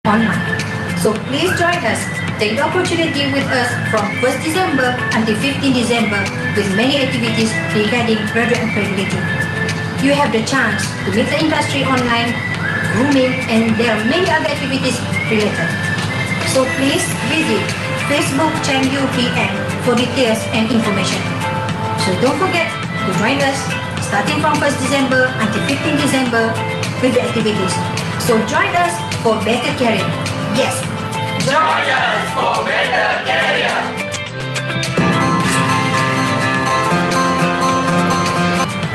online. So please join us. Take the opportunity with us from 1st December until 15th December with many activities regarding graduate employability. You have the chance to meet the industry online, grooming, and there are many other activities related. So please visit Facebook Chang UPN for details and information. So don't forget to join us starting from 1st December until 15th December with the activities. So join us for better career. Yes, Join us for better career.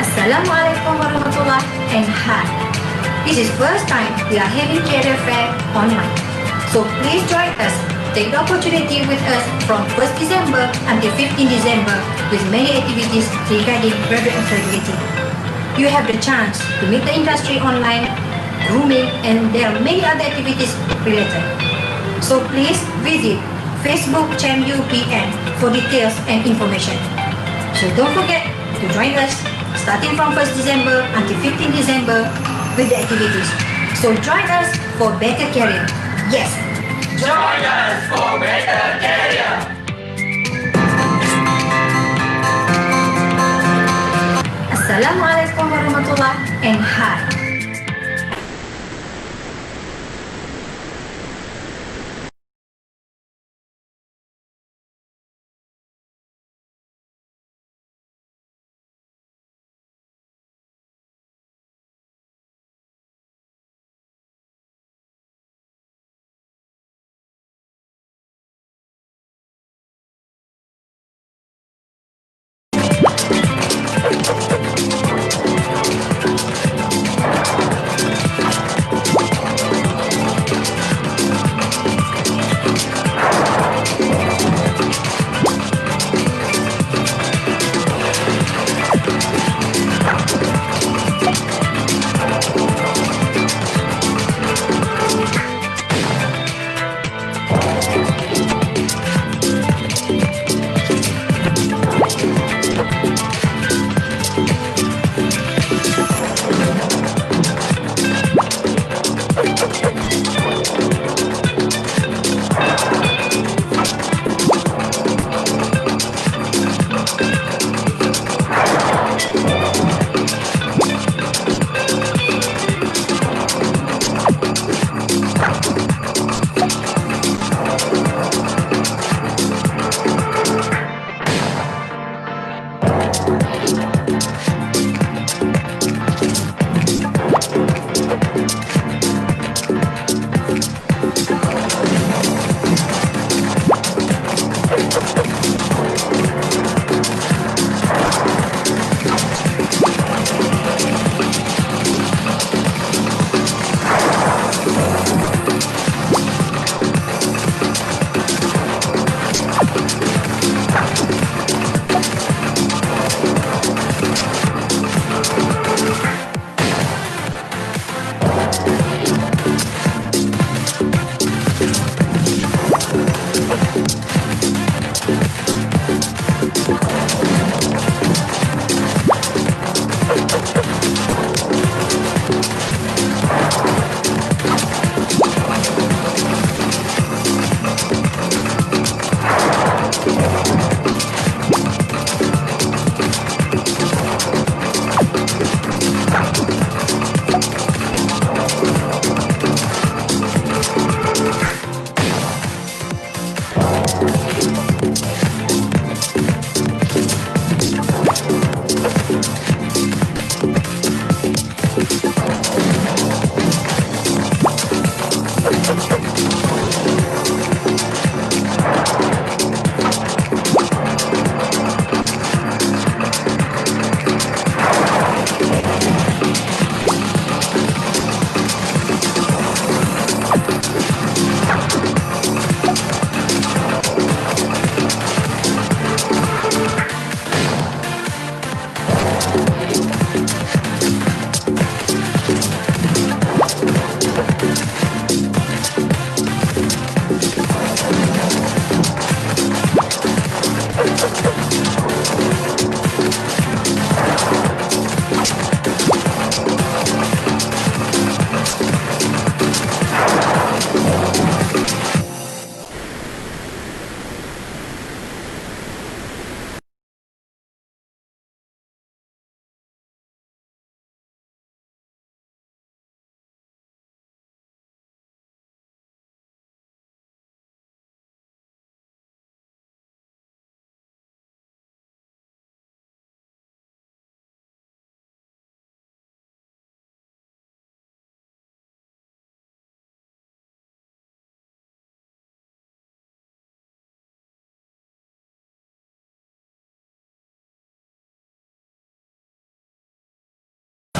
Assalamualaikum warahmatullahi and hi. This is first time we are having career fair online. So please join us. Take the opportunity with us from 1st December until 15th December with many activities regarding graduate employability. You have the chance to meet the industry online, grooming, and there are many other activities related. So please visit Facebook Chang UPN for details and information. So don't forget to join us starting from 1st December until 15th December with the activities. So join us for better career. Yes, Join us for better career. Assalamualaikum warahmatullahi and hi.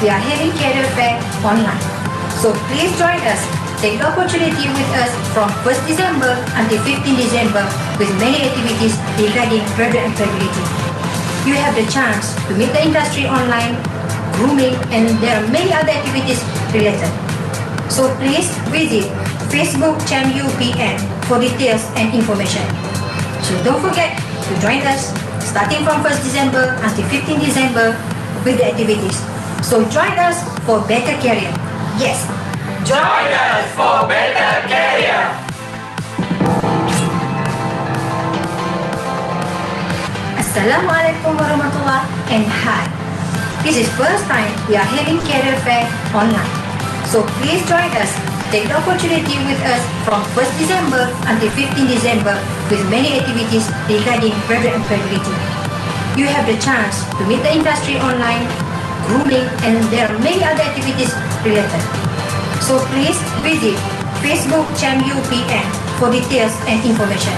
we are having career fair online. So please join us. Take the opportunity with us from 1st December until 15th December with many activities regarding graduate employability. You have the chance to meet the industry online, grooming, and there are many other activities related. So please visit Facebook CHAMU PN for details and information. So don't forget to join us starting from 1st December until 15th December with the activities. So join us for better career. Yes, Join us for better career. Assalamualaikum warahmatullah and hi. This is first time we are having career fair online. So please join us. Take the opportunity with us from 1st December until 15th December with many activities regarding graduate employability. You have the chance to meet the industry online, grooming, and there are many other activities related. So please visit Facebook CHAMU PN for details and information.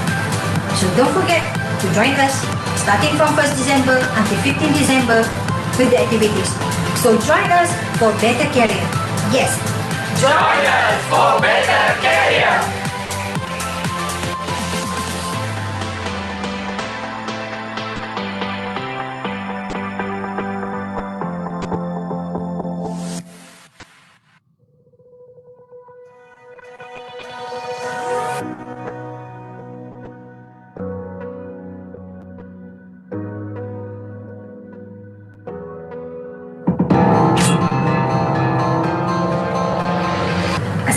So don't forget to join us starting from 1st December until 15th December with the activities. So join us for better career. Yes, Join us for better career.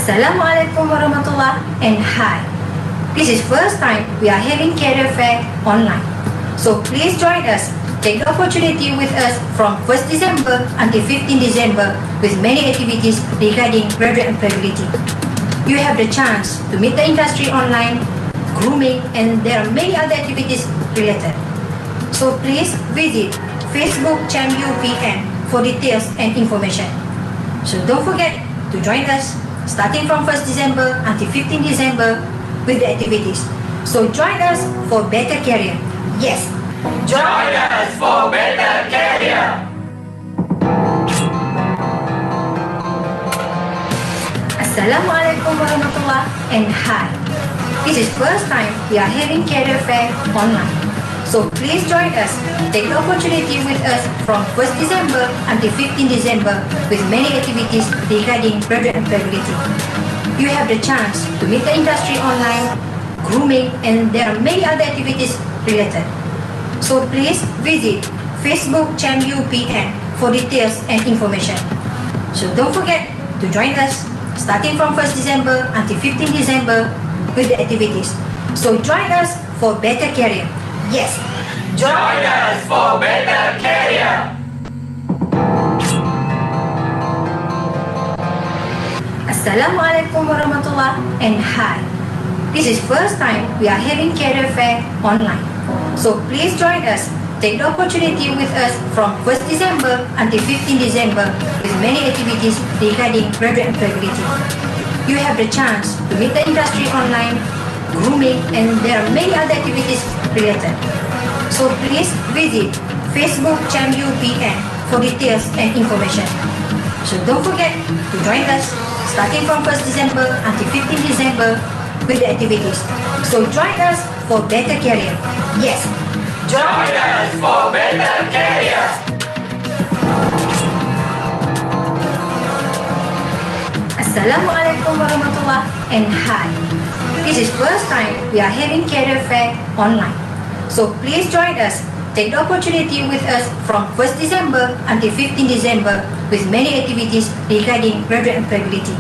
Assalamualaikum warahmatullah and hi. This is first time we are having career fair online. So please join us. Take the opportunity with us from 1st December until 15th December with many activities regarding graduate employability. You have the chance to meet the industry online, grooming, and there are many other activities related. So please visit Facebook CHAMU PN for details and information. So don't forget to join us starting from 1st December until 15th December with the activities. So join us for better career. Yes, Join us for better career. Assalamualaikum warahmatullah and hi. This is first time we are having career fair online. So please join us. Take the opportunity with us from 1st December until 15th December with many activities regarding graduate employability. You have the chance to meet the industry online, grooming, and there are many other activities related. So please visit Facebook CHAMU PN for details and information. So don't forget to join us starting from 1st December until 15th December with the activities. So join us for better career. Yes, Join us for better career. Assalamualaikum warahmatullah and hi. This is first time we are having career fair online. So please join us. Take the opportunity with us from 1st December until 15th December with many activities regarding graduate employability. You have the chance to meet the industry online, grooming, and there are many other activities related. So please visit Facebook CHAMU PN for details and information. So don't forget to join us starting from 1st December until 15th December with the activities. So join us for better career. Yes, Join us for better career. Assalamualaikum warahmatullah and hi. This is first time we are having career fair online. So please join us. Take the opportunity with us from 1st December until 15th December with many activities regarding graduate employability.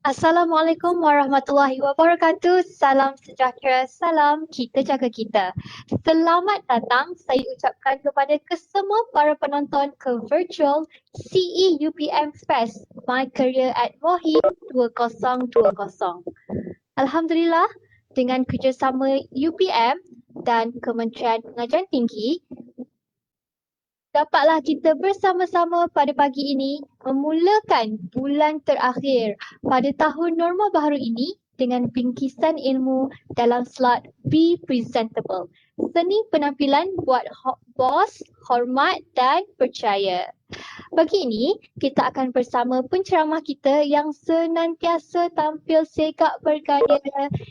Assalamualaikum warahmatullahi wabarakatuh. Salam sejahtera, salam kita jaga kita. Selamat datang saya ucapkan kepada kesemua para penonton ke virtual CE UPM Fest My Career at WAHI 2020. Alhamdulillah, dengan kerjasama UPM dan Kementerian Pengajian Tinggi, dapatlah kita bersama-sama pada pagi ini memulakan bulan terakhir pada tahun norma baru ini dengan bingkisan ilmu dalam slot Be Presentable. Seni penampilan buat bos, hormat dan percaya. Pagi ini, kita akan bersama penceramah kita yang senantiasa tampil segak bergaya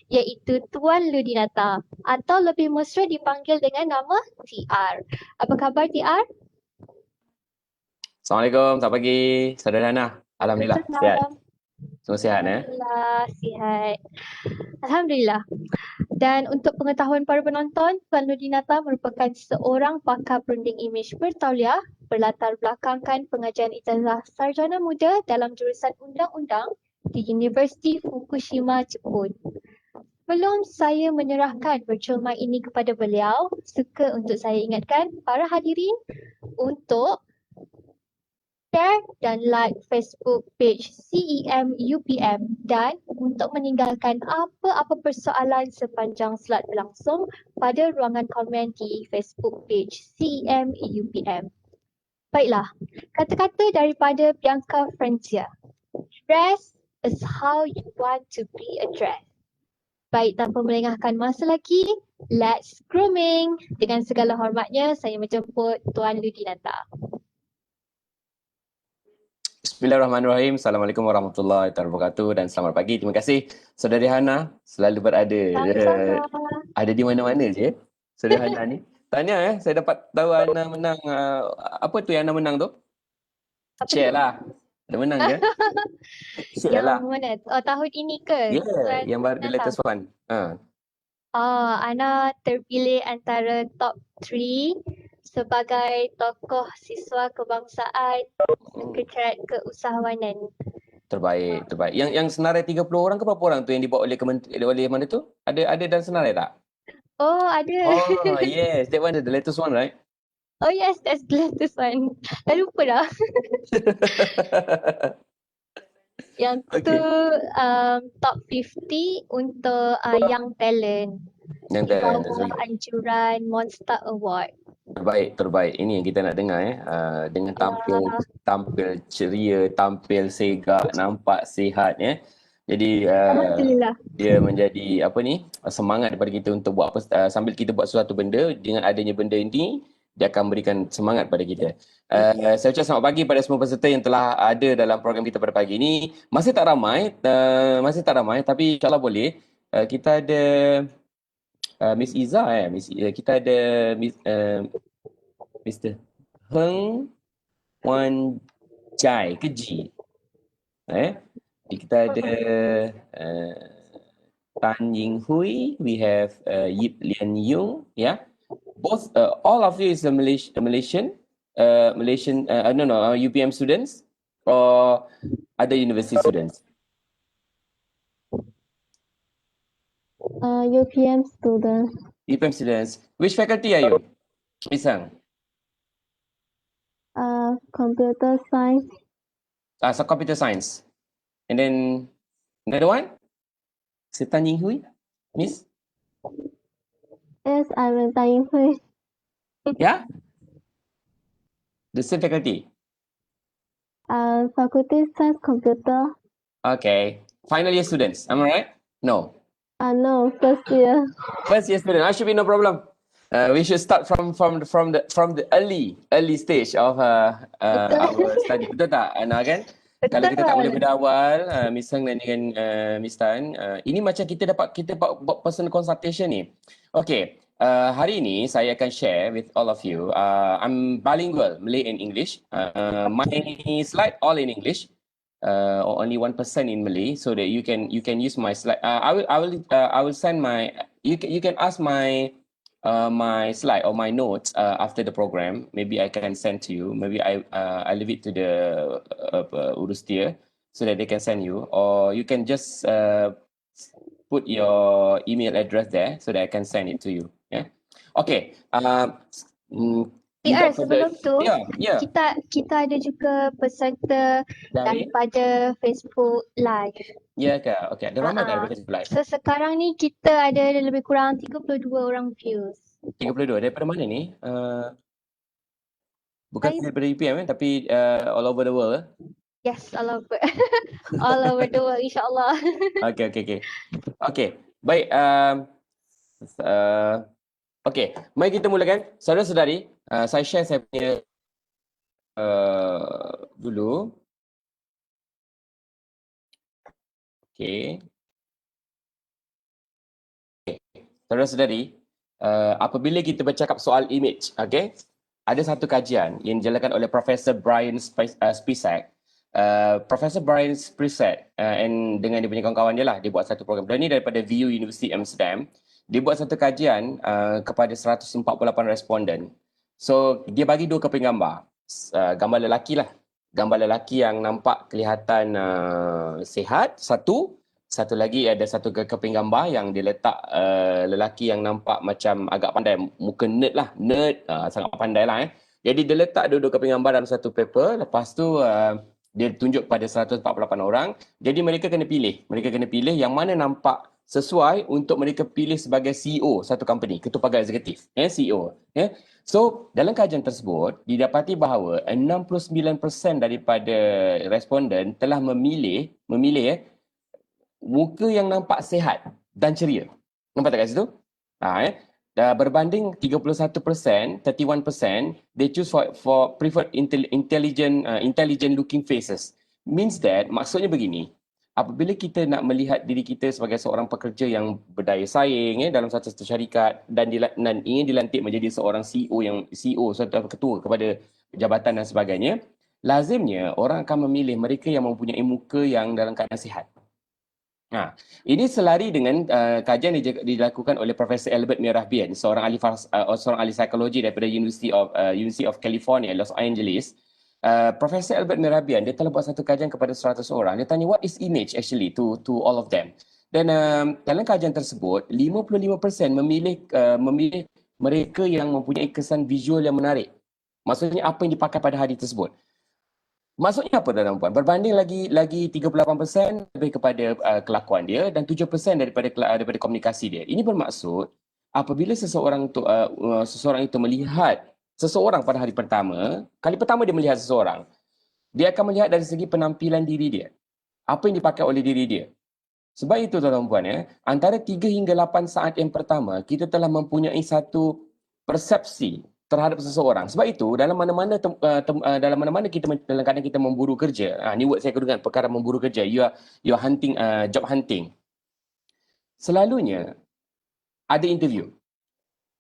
iaitu Tuan Ludinata atau lebih mesra dipanggil dengan nama TR. Apa khabar TR? Assalamualaikum, selamat pagi. Saudara Hana. Alhamdulillah, sihat. Semua sihat, Alhamdulillah, sihat. Alhamdulillah. Dan untuk pengetahuan para penonton, Tuan Ludinata merupakan seorang pakar perunding imej bertauliah, berlatar belakangkan pengajian ijazah sarjana muda dalam jurusan undang-undang di Universiti Fukushima, Jepun. Sebelum saya menyerahkan virtual mic ini kepada beliau, suka untuk saya ingatkan para hadirin untuk share dan like Facebook page CEM UPM dan untuk meninggalkan apa-apa persoalan sepanjang slot berlangsung pada ruangan komen di Facebook page CEM UPM. Baiklah, kata-kata daripada Bianca Francia. Dress is how you want to be addressed. Baik, tanpa melengahkan masa lagi, let's grooming. Dengan segala hormatnya, saya menjemput Tuan Ludinata. Bismillahirrahmanirrahim. Assalamualaikum warahmatullahi wabarakatuh dan selamat pagi. Terima kasih Saudari Hana selalu berada ada di mana-mana je. Saudari Hana ni. Tahniah saya dapat tahu Hana menang. Apa tu yang Hana menang tu? Share lah. Ada menang je. Share lah. Yang mana? Oh, tahun ini ke? Ya, yang baru the latest one. Ana terpilih antara top 3 sebagai tokoh siswa kebangsaan Sekretariat Keusahawanan. Terbaik. Yang senarai 30 orang ke berapa orang tu yang dibawa oleh mana tu? Ada dalam senarai tak? Oh, ada. Oh, yes. That one the latest one, right? Oh yes, that's the latest one. Dah lupa dah. Yang tu top 50 untuk Young Talent. Yang Di talent. bawah anjuran Monster Award. Terbaik. Ini yang kita nak dengar dengan tampil ceria, tampil segak, nampak sihat Jadi dia menjadi semangat daripada kita untuk buat apa sambil kita buat sesuatu benda. Dengan adanya benda ini dia akan berikan semangat pada kita. Saya ucap selamat pagi pada semua peserta yang telah ada dalam program kita pada pagi ini. Masih tak ramai tapi insyaAllah boleh. Kita ada Miss Iza kita ada Mr. Heng Wan Jai ke Ji. Kita ada Tan Ying Hui, we have Yip Lian Yung, Both all of you is a Malaysian UPM students or other university students? UPM students. UPM students. Which faculty are you, Miss Hang? Computer science. So computer science. And then another one? Tan Ying Hui, Miss? Yes, I'm Tan Ying Hui. Yeah? The same faculty? Faculty Science Computer. Okay. Final year students, am I right? No. No, first year. First year student, should be no problem. We should start from the early stage of our study. Betul tak, Ana kan? Betul. Kalau kita tak boleh pada awal, Miss Heng dan dengan Miss Tan, ini macam kita buat personal consultation ni. Okay, hari ini saya akan share with all of you. I'm bilingual, Malay and English. My slide all in English. Or only 1% in Malay, so that you can use my slide. I will send my. You can ask my my slide or my notes after the program. Maybe I can send to you. Maybe I leave it to the urus dia so that they can send you, or you can just put your email address there so that I can send it to you. Yeah. Okay. PR, Without sebelum further, tu, yeah. kita ada juga peserta Dari? daripada Facebook Live. Ya ke? Okay. Ada ramai tak daripada Facebook Live? So sekarang ni kita ada lebih kurang 32 orang views. 32. Daripada mana ni? Bukan Saya- daripada UPM tapi all over the world. Yes, all over. All over the world, insyaAllah. Okay. Baik. Okay. Mari kita mulakan. Saudara-saudari, saya share saya punya dulu. Okay. Saudara-saudari, apabila kita bercakap soal image, okay, ada satu kajian yang dijalankan oleh Profesor Brian Spisak. Profesor Brian Spisak dengan dia punya kawan-kawan dia lah, dia buat satu program. Dan ini daripada VU University Amsterdam. Dia buat satu kajian kepada 148 responden. So, dia bagi dua keping gambar. Gambar lelaki lah. Gambar lelaki yang nampak kelihatan sihat, satu lagi ada satu keping gambar yang dia letak lelaki yang nampak macam agak pandai, muka nerd sangat pandai lah. Jadi dia letak dua-dua keping gambar dalam satu paper, lepas tu dia tunjuk pada 148 orang. Jadi mereka kena pilih yang mana nampak sesuai untuk mereka pilih sebagai CEO satu company, ketua pegawai eksekutif, CEO. So, dalam kajian tersebut, didapati bahawa 69% daripada responden telah memilih muka yang nampak sihat dan ceria. Nampak tak kat situ? Berbanding 31%, they choose for preferred intelligent looking faces. Means that, maksudnya begini, apabila kita nak melihat diri kita sebagai seorang pekerja yang berdaya saing dalam satu syarikat dan ingin dilantik menjadi seorang CEO, satu ketua kepada jabatan dan sebagainya, lazimnya orang akan memilih mereka yang mempunyai muka yang dalam keadaan sihat. Ini selari dengan kajian yang dilakukan oleh Profesor Albert Mehrabian, seorang ahli psikologi daripada University of California, Los Angeles. Profesor Albert Mehrabian, dia telah buat satu kajian kepada 100 orang. Dia tanya what is image actually to all of them. Dan dalam kajian tersebut, 55% memilih mereka yang mempunyai kesan visual yang menarik. Maksudnya apa yang dipakai pada hari tersebut. Maksudnya apa tuan-tuan? Berbanding lagi 38% lebih kepada kelakuan dia dan 7% daripada komunikasi dia. Ini bermaksud apabila seseorang itu melihat seseorang pada hari pertama, kali pertama dia melihat seseorang, dia akan melihat dari segi penampilan diri dia. Apa yang dipakai oleh diri dia. Sebab itu tuan-tuan, antara 3 hingga 8 saat yang pertama, kita telah mempunyai satu persepsi terhadap seseorang. Sebab itu dalam mana-mana kita dalam keadaan kita memburu kerja, ni word saya gunakan, perkara memburu kerja, you are hunting, job hunting. Selalunya ada interview.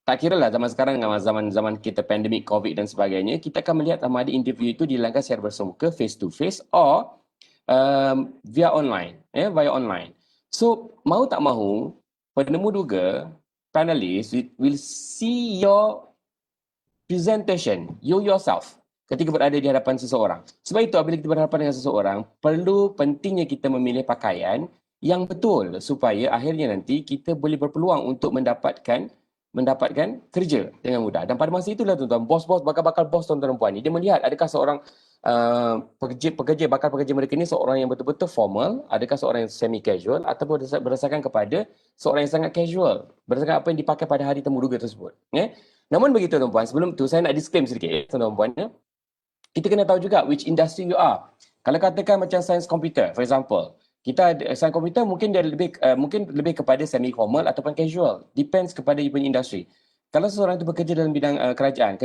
Tak kira lah zaman sekarang dengan zaman kita pandemik COVID dan sebagainya, kita akan melihat sama ada interview itu dilakukan secara bersemuka, face to face, or via online, via online. So mahu tak mahu, penemu duga, panelis will see your presentation, you yourself, ketika berada di hadapan seseorang. Sebab itu apabila kita berhadapan dengan seseorang, pentingnya kita memilih pakaian yang betul supaya akhirnya nanti kita boleh berpeluang untuk mendapatkan kerja dengan mudah. Dan pada masa itulah tuan-tuan, bos-bos, bakal bos tuan-tuan dan puan ni, dia melihat adakah seorang bakal pekerja mereka ni seorang yang betul-betul formal, adakah seorang yang semi casual, ataupun berdasarkan kepada seorang yang sangat casual, berdasarkan apa yang dipakai pada hari temuduga tersebut. Namun begitu tuan-puan, sebelum tu saya nak disclaim sedikit tuan-puan. Kita kena tahu juga which industry you are. Kalau katakan macam sains komputer, for example, kita ada sains komputer mungkin dia mungkin lebih kepada semi formal ataupun casual, depends kepada you punya industri. Kalau seseorang itu bekerja dalam bidang kerajaan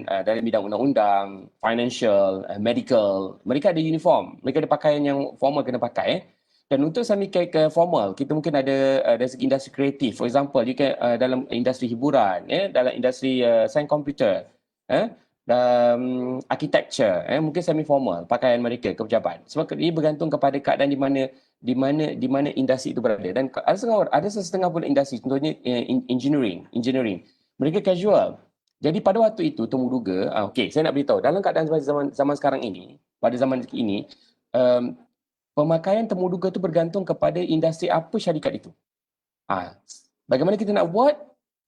dalam bidang undang-undang, financial, medical, mereka ada uniform, mereka ada pakaian yang formal kena pakai. Dan untuk semi formal, kita mungkin ada dari segi industri kreatif. For example, you can dalam industri hiburan, dalam industri sains komputer, dalam architecture, mungkin semi formal pakaian mereka ke pejabat. Sebab ia bergantung kepada keadaan di mana industri itu berada. Dan ada setengah pun industri, contohnya engineering. Mereka casual. Jadi pada waktu itu temuduga, saya nak beritahu dalam keadaan zaman sekarang ini, pada zaman ini, pemakaian temuduga tu bergantung kepada industri apa syarikat itu. Bagaimana kita nak buat,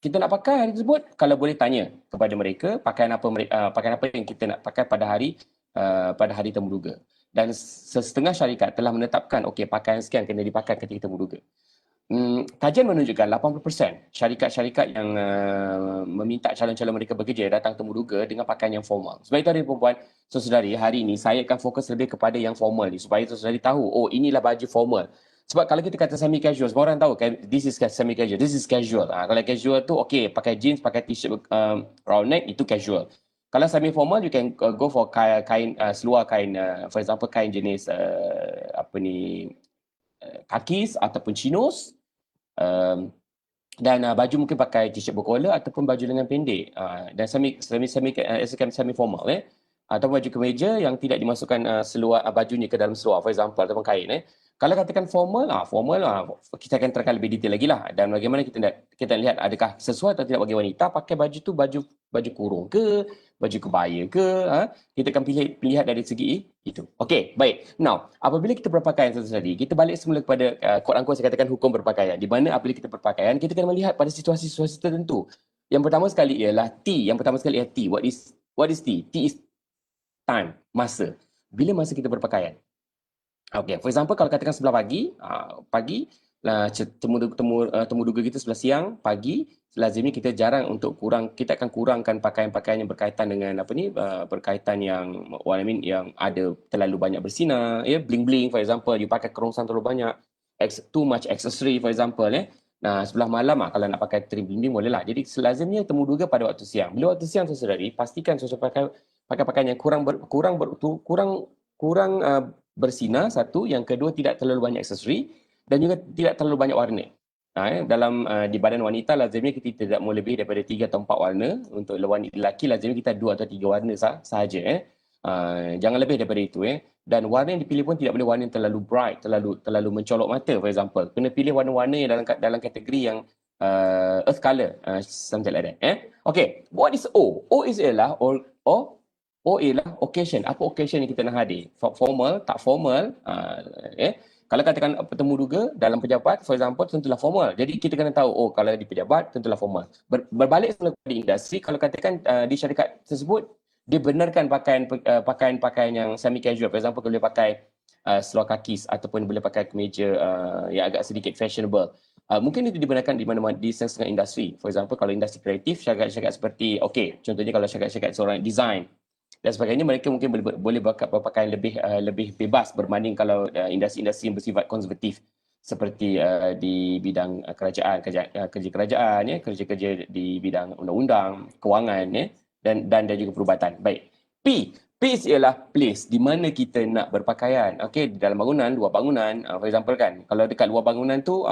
kita nak pakai hari tersebut, kalau boleh tanya kepada mereka pakaian apa yang kita nak pakai pada hari temuduga. Dan setengah syarikat telah menetapkan okey pakaian sekian kena dipakai ketika temuduga. Kajian menunjukkan 80% syarikat-syarikat yang meminta calon-calon mereka bekerja datang temuduga dengan pakaian yang formal. Sebab itu ada perempuan, saudari, hari ini saya akan fokus lebih kepada yang formal ni supaya saudari tahu, oh inilah baju formal. Sebab kalau kita kata semi casual, semua orang tahu this is semi casual, this is casual. Kalau casual tu okey, pakai jeans, pakai t-shirt round neck itu casual. Kalau semi formal you can go for kain seluar kain for example kain jenis kakis ataupun chinos. Dan baju mungkin pakai t-shirt berkola ataupun baju lengan pendek dan semi formal ataupun baju kemeja yang tidak dimasukkan seluar bajunya ke dalam seluar for example ataupun kain Kalau katakan formal kita akan terangkan lebih detail lagi lah. Dan bagaimana kita lihat adakah sesuai atau tidak bagi wanita pakai baju tu baju kurung ke, baju kebaya ke, kita akan lihat dari segi itu. Okey, baik. Now, apabila kita berpakaian tadi, kita balik semula kepada quote-unquote saya katakan hukum berpakaian. Di mana apabila kita berpakaian, kita kena melihat pada situasi-situasi tertentu. Yang pertama sekali ialah T. What is T? T is time, masa. Bila masa kita berpakaian? Okay, for example kalau katakan sebelah pagi temuduga kita sebelah siang, pagi, lazimnya kita kita akan kurangkan pakaian-pakaian yang berkaitan dengan berkaitan yang yang ada terlalu banyak bersinar, bling-bling for example, you pakai kerongsan terlalu banyak, too much accessory for example, Nah, sebelah malam kalau nak pakai trim bling-bling boleh lah. Jadi selazimnya temuduga pada waktu siang. Bila waktu siang saudari, pastikan pakai pakaian yang kurang bersinar, satu, yang kedua tidak terlalu banyak aksesori dan juga tidak terlalu banyak warna. Di badan wanita lazimnya kita tidak mau lebih daripada 3 atau 4 warna. Untuk lelaki lazimnya kita 2 atau 3 warna sahaja. Jangan lebih daripada itu. Dan warna yang dipilih pun tidak boleh warna yang terlalu bright, terlalu mencolok mata for example. Kena pilih warna-warna yang dalam kategori yang earth color, something like that. Okay, what is O? O ialah occasion. Apa occasion yang kita nak hadir? Formal, tak formal. Kalau katakan temuduga dalam pejabat, for example, tentulah formal. Jadi kita kena tahu, kalau di pejabat, tentulah formal. Berbalik kepada industri, kalau katakan di syarikat tersebut, dia benarkan pakaian yang semi casual. For example, boleh pakai seluar kakis ataupun boleh pakai kemeja yang agak sedikit fashionable. Mungkin itu dibenarkan di mana-mana di setengah industri. For example, kalau industri kreatif, syarikat-syarikat seperti, contohnya kalau syarikat-syarikat seorang design dan sebagainya, mereka mungkin boleh berpakaian lebih bebas berbanding kalau industri-industri yang bersifat konservatif seperti di bidang kerajaan, kerja kerajaan, kerja-kerja di bidang undang-undang, kewangan, dan juga perubatan. Baik. P ialah place di mana kita nak berpakaian. Okey, di dalam bangunan, luar bangunan, for example kan. Kalau dekat luar bangunan tu,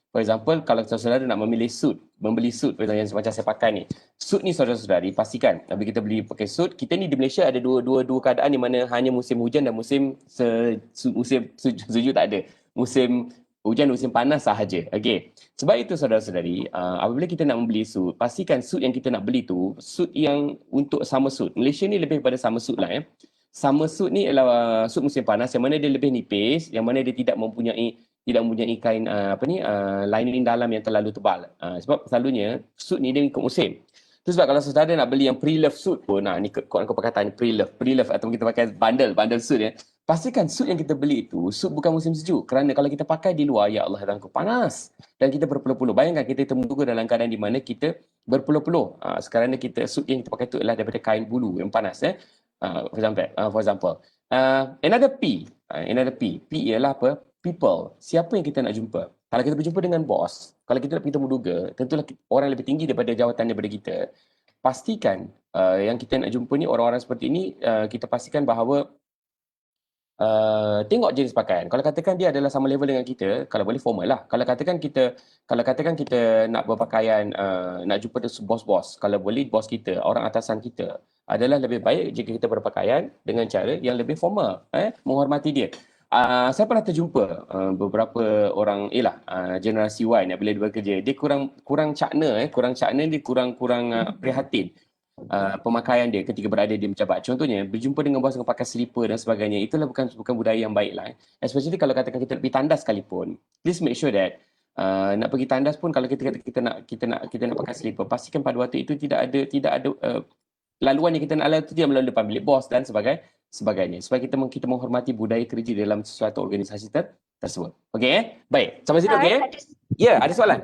for example, kalau saudara nak membeli suit, for example, yang macam saya pakai ni. Suit ni saudara-saudari, pastikan bila kita beli pakai suit, kita ni di Malaysia ada dua keadaan di mana hanya musim hujan dan musim sejuk tak ada. Musim hujan, musim panas sahaja. Okey. Sebab itu saudara-saudari, apabila kita nak membeli suit, pastikan suit yang kita nak beli tu suit yang untuk summer suit. Malaysia ni lebih pada summer suit lah. Summer suit ni adalah suit musim panas yang mana dia lebih nipis, yang mana dia tidak mempunyai kain lining dalam yang terlalu tebal. Sebab selalunya suit ni dia ikut musim. Itu sebab kalau saudara nak beli yang pre-love suit pun, ni kau perkataan pre-love atau kita pakai bundle suit pastikan suit yang kita beli itu suit bukan musim sejuk. Kerana kalau kita pakai di luar, ya Allah, dalam panas dan kita berpeluh-peluh. Bayangkan kita temuduga dalam keadaan di mana kita berpeluh-peluh. Sekarang kita suit yang kita pakai itu adalah daripada kain bulu yang panas. For example. Another P ialah apa? People. Siapa yang kita nak jumpa? Kalau kita berjumpa dengan bos, kalau kita nak pergi temuduga, tentulah orang yang lebih tinggi daripada jawatan daripada kita. Pastikan yang kita nak jumpa ni orang-orang seperti ini, kita pastikan bahawa tengok jenis pakaian. Kalau katakan dia adalah sama level dengan kita, kalau boleh formal lah. Kalau katakan kita nak berpakaian, nak jumpa bos-bos, kalau boleh bos kita, orang atasan kita, adalah lebih baik jika kita berpakaian dengan cara yang lebih formal, menghormati dia. Saya pernah terjumpa beberapa orang generasi Y bila dia bekerja, dia kurang cakna, dia kurang prihatin. pemakaian dia ketika berada di menjabat. Contohnya, berjumpa dengan bos dengan pakai slipper dan sebagainya, itulah bukan budaya yang baik lah. Especially kalau katakan kita nak pergi tandas sekalipun, please make sure that nak pergi tandas pun kalau kita nak pakai slipper, pastikan pada waktu itu tidak ada laluan yang kita nak lalui itu tidak melalui depan bilik bos dan sebagainya. Supaya kita menghormati budaya kerja dalam sesuatu organisasi tersebut. Okey Baik. Sampai sini okey Ya, ada soalan?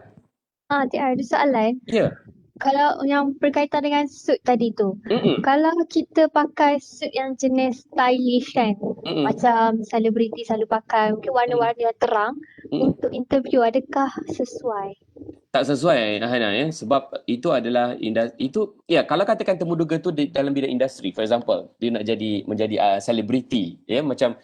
Ada soalan. Ya. Kalau yang berkaitan dengan suit tadi tu, kalau kita pakai suit yang jenis stylish kan, macam selebriti selalu pakai, mungkin warna-warna yang terang, untuk interview adakah sesuai? Tak sesuai Hana sebab itu adalah kalau katakan temuduga tu dalam bidang industri, for example dia nak menjadi selebriti macam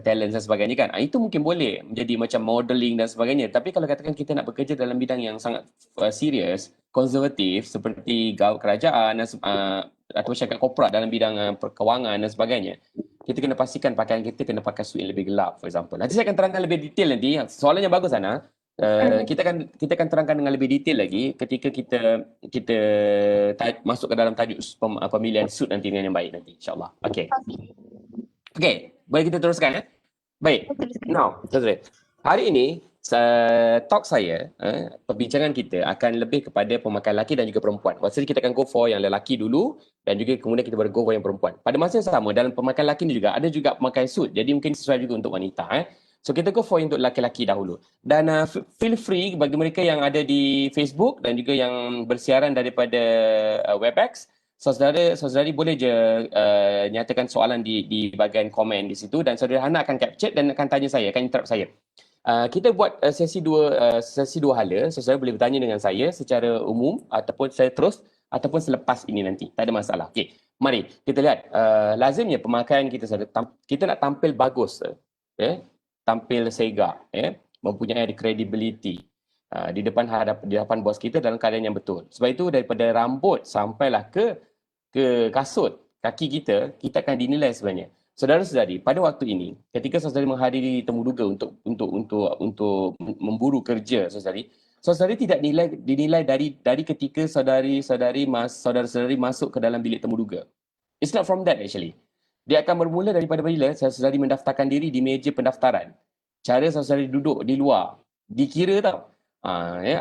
talent dan sebagainya kan, itu mungkin boleh menjadi macam modeling dan sebagainya. Tapi kalau katakan kita nak bekerja dalam bidang yang sangat serius, konservatif seperti gaul kerajaan atau syarikat korporat dalam bidang perkewangan dan sebagainya, kita kena pastikan pakaian kita kena pakai suit yang lebih gelap, for example. Nanti saya akan terangkan lebih detail nanti. Soalan yang bagus Hana. Kita akan terangkan dengan lebih detail lagi ketika kita masuk ke dalam tajuk pemilihan suit nanti dengan yang baik nanti, insyaAllah. Okey, boleh kita teruskan Baik. Now, hari ini talk saya, perbincangan kita akan lebih kepada pemakai lelaki dan juga perempuan. Maksudnya kita akan go for yang lelaki dulu dan juga kemudian kita baru go for yang perempuan. Pada masa yang sama, dalam pemakai lelaki ni juga ada juga pemakai suit. Jadi mungkin sesuai juga untuk wanita. So kita go for untuk lelaki-lelaki dahulu. Dan feel free bagi mereka yang ada di Facebook dan juga yang bersiaran daripada Webex, saudara-saudari boleh je nyatakan soalan di bahagian komen di situ dan saudara Hana akan capture dan akan tanya saya, akan interrupt saya. Kita buat sesi dua hala. Saudara boleh bertanya dengan saya secara umum ataupun saya terus ataupun selepas ini nanti. Tak ada masalah. Okey, mari kita lihat. Lazimnya pemakaian kita kita nak tampil bagus. Tampil segak, mempunyai credibility di depan bos kita dalam keadaan yang betul. Sebab itu daripada rambut sampailah ke kasut kaki kita akan dinilai sebenarnya. Saudara-saudari, pada waktu ini ketika saudari menghadiri temuduga untuk memburu kerja saudari tidak dinilai dari ketika saudara-saudari masuk ke dalam bilik temuduga. It's not from that actually. Dia akan bermula daripada bila saudari mendaftarkan diri di meja pendaftaran. Cara saudari duduk di luar, dikira tau.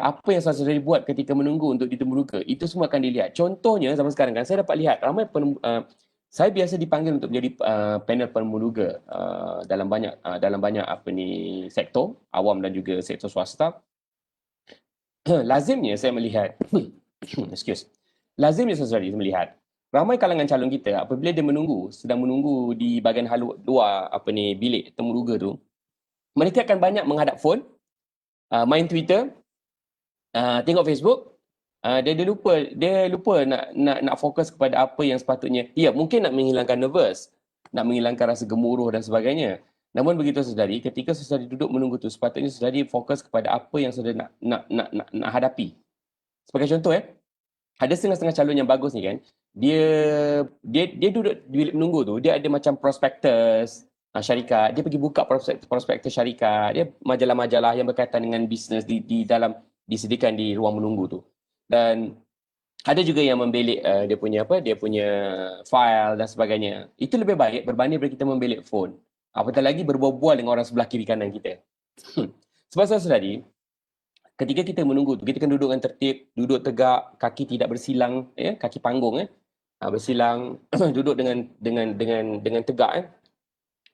Apa yang saudari buat ketika menunggu untuk ditemuduga, itu semua akan dilihat. Contohnya zaman sekarang kan saya dapat lihat ramai saya biasa dipanggil untuk menjadi panel penemuduga dalam banyak sektor awam dan juga sektor swasta. Lazimnya saya melihat lazimnya saudari melihat ramai kalangan calon kita apabila dia sedang menunggu di bahagian luar bilik temuduga tu, mereka akan banyak menghadap phone, main Twitter, tengok Facebook. Dia lupa nak fokus kepada apa yang sepatutnya. Ya, mungkin nak menghilangkan nervous, nak menghilangkan rasa gemuruh dan sebagainya. Namun begitu saudari, ketika saudari duduk menunggu tu, sepatutnya saudari fokus kepada apa yang saudari nak hadapi. Sebagai contoh ada setengah-setengah calon yang bagus ni kan, dia duduk di bilik menunggu tu, dia ada macam prospektus syarikat, dia pergi buka prospektus syarikat, dia majalah-majalah yang berkaitan dengan bisnes disediakan di ruang menunggu tu. Dan ada juga yang membelik dia punya file dan sebagainya. Itu lebih baik berbanding daripada kita membelik phone. Apatah lagi berbual-bual dengan orang sebelah kiri kanan kita. Sebab saudari, ketika kita menunggu tu, kita kena duduk dengan tertib, duduk tegak, kaki tidak bersilang, kaki panggung bersilang, duduk dengan tegak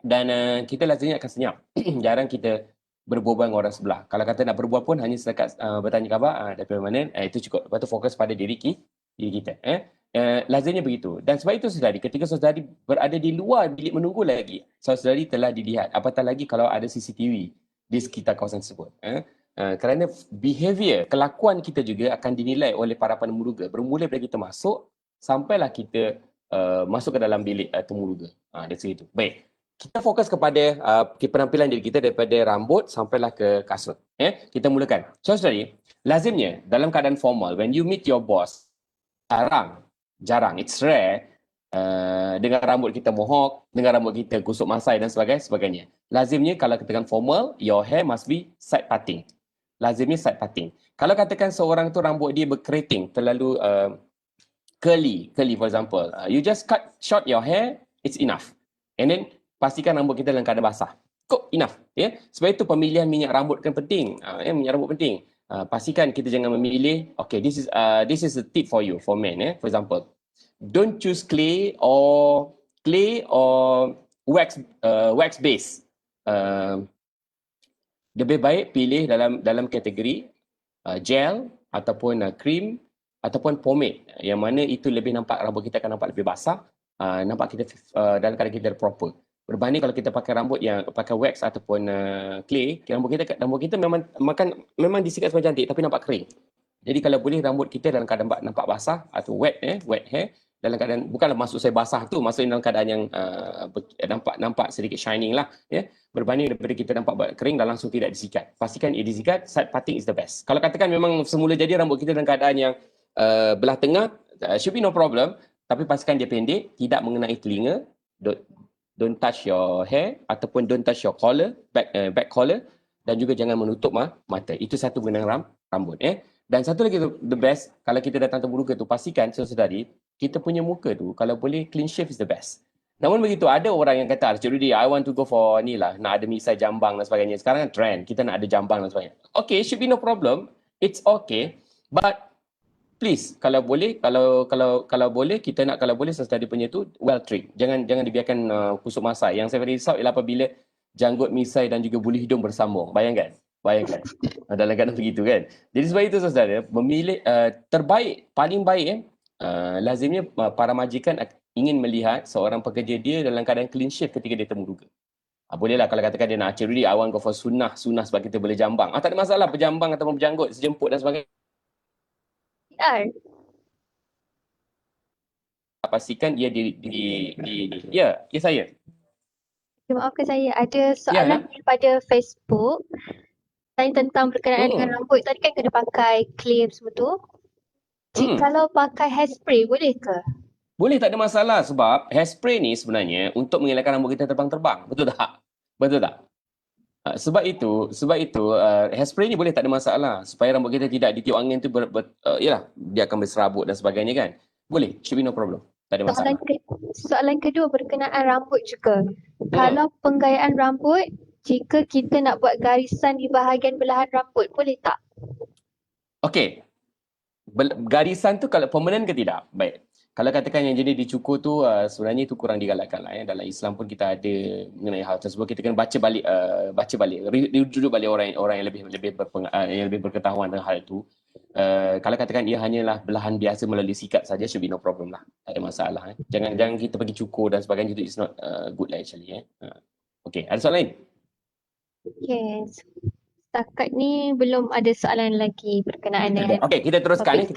dan kita lazimnya akan senyap. Jarang kita berbual dengan orang sebelah. Kalau kata nak berbual pun hanya setakat bertanya khabar daripada mana, itu cukup. Lepas tu fokus pada diri kita. Lazimnya begitu. Dan sebab itu saudari, ketika saudari berada di luar bilik menunggu lagi, saudari telah dilihat. Apatah lagi kalau ada CCTV di sekitar kawasan tersebut. Kerana behavior, kelakuan kita juga akan dinilai oleh para penemuduga. Bermula dari kita masuk, sampailah kita masuk ke dalam bilik temuduga. Dari situ. Baik. Kita fokus kepada penampilan diri kita daripada rambut sampailah ke kasut. Kita mulakan. So, saudari, lazimnya dalam keadaan formal, when you meet your boss, jarang, it's rare, dengan rambut kita mohawk, dengan rambut kita kusuk masai dan sebagainya. Lazimnya kalau katakan formal, your hair must be side parting. Lazimnya side parting. Kalau katakan seorang tu rambut dia berkeriting, terlalu curly for example. You just cut short your hair, it's enough. And then pastikan rambut kita dalam keadaan basah. Cukup enough. Sebab itu pemilihan minyak rambut kan penting. Minyak rambut penting. Pastikan kita jangan memilih, okay, this is a tip for you, for men. For example, don't choose clay or wax base. Lebih baik pilih dalam kategori gel ataupun cream ataupun pomade, yang mana itu lebih nampak rambut kita akan nampak lebih basah, nampak kita dalam keadaan kita proper. Berbanding kalau kita pakai rambut yang pakai wax ataupun clay, rambut kita memang disikat semua cantik tapi nampak kering. Jadi kalau boleh rambut kita dalam keadaan nampak basah atau wet hair, dalam keadaan, bukanlah maksud saya basah tu, maksudnya dalam keadaan yang nampak sedikit shining lah, berbanding daripada kita nampak kering dan langsung tidak disikat. Pastikan ia disikat, side parting is the best. Kalau katakan memang semula jadi rambut kita dalam keadaan yang belah tengah, should be no problem, tapi pastikan dia pendek, tidak mengenai telinga, don't touch your hair ataupun don't touch your collar, back collar, dan juga jangan menutup mata. Itu satu mengenai rambut. Dan satu lagi the best, kalau kita datang temu muka tu, pastikan saudari, kita punya muka tu kalau boleh clean shave is the best. Namun begitu, ada orang yang kata, Cik Rudy, I want to go for ni lah, nak ada misai jambang dan sebagainya. Sekarang kan trend, kita nak ada jambang dan sebagainya. Okay, should be no problem. It's okay. But please, kalau boleh, kalau boleh, kita nak kalau boleh saudari punya tu well trimmed. Jangan dibiarkan kusuk masai. Yang saya risau ialah apabila janggut, misai dan juga bulu hidung bersambung. Bayangkan. Dalam keadaan begitu kan. Jadi sebab itu saudara, memilih terbaik, paling baik lazimnya para majikan ingin melihat seorang pekerja dia dalam keadaan clean shave ketika dia temu duga. Bolehlah kalau katakan dia nak, Cik Rudy, I want go for sunnah sebab kita boleh jambang. Tak ada masalah berjambang ataupun berjanggut, sejemput dan sebagainya. Pastikan ia ya saya. Maafkan saya, ada soalan daripada Facebook. Tanya tentang berkenaan dengan rambut. Tadi kan kena pakai clip semua tu. Kalau pakai hairspray boleh ke? Boleh, tak ada masalah, sebab hairspray ni sebenarnya untuk mengelakkan rambut kita terbang-terbang. Betul tak? Sebab itu hairspray ni boleh, tak ada masalah, supaya rambut kita tidak ditiup angin tu dia akan berserabut dan sebagainya kan. Boleh, should be no problem. Tak ada masalah. Soalan kedua berkenaan rambut juga. Kalau penggayaan rambut, jika kita nak buat garisan di bahagian belahan rambut, boleh tak? Okey. Garisan tu kalau permanent ke tidak? Baik. Kalau katakan yang jenis dicukur tu sebenarnya itu kurang digalakkan lah. Dalam Islam pun kita ada mengenai hal tersebut. Kita kena baca balik, duduk balik orang yang lebih berketahuan tentang hal itu. Kalau katakan ia hanyalah belahan biasa melalui sikat saja, should be no problem lah. Tak ada masalah. Jangan kita pergi cukur dan sebagainya, itu is not good lah actually. Okey, ada soalan lain? Yes. Setakat ni belum ada soalan lagi berkenaan dengan. Okey, kita teruskan.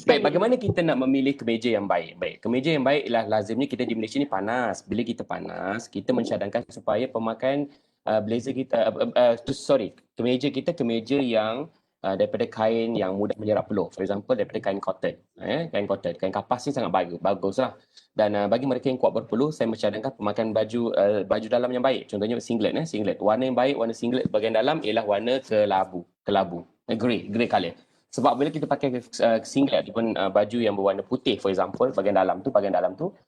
Baik, bagaimana kita nak memilih kemeja yang baik? Baik, kemeja yang baik ialah lazimnya kita di Malaysia ni panas. Bila kita panas, kita mencadangkan supaya pemakaian blazer kita, kemeja kita kemeja yang daripada kain yang mudah menyerap peluh. For example, daripada kain cotton. Kain kapas ni sangat bagus lah. Dan bagi mereka yang kuat berpeluh, saya mencadangkan pemakaian baju dalam yang baik. Contohnya singlet. Warna yang baik, warna singlet bahagian dalam ialah warna kelabu. Grey color. Sebab bila kita pakai singlet ataupun baju yang berwarna putih, for example, bahagian dalam tu,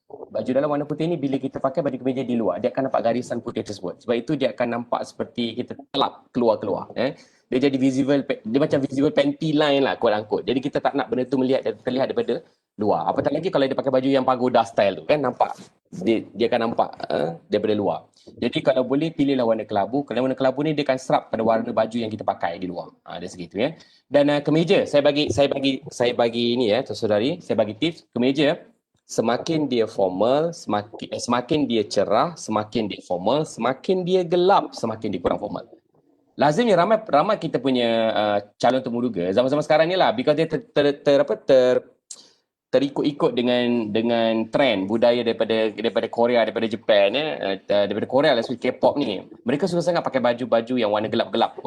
baju dalam warna putih ni bila kita pakai baju kemeja di luar, dia akan nampak garisan putih tersebut. Sebab itu dia akan nampak seperti kita telap keluar. Dia jadi visible, dia macam visible panty line lah, quote unquote. Jadi kita tak nak benda tu terlihat daripada luar. Apatah lagi kalau dia pakai baju yang pagoda style tu kan, nampak dia akan nampak daripada luar. Jadi kalau boleh pilihlah warna kelabu. Kerana warna kelabu ni dia akan serap pada warna baju yang kita pakai di luar. Dia segitu ya. Dan kemeja, saya bagi ni saudari, saya bagi tips. Kemeja semakin dia formal, semakin dia cerah, semakin dia formal, semakin dia gelap, semakin dia kurang formal. Lazimnya ramai kita punya calon temuduga zaman-zaman sekarang ni lah, because dia terikut-ikut dengan trend budaya daripada Korea, daripada Japan, daripada Korea lah, K-pop ni. Mereka suka sangat pakai baju-baju yang warna gelap-gelap,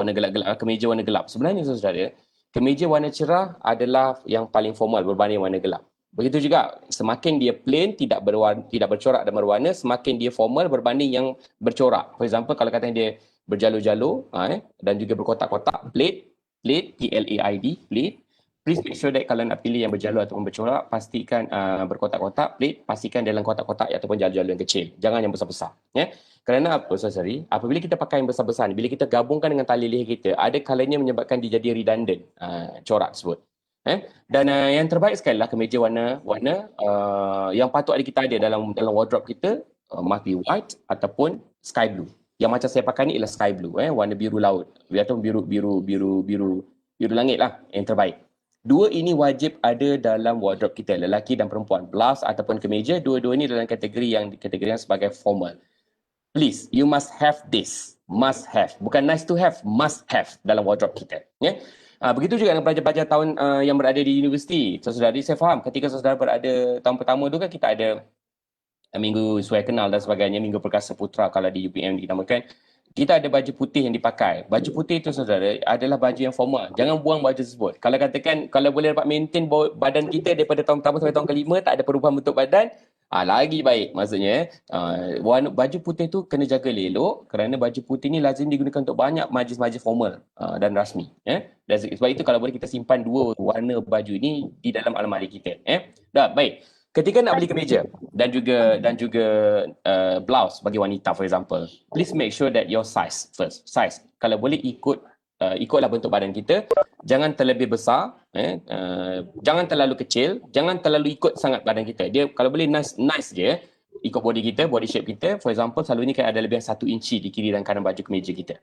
kemeja warna gelap. Sebenarnya saudara, kemeja warna cerah adalah yang paling formal berbanding warna gelap. Begitu juga, semakin dia plain, tidak bercorak dan berwarna, semakin dia formal berbanding yang bercorak. For example, kalau katanya dia berjalur-jalur dan juga berkotak-kotak, plaid, P-L-A-I-D, plaid, please make sure that kalau nak pilih yang berjalur ataupun bercorak, pastikan berkotak-kotak, pastikan dalam kotak-kotak ataupun jalur-jalur yang kecil. Jangan yang besar-besar. Ya? Kerana apa, sorry, apabila kita pakai yang besar-besar ni, bila kita gabungkan dengan tali leher kita, ada kalanya menyebabkan dia jadi redundant, corak tersebut. Dan yang terbaik sekali lah kemeja warna yang patut kita ada dalam wardrobe kita, must be white ataupun sky blue. Yang macam saya pakai ni ialah sky blue, warna biru laut ataupun biru langit lah yang terbaik. Dua ini wajib ada dalam wardrobe kita, lelaki dan perempuan. Blouse ataupun kemeja, dua-dua ini dalam kategori yang sebagai formal. Please, you must have this. Must have. Bukan nice to have, must have dalam wardrobe kita. Ya? Begitu juga dengan pelajar-pelajar tahun yang berada di universiti. Saudara, saya faham ketika saudara berada tahun pertama tu kan kita ada minggu suai kenal dan sebagainya, minggu perkasa putra kalau di UPM dinamakan. Kita ada baju putih yang dipakai. Baju putih itu saudara adalah baju yang formal. Jangan buang baju tersebut. Kalau katakan, kalau boleh dapat maintain badan kita daripada tahun pertama sampai tahun kelima, tak ada perubahan bentuk badan, lagi baik. Maksudnya, baju putih tu kena jaga elok kerana baju putih ni lazim digunakan untuk banyak majlis-majlis formal dan rasmi. Dan sebab itu kalau boleh kita simpan dua warna baju ni di dalam almari kita. Dah, baik. Ketika nak beli kemeja dan juga blouse bagi wanita for example, please make sure that your size first. Size. Kalau boleh ikutlah bentuk badan kita. Jangan terlebih besar, jangan terlalu kecil, jangan terlalu ikut sangat badan kita. Dia kalau boleh nice je, ikut body kita, body shape kita. For example, selalunya kan ada lebih 1 inci di kiri dan kanan baju kemeja kita.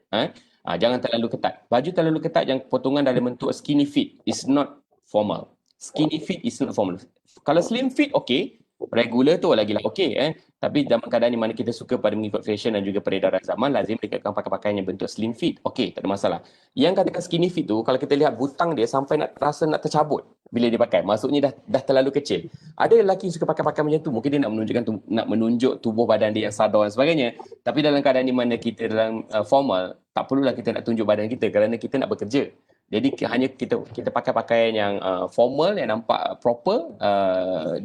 Jangan terlalu ketat. Baju terlalu ketat yang potongan dalam bentuk skinny fit is not formal. Skinny fit is not formal. Kalau slim fit, okey. Regular tu lagi lah okey. Tapi dalam keadaan di mana kita suka pada mengikut fashion dan juga peredaran zaman, lazim mereka akan pakai pakaian yang bentuk slim fit. Okey, tak ada masalah. Yang katakan skinny fit tu, kalau kita lihat butang dia sampai rasa nak tercabut bila dia pakai. Maksudnya dah terlalu kecil. Ada lelaki yang suka pakai pakaian macam tu. Mungkin dia nak menunjuk tubuh badan dia yang sadar dan sebagainya. Tapi dalam keadaan di mana kita dalam formal, tak perlulah kita nak tunjuk badan kita kerana kita nak bekerja. Jadi hanya kita pakai pakaian yang formal, yang nampak proper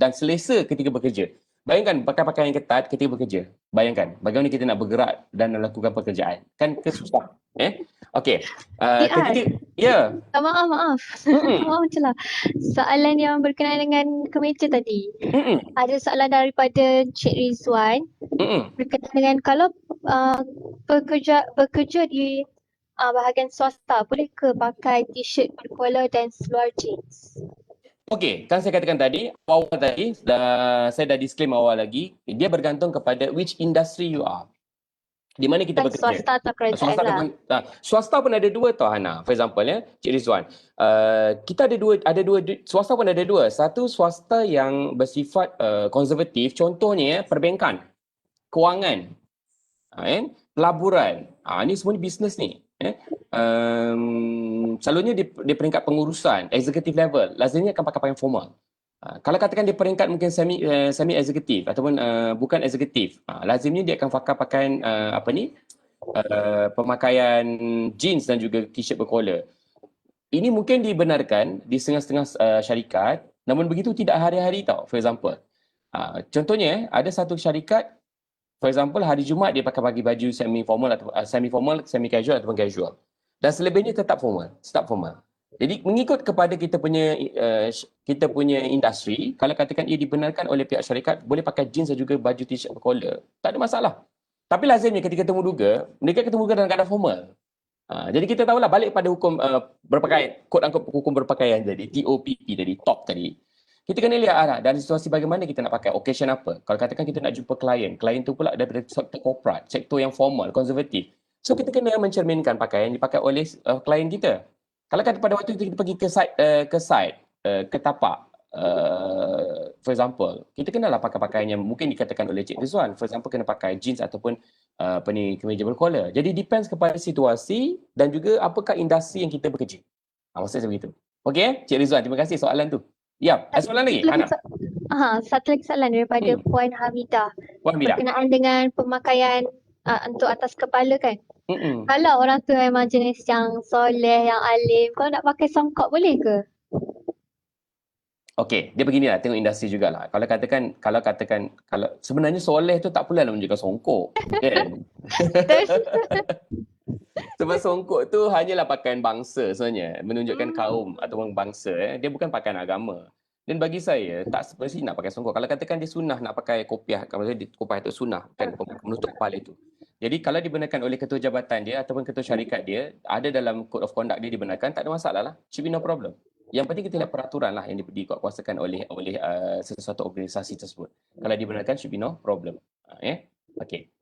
dan selesa ketika bekerja. Bayangkan pakai pakaian yang ketat ketika bekerja. Bayangkan bagaimana kita nak bergerak dan melakukan pekerjaan. Kan kesusah. Okey. Ya. Maaf. Maaf celah. Soalan yang berkenaan dengan kemeja tadi. Ada soalan daripada Cik Rizwan berkenaan dengan kalau bekerja di bahagian swasta, boleh ke pakai t-shirt berkolor dan seluar jeans? Okey, kan saya katakan tadi, awal tadi, saya dah disclaim awal lagi, dia bergantung kepada which industry you are. Di mana kita bekerja. Swasta atau kerajaan lah. Swasta pun ada dua tau Hana. For example Cik Rizwan. Kita ada dua, swasta pun ada dua. Satu swasta yang bersifat konservatif, contohnya perbankan, kewangan, pelaburan. Ini semua ni bisnes ni. Selalunya di peringkat pengurusan executive level lazimnya akan pakai pakaian formal. Kalau katakan di peringkat mungkin semi eksekutif ataupun bukan eksekutif, lazimnya dia akan pakai pakaian pemakaian jeans dan juga t-shirt berkolor. Ini mungkin dibenarkan di setengah-setengah syarikat, namun begitu tidak hari-hari tau. For example, contohnya ada satu syarikat, for example hari Jumaat dia pakai baju semi-formal atau semi-formal, semi-casual ataupun casual. Dan selebihnya tetap formal, Jadi mengikut kepada kita punya industri, kalau katakan ia dibenarkan oleh pihak syarikat, boleh pakai jeans dan juga baju t-shirt berkolor. Tak ada masalah. Tapi lazimnya ketika temu duga, mereka ketemu duga dalam keadaan formal. Jadi kita tahulah balik pada hukum berpakaian, quote-unquote hukum berpakaian tadi, TOPP tadi, top tadi. Kita kena lihat dari situasi bagaimana kita nak pakai, occasion apa. Kalau katakan kita nak jumpa klien tu pula daripada sektor korporat, sektor yang formal, konservatif. So kita kena mencerminkan pakaian yang dipakai oleh klien kita. Kalau kata pada waktu itu kita pergi ke tapak, for example, kita kenalah pakai pakaian yang mungkin dikatakan oleh Cik Rizwan. For example, kena pakai jeans ataupun kemeja berkolor. Jadi depends kepada situasi dan juga apakah industri yang kita bekerja. Maksudnya begitu. Okey, Cik Rizwan, terima kasih soalan tu. Ya, ada soalan lagi? Hana? Satu lagi soalan daripada Puan Hamidah. Berkenaan dengan pemakaian untuk atas kepala kan. Kalau orang tu memang jenis yang soleh, yang alim, kalau nak pakai songkok boleh ke? Okey, dia beginilah, tengok industri jugalah. Kalau sebenarnya soleh tu tak perlu nak menunjukkan songkok. Kan? Sebab songkok tu hanyalah pakaian bangsa sebenarnya, menunjukkan kaum ataupun bangsa. Dia bukan pakaian agama. Dan bagi saya, tak semestinya nak pakai songkok. Kalau katakan dia sunnah nak pakai kopiah, kalau dia kopiah itu sunnah, kan menutup kepala itu. Jadi kalau dibenarkan oleh ketua jabatan dia ataupun ketua syarikat dia, ada dalam code of conduct dia dibenarkan, tak ada masalah lah. Should be no problem. Yang penting kita lihat peraturan lah yang dikuatkuasakan oleh sesuatu organisasi tersebut. Kalau dibenarkan, should be no problem. Okey.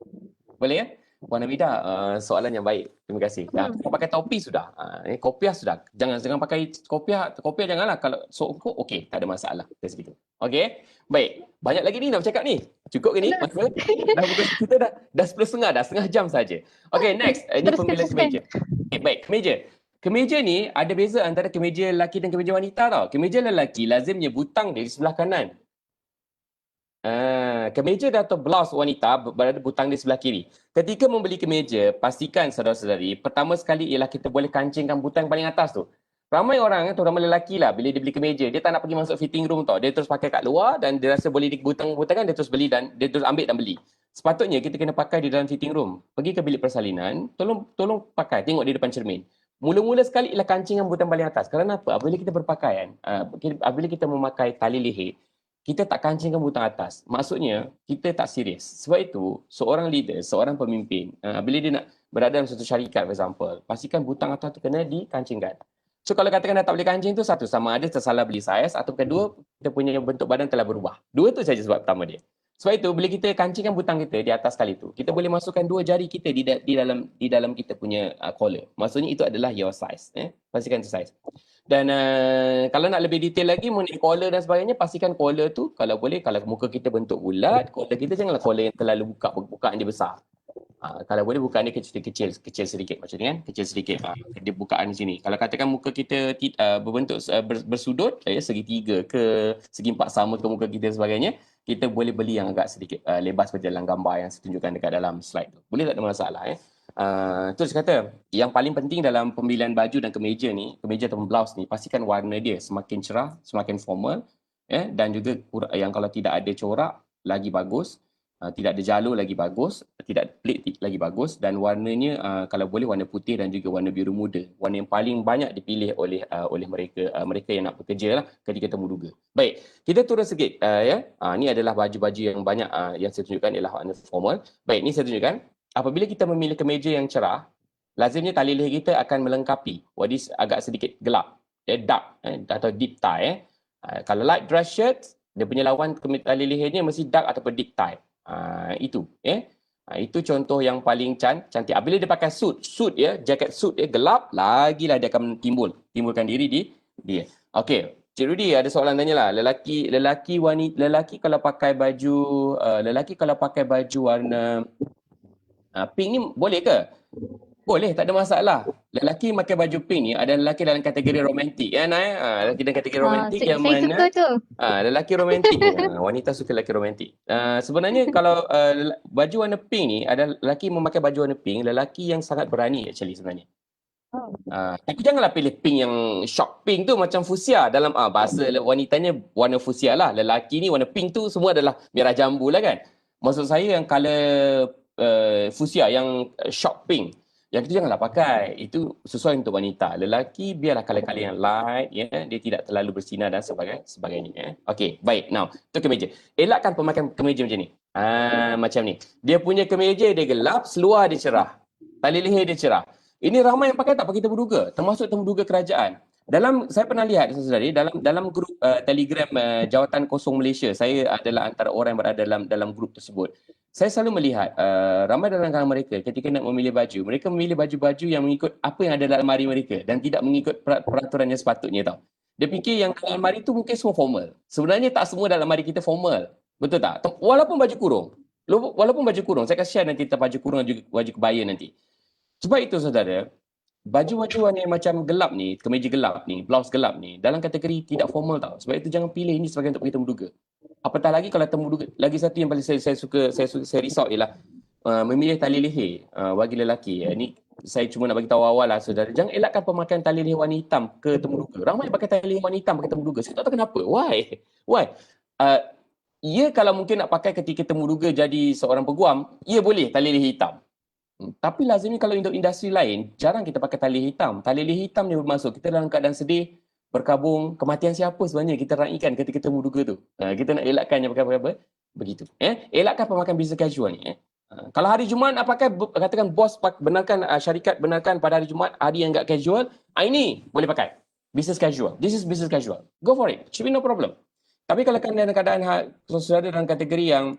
Boleh ya? Puan Hamida, soalan yang baik. Terima kasih. Pakai topi sudah. Kopiah sudah. Jangan pakai kopiah janganlah. Kalau songkok, okey, tak ada masalah. Dari situ. Okey. Baik. Banyak lagi ni nak bercakap ni. Cukup ke ni? Masa? Kita dah 10.30 dah. Setengah jam saja. Okey, next. Ini pemilihan kemeja. Okay, baik, kemeja. Kemeja ni ada beza antara kemeja lelaki dan kemeja wanita tau. Kemeja lelaki lazimnya butang dia di sebelah kanan. Kemeja atau blouse wanita berada butang di sebelah kiri. Ketika membeli kemeja, pastikan saudara-saudari, pertama sekali ialah kita boleh kancingkan butang paling atas tu. Ramai orang, terutama lelaki lah, bila dia beli kemeja, dia tak nak pergi masuk fitting room tau. Dia terus pakai kat luar dan dia rasa boleh butang-butangan, dia terus beli dan dia terus ambil dan beli. Sepatutnya kita kena pakai di dalam fitting room. Pergi ke bilik persalinan, tolong pakai, tengok di depan cermin. Mula-mula sekali ialah kancingkan butang paling atas. Kerana apa? Apabila kita berpakaian, apabila kita memakai tali leher, kita tak kancingkan butang atas. Maksudnya, kita tak serius. Sebab itu, seorang leader, seorang pemimpin, bila dia nak berada dalam satu syarikat, for example, pastikan butang atas tu kena dikancingkan. So, kalau katakan dah tak boleh kancing tu, satu, sama ada tersalah beli saiz, atau kedua, kita punya bentuk badan telah berubah. Dua tu saja sebab pertama dia. Sebab itu, bila kita kancingkan butang kita di atas kali tu, kita boleh masukkan dua jari kita di dalam kita punya collar. Maksudnya, itu adalah your size. Pastikan itu size. Dan kalau nak lebih detail lagi mengenai collar dan sebagainya, pastikan collar tu kalau boleh, kalau muka kita bentuk bulat, collar kita janganlah collar yang terlalu bukaan dia besar. Kalau boleh bukaan dia kecil sedikit macam ni kan, kecil sedikit. Dia bukaan di sini. Kalau katakan muka kita berbentuk bersudut, segitiga ke segi empat sama ke muka kita dan sebagainya, kita boleh beli yang agak sedikit lebar seperti dalam gambar yang saya tunjukkan dekat dalam slide tu. Boleh, tak ada masalah terus kata, yang paling penting dalam pemilihan baju dan kemeja ni, kemeja atau blouse ni, pastikan warna dia semakin cerah, semakin formal, dan juga yang kalau tidak ada corak lagi bagus, tidak ada jalur lagi bagus, tidak ada pelik lagi bagus, dan warnanya kalau boleh warna putih dan juga warna biru muda. Warna yang paling banyak dipilih oleh mereka yang nak bekerja lah ketika temu duga. Baik, kita turun sikit ni adalah baju-baju yang banyak yang saya tunjukkan ialah warna formal. Baik, ni saya tunjukkan. Apabila kita memilih kemeja yang cerah, lazimnya tali leher kita akan melengkapi. Wadis agak sedikit gelap, dark atau deep tie. Kalau light dress shirt, dia punya lawan tali lehernya mesti dark ataupun deep tie. Itu itu contoh yang paling cantik. Apabila dia pakai suit jaket suit gelap, lagilah dia akan timbulkan diri di dia. Okey, Cik Rudy ada soalan tanyalah. Lelaki kalau pakai baju warna pink ni boleh ke? Boleh, tak ada masalah. Lelaki pakai baju pink ni ada lelaki dalam kategori romantik lelaki dalam kategori romantik yang saya mana suka tu. lelaki romantik wanita suka lelaki romantik. Sebenarnya kalau baju warna pink ni ada lelaki memakai baju warna pink, lelaki yang sangat berani actually sebenarnya. Tapi janganlah pilih pink yang shock pink tu macam fuchsia dalam bahasa wanitanya warna fuchsia lah. Lelaki ni warna pink tu semua adalah merah jambu lah kan. Maksud saya yang color fuchsia yang shock pink, yang itu janganlah pakai. Itu sesuai untuk wanita. Lelaki biarlah color-color yang light, dia tidak terlalu bersinar dan sebagainya. Okey, baik. Now, tu kemeja. Elakkan pemakaian kemeja macam ni. Macam ni. Dia punya kemeja dia gelap, seluar dia cerah. Tali leher dia cerah. Ini ramai yang pakai tak pakai temu duga, termasuk temu duga kerajaan. Saya pernah lihat saudari dalam grup Telegram Jawatan Kosong Malaysia, saya adalah antara orang yang berada dalam grup tersebut. Saya selalu melihat ramai dalam kalangan mereka ketika nak memilih baju, mereka memilih baju-baju yang mengikut apa yang ada dalam almari mereka dan tidak mengikut peraturan yang sepatutnya tau. Dia fikir yang dalam almari tu mungkin semua formal. Sebenarnya tak semua dalam almari kita formal. Betul tak? Walaupun baju kurung, saya akan share nanti tentang baju kurung dan juga baju kebaya nanti. Sebab itu saudara, baju-baju warna yang macam gelap ni, kemeja gelap ni, blouse gelap ni, dalam kategori tidak formal tau. Sebab itu jangan pilih ini sebagai untuk pergi temu duga. Apatah lagi kalau temu duga, lagi satu yang paling saya risau ialah memilih tali leher bagi lelaki. Ini saya cuma nak bagi tahu awal lah saudara. Jangan elakkan pemakaian tali leher warna hitam ke temu duga. Ramai pakai tali leher warna hitam pakai temu duga. Saya tak tahu kenapa. Why? Ia kalau mungkin nak pakai ketika temu duga jadi seorang peguam, ia boleh tali leher hitam. Tapi lazimnya kalau untuk industri lain, jarang kita pakai tali hitam. Tali hitam ni bermaksud kita dalam keadaan sedih, berkabung, kematian siapa sebenarnya kita raikan ketika temu duga tu. Kita nak elakkan yang pakai apa? Begitu. Elakkan pemakaian business casual ni. Kalau hari Jumaat, apakah katakan bos benarkan, syarikat benarkan pada hari Jumaat, hari yang enggak casual, ini boleh pakai. Business casual. This is business casual. Go for it. Should be no problem. Tapi kalau kan dalam keadaan saudara dalam kategori yang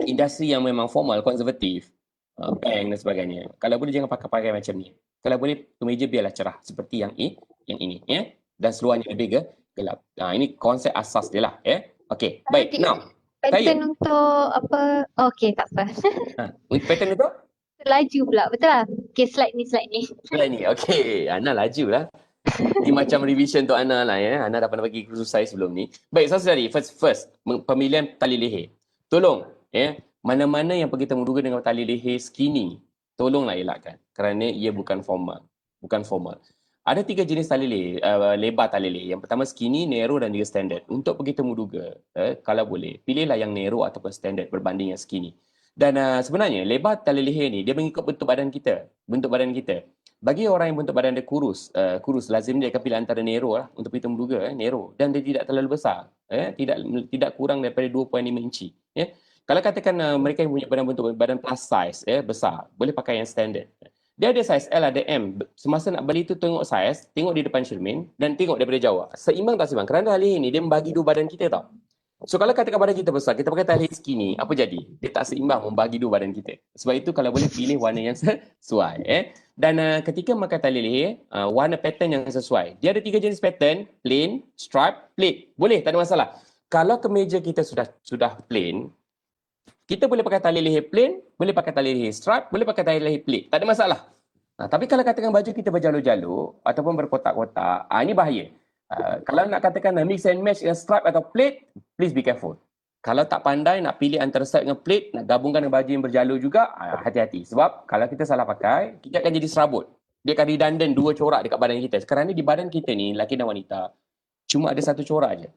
industri yang memang formal, konservatif, bank dan sebagainya, kalau boleh jangan pakai macam ni. Kalau boleh kemeja biarlah cerah seperti yang ini, ya. Dan seluarnya lebih gelap. Ini konsep asas dia lah, ya. Okey, baik. Now, pattern untuk apa? Okey, tak apa. Pattern untuk? Laju pula, betul lah. Okey, slide ni. Slide ni, okey. Ana laju lah. Ini macam revision untuk Ana lah, ya. Ana dah pernah bagi kursus saya sebelum ni. Baik, saudari. First, pemilihan tali leher. Tolong, ya. Mana-mana yang pergi temu duga dengan tali leher skinny, tolonglah elakkan. Kerana ia bukan formal. Ada 3 jenis tali leher, lebar tali leher. Yang pertama skinny, narrow dan juga standard. Untuk pergi temu duga, kalau boleh, pilihlah yang narrow ataupun standard berbanding yang skinny. Dan sebenarnya lebar tali leher ni dia mengikut bentuk badan kita. Bagi orang yang bentuk badan dia kurus, lazim dia akan pilih antara narrow lah untuk pergi temu duga, narrow. Dan dia tidak terlalu besar, tidak kurang daripada 2.5 inci. Kalau katakan mereka yang punya bentuk badan plus size, besar, boleh pakai yang standard. Dia ada saiz L, ada M. Semasa nak beli tu tengok saiz, tengok di depan cermin dan tengok daripada jauh. Seimbang tak seimbang? Kerana tali ni dia membagi 2 badan kita tau. So kalau katakan badan kita besar, kita pakai tali skinny, apa jadi? Dia tak seimbang membagi 2 badan kita. Sebab itu kalau boleh pilih warna yang sesuai. Dan ketika memakai tali leher, warna pattern yang sesuai. Dia ada 3 jenis pattern, plain, stripe, pleat. Boleh, tak ada masalah. Kalau kemeja kita sudah plain, kita boleh pakai tali leher plain, boleh pakai tali leher stripe, boleh pakai tali leher pleat. Tak ada masalah. Tapi kalau katakan baju kita berjalur-jalur ataupun berkotak-kotak, ini bahaya. Kalau nak katakan mix and match dengan stripe atau pleat, please be careful. Kalau tak pandai nak pilih antara stripe dengan pleat, nak gabungkan dengan baju yang berjalur juga, hati-hati. Sebab kalau kita salah pakai, kita akan jadi serabut. Dia akan redundant 2 corak dekat badan kita. Kerana di badan kita ni, lelaki dan wanita, cuma ada 1 corak je.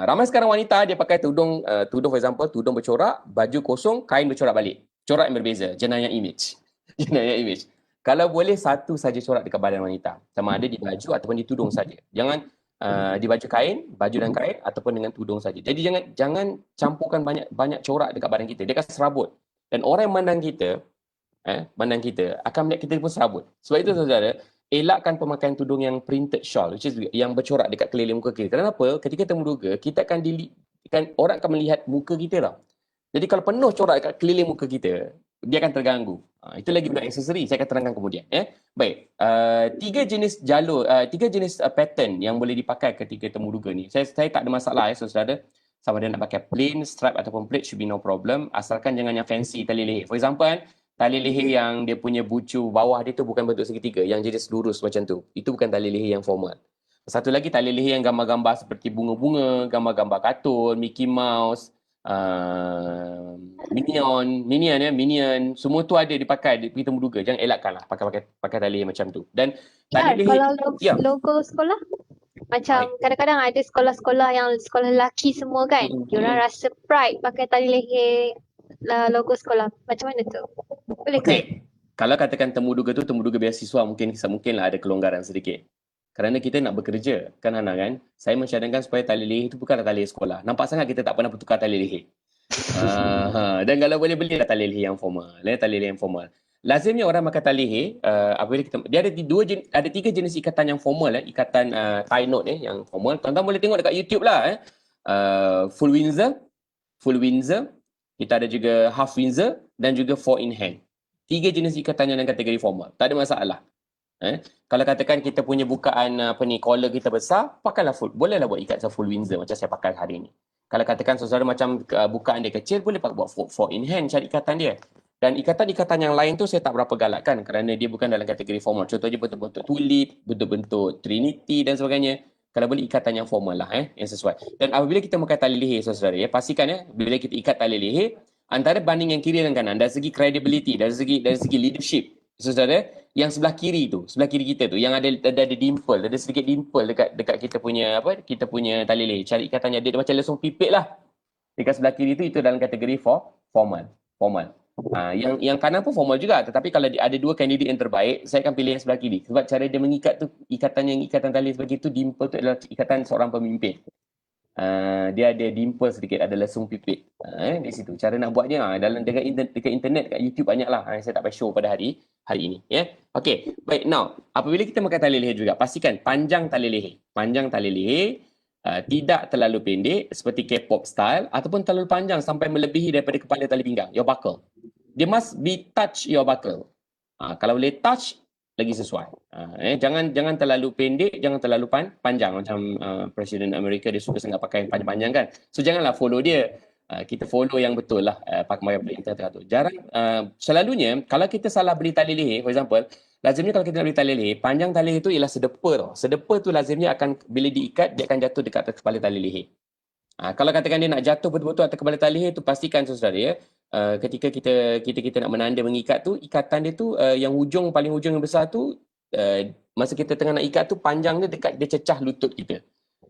Ramai sekarang wanita dia pakai tudung for example, tudung bercorak, baju kosong, kain bercorak balik. Corak yang berbeza, jenayah image. Kalau boleh 1 saja corak dekat badan wanita, sama ada di baju ataupun di tudung saja. Jangan di baju dan kain ataupun dengan tudung saja. Jadi jangan campurkan banyak corak dekat badan kita. Dia akan serabut. Dan orang yang mandang kita akan melihat kita pun serabut. Sebab itu saudara, elakkan pemakaian tudung yang printed shawl, which is yang bercorak dekat keliling muka kita. Kenapa? Ketika temu duga, kita akan orang akan melihat muka kita tau. Jadi kalau penuh corak dekat keliling muka kita, dia akan terganggu. Itu lagi benda aksesori, saya akan terangkan kemudian. Baik, 3 jenis jalur, 3 jenis pattern yang boleh dipakai ketika temu duga ni. Saya tak ada masalah saudara. Sama ada nak pakai plain, stripe ataupun pleat should be no problem. Asalkan jangan yang fancy tali leher. For example, tali leher yang dia punya bucu bawah dia tu bukan bentuk segitiga, yang jenis lurus macam tu. Itu bukan tali leher yang formal. Satu lagi tali leher yang gambar-gambar seperti bunga-bunga, gambar-gambar kartun, Mickey Mouse, Minion, semua tu ada dipakai di temu duga. Jangan elakkanlah pakai tali leher macam tu. Dan tali leher logo sekolah macam kadang-kadang ada sekolah-sekolah yang sekolah lelaki semua kan, diorang rasa pride pakai tali leher logo sekolah. Macam mana tu? Boleh ke? Kalau katakan temu duga beasiswa, mungkinlah ada kelonggaran sedikit. Kerana kita nak bekerja, kan Hana kan? Saya mencadangkan supaya tali leher itu bukanlah tali leher sekolah. Nampak sangat kita tak pernah bertukar tali leher. Dan kalau boleh belilah tali leher yang formal. Lazimnya orang pakai tali leher, apabila dia ada 3 jenis ikatan yang formal, ikatan tie knot yang formal. Tuan-tuan boleh tengok dekat YouTube lah. Full Windsor, kita ada juga half Windsor dan juga 4 in hand. 3 jenis ikatan yang dalam kategori formal. Tak ada masalah. Kalau katakan kita punya bukaan collar kita besar, pakailah bolehlah buat ikat full Windsor macam saya pakai hari ni. Kalau katakan saudara macam bukaan dia kecil, boleh buat 4 in hand, cari ikatan dia. Dan ikatan-ikatan yang lain tu saya tak berapa galakkan kerana dia bukan dalam kategori formal. Contohnya bentuk-bentuk tulip, bentuk-bentuk trinity dan sebagainya. Kalau boleh ikatan yang formal lah, yang sesuai. Dan apabila kita memakai tali leher, saudara, pastikan bila kita ikat tali leher, antara banding yang kiri dan kanan, dari segi credibility, dari segi leadership, saudara, yang sebelah kiri kita tu, yang ada dimple, ada sedikit dimple dekat kita punya tali leher. Cari ikatannya, dia macam lesung pipit lah. Dekat sebelah kiri tu, itu dalam kategori formal. Yang kanan pun formal juga, tetapi kalau ada dua kandidat yang terbaik, saya akan pilih yang sebelah kiri. Sebab cara dia mengikat tu, ikatan tali sebelah kiri tu, dimple tu adalah ikatan seorang pemimpin. Dia ada dimple sedikit, ada lesung pipit. Di situ. Cara nak buatnya dalam dekat internet, kat YouTube banyaklah. Saya tak payah show pada hari ini. Ya. Okey. Baik, now apabila kita pakai tali leher juga, pastikan panjang tali leher. Panjang tali leher, tidak terlalu pendek seperti K-pop style ataupun terlalu panjang sampai melebihi daripada kepala tali pinggang, your buckle. Dia must be touch your buckle. Kalau boleh touch, lagi sesuai. Jangan terlalu pendek, jangan terlalu panjang macam Presiden Amerika dia suka sangat pakai yang panjang-panjang kan. So janganlah follow dia. Kita follow yang betul lah pakai yang teratur. Selalunya kalau kita salah beli tali leher, for example, lazimnya kalau kita nak beli tali leher, panjang tali leher itu ialah sedepa tau. Sedepa tu lazimnya akan bila diikat dia akan jatuh dekat atas kepala tali leher. Kalau katakan dia nak jatuh betul-betul atas kepala tali leher tu, pastikan saudara ya, ketika kita nak menanda mengikat tu, ikatan dia tu yang paling hujung yang besar tu, masa kita tengah nak ikat tu panjang dia dekat dia cecah lutut kita.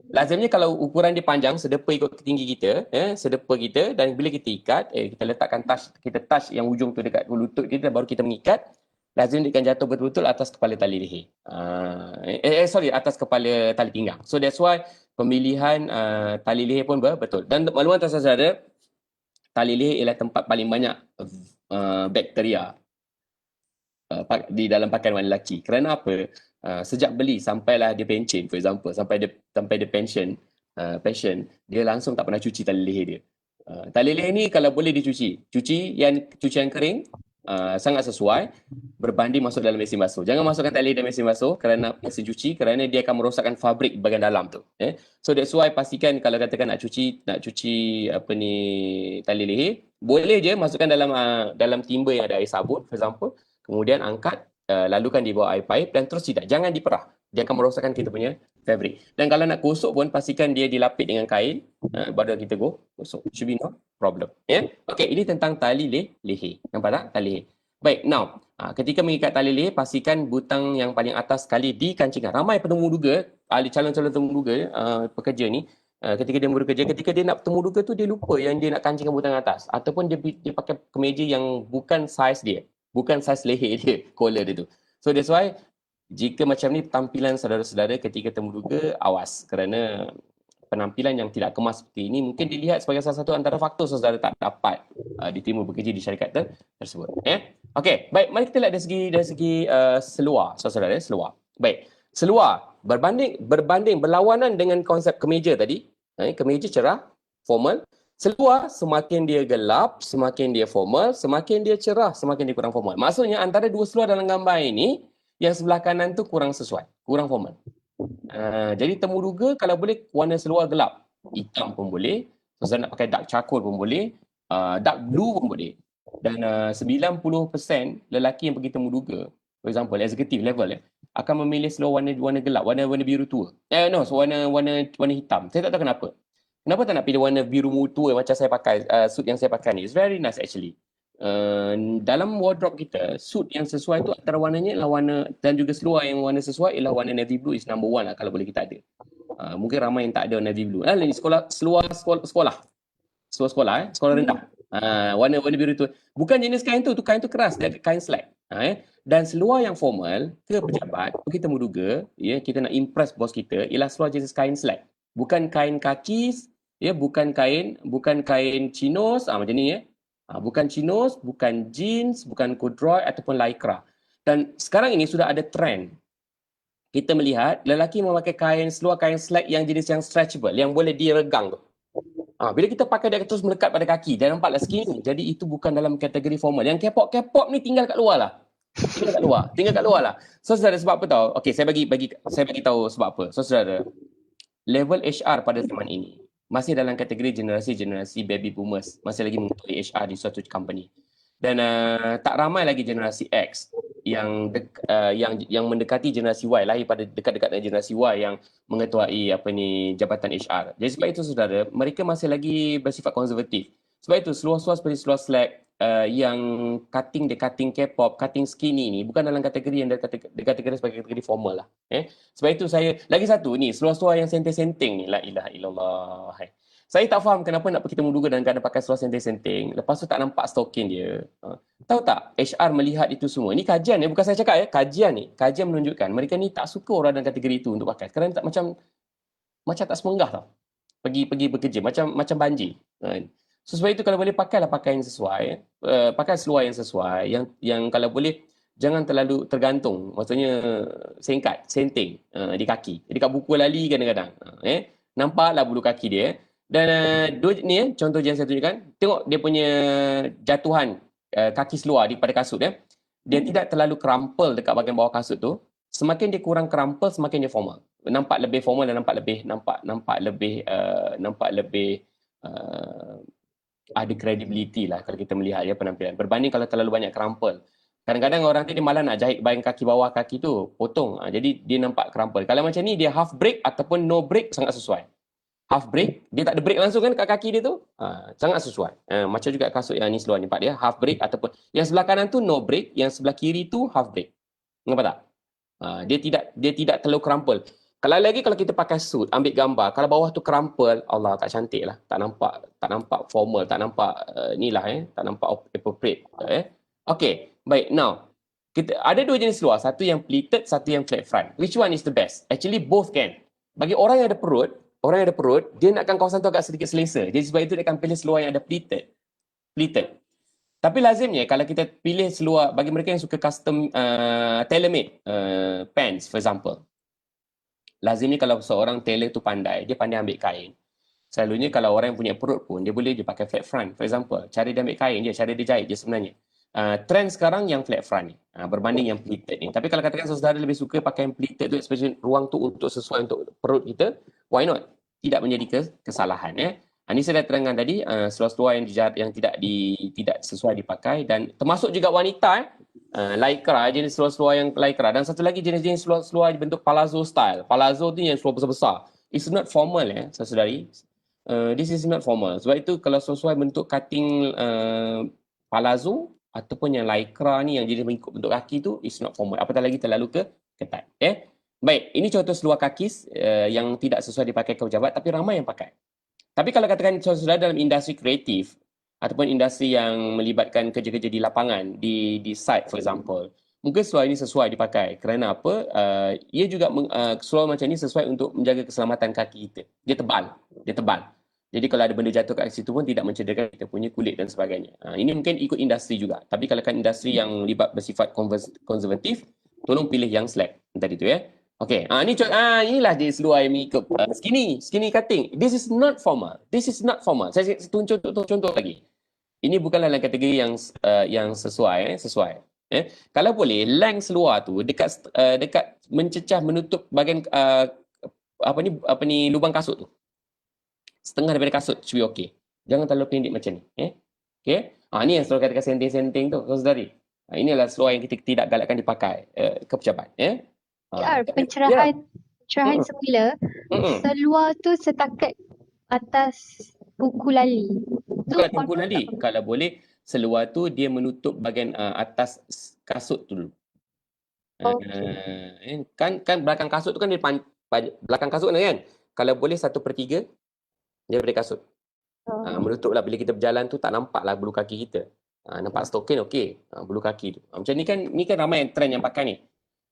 Lazimnya kalau ukuran dia panjang, sedepa ikut tinggi kita, sedepa kita, dan bila kita ikat, kita letakkan touch yang hujung tu dekat lutut kita, baru kita mengikat, lazim dia akan jatuh betul-betul atas kepala tali leher. Atas kepala tali pinggang. So that's why pemilihan tali leher pun betul. Dan makluman atas saudara, tali leher ialah tempat paling banyak bakteria di dalam pakaian wanita lelaki. Kerana apa? Sejak beli sampailah dia pencen, for example, sampai dia pension, dia langsung tak pernah cuci tali leher dia. Tali leher ni kalau boleh dicuci, cucian kering sangat sesuai berbanding masuk dalam mesin basuh. Jangan masukkan tali dalam mesin basuh kerana mesin cuci, kerana dia akan merosakkan fabrik bahagian dalam tu. So that's why pastikan kalau katakan nak cuci tali leher, boleh je masukkan dalam timba yang ada air sabun, for example, kemudian angkat, lalukan di bawah air paip dan terus jangan diperah. Dia akan merosakkan kita punya fabrik. Dan kalau nak gosok pun pastikan dia dilapik dengan kain, baru kita gosok. Should be no problem. Okay, ini tentang tali leher. Nampak tak? Tali leher. Baik, now ketika mengikat tali leher, pastikan butang yang paling atas sekali dikancingkan. Ramai penemu duga, calon-calon penemu duga, pekerja ni, ketika dia bekerja, ketika dia nak bertemu duga tu, dia lupa yang dia nak kancingkan butang atas. Ataupun dia pakai kemeja yang bukan saiz dia. Bukan saiz leher dia, collar dia tu. So that's why, jika macam ni tampilan saudara-saudara ketika temu duga, awas. Kerana penampilan yang tidak kemas seperti ini mungkin dilihat sebagai salah satu antara faktor saudara tak dapat diterima bekerja di syarikat tersebut. Okey, baik, mari kita lihat dari segi seluar, saudara-saudara, seluar. Baik, seluar berbanding berlawanan dengan konsep kemeja tadi. Kemeja cerah, formal. Seluar semakin dia gelap, semakin dia formal, semakin dia cerah, semakin dia kurang formal. Maksudnya antara dua seluar dalam gambar ini, yang sebelah kanan tu kurang sesuai, kurang formal. Jadi temu duga kalau boleh warna seluar gelap, hitam pun boleh, saudara nak pakai dark charcoal pun boleh, dark blue pun boleh. Dan 90% lelaki yang pergi temu duga, for example, executive level akan memilih seluar warna gelap, warna biru tua. Warna hitam. Saya tak tahu kenapa. Kenapa tak nak pilih warna biru tua macam saya pakai, suit yang saya pakai ni? It's very nice actually. Dalam wardrobe kita, suit yang sesuai tu antara warnanya ialah warna, dan juga seluar yang warna sesuai ialah warna navy blue is number one lah kalau boleh kita ada. Mungkin ramai yang tak ada navy blue. Seluar sekolah rendah. Warna biru tu. Bukan jenis kain tu kain tu keras, dia kain slack. Dan seluar yang formal ke pejabat, kita menduga, kita nak impress bos kita, ialah seluar jenis kain slack. Bukan kain kakis, bukan kain chinos, macam ni bukan chinos, bukan jeans, bukan corduroy ataupun lycra. Dan sekarang ini sudah ada trend. Kita melihat lelaki memakai seluar kain slack yang jenis yang stretchable, yang boleh diregang tu. Bila kita pakai dia terus melekat pada kaki, dan nampaklah skinny. Jadi itu bukan dalam kategori formal. Yang K-pop ni tinggal kat luar lah. Tinggal kat luar lah. So saudara, sebab apa tahu? Okey, saya bagi tahu sebab apa. So saudara, level HR pada zaman ini masih dalam kategori generasi baby boomers, masih lagi mengetahui HR di suatu company. Dan tak ramai lagi generasi X yang mendekati generasi Y, lahir pada dekat-dekat generasi Y yang mengetuai jabatan HR. Jadi sebab itu saudara, mereka masih lagi bersifat konservatif. Sebab itu seluar-seluar seperti seluar slack yang cutting K-pop, cutting skinny ni bukan dalam kategori yang kategori sebagai kategori formal lah. Sebab itu saya lagi satu ni, seluar-seluar yang senteng-senteng ni, la ilaha illallah. Saya tak faham kenapa nak pergi temu duga dan kadang pakai seluar senting-senting. Lepas tu tak nampak stokin dia. Tahu tak, HR melihat itu semua. Ini kajian bukan saya cakap kajian ni. Kajian menunjukkan mereka ni tak suka orang dalam kategori itu untuk pakai. Sekarang tak macam tak semenggah tau. Pergi bekerja macam banjir. So sebab itu kalau boleh pakailah pakaian yang sesuai, pakai seluar yang sesuai, yang kalau boleh jangan terlalu tergantung. Maksudnya senting di kaki. Jadi kat buku lali kadang-kadang. Nampaklah bulu kaki dia. Dan ni contoh yang saya tunjukkan, tengok dia punya jatuhan kaki seluar pada kasut dia tidak terlalu crumple dekat bahagian bawah kasut tu. Semakin dia kurang crumple, semakin dia formal. Nampak lebih formal dan nampak lebih ada credibility lah kalau kita melihat dia penampilan. Berbanding kalau terlalu banyak crumple. Kadang-kadang orang tu dia malah nak jahit bahagian kaki bawah kaki tu, potong. Jadi dia nampak crumple. Kalau macam ni dia half break ataupun no break sangat sesuai. Half break, dia tak ada break langsung kan kat kaki dia tu, sangat sesuai. Macam juga kasut yang ni seluar ni, Pak dia half break ataupun yang sebelah kanan tu no break, yang sebelah kiri tu half break. Nampak tak? Dia tidak terlalu crumple. Kalau kita pakai suit, ambil gambar, kalau bawah tu crumple, Allah tak cantik lah. Tak nampak formal, tak nampak tak nampak appropriate. Okay, baik. Now, kita ada dua jenis seluar, satu yang pleated, satu yang flat front. Which one is the best? Actually both can. Bagi orang yang ada perut, dia nakkan kawasan tu agak sedikit selesa. Jadi sebab itu dia akan pilih seluar yang ada pleated. Tapi lazimnya kalau kita pilih seluar, bagi mereka yang suka custom tailor-made pants for example. Lazimnya kalau seorang tailor tu pandai, dia pandai ambil kain. Selalunya kalau orang yang punya perut pun, dia boleh je pakai flat front. For example, cara dia ambil kain je, cara dia jahit je sebenarnya. Trend sekarang yang flat front ni, berbanding yang pleated ni. Tapi kalau katakan saudara lebih suka pakai yang pleated tu, especially ruang tu untuk sesuai untuk perut kita, why not? Tidak menjadi kesalahan. Ini saya dah terangkan tadi, seluar-seluar yang tidak sesuai dipakai, dan termasuk juga wanita, lycra, jenis seluar-seluar yang lycra, dan satu lagi jenis-jenis seluar-seluar bentuk palazzo style. Palazzo tu yang seluar besar-besar. It's not formal saudari. This is not formal. Sebab itu kalau sesuai bentuk cutting palazzo ataupun yang lycra ni yang jadi mengikut bentuk kaki tu, it's not formal. Apatah lagi terlalu ketat. Baik, ini contoh seluar kaki yang tidak sesuai dipakai ke pejabat, tapi ramai yang pakai. Tapi kalau katakan saudara dalam industri kreatif ataupun industri yang melibatkan kerja-kerja di lapangan, di site for example, mungkin seluar ini sesuai dipakai. Kerana apa? Ia juga seluar macam ini sesuai untuk menjaga keselamatan kaki kita. Dia tebal. Jadi kalau ada benda jatuh kat situ pun tidak mencederakan kita punya kulit dan sebagainya. Ini mungkin ikut industri juga. Tapi kalau kan industri yang bersifat konservatif, tolong pilih yang slack tadi tu Okey, inilah dia seluar yang mengikut skinny cutting. This is not formal. Saya tunjuk contoh lagi. Ini bukanlah dalam kategori yang sesuai. Kalau boleh length seluar tu dekat mencecah menutup bahagian lubang kasut tu. Setengah daripada kasut should be okay. Jangan terlalu pendek macam ni. Okey. Ni yang seluar katakan senting-senting tu, saudari. Inilah seluar yang kita tidak galakkan dipakai ke pejabat. Pencerahan semula, seluar tu setakat atas buku lali. Bukan buku lali. Kalau boleh, seluar tu dia menutup bahagian atas kasut tu dulu. Kan belakang kasut tu kan dia belakang kasut ni kan. Kalau boleh 1/3 daripada kasut. Menutuplah bila kita berjalan tu tak nampaklah bulu kaki kita. Nampak stokin okey. Bulu kaki tu. Macam ni kan ramai yang trend yang pakai ni.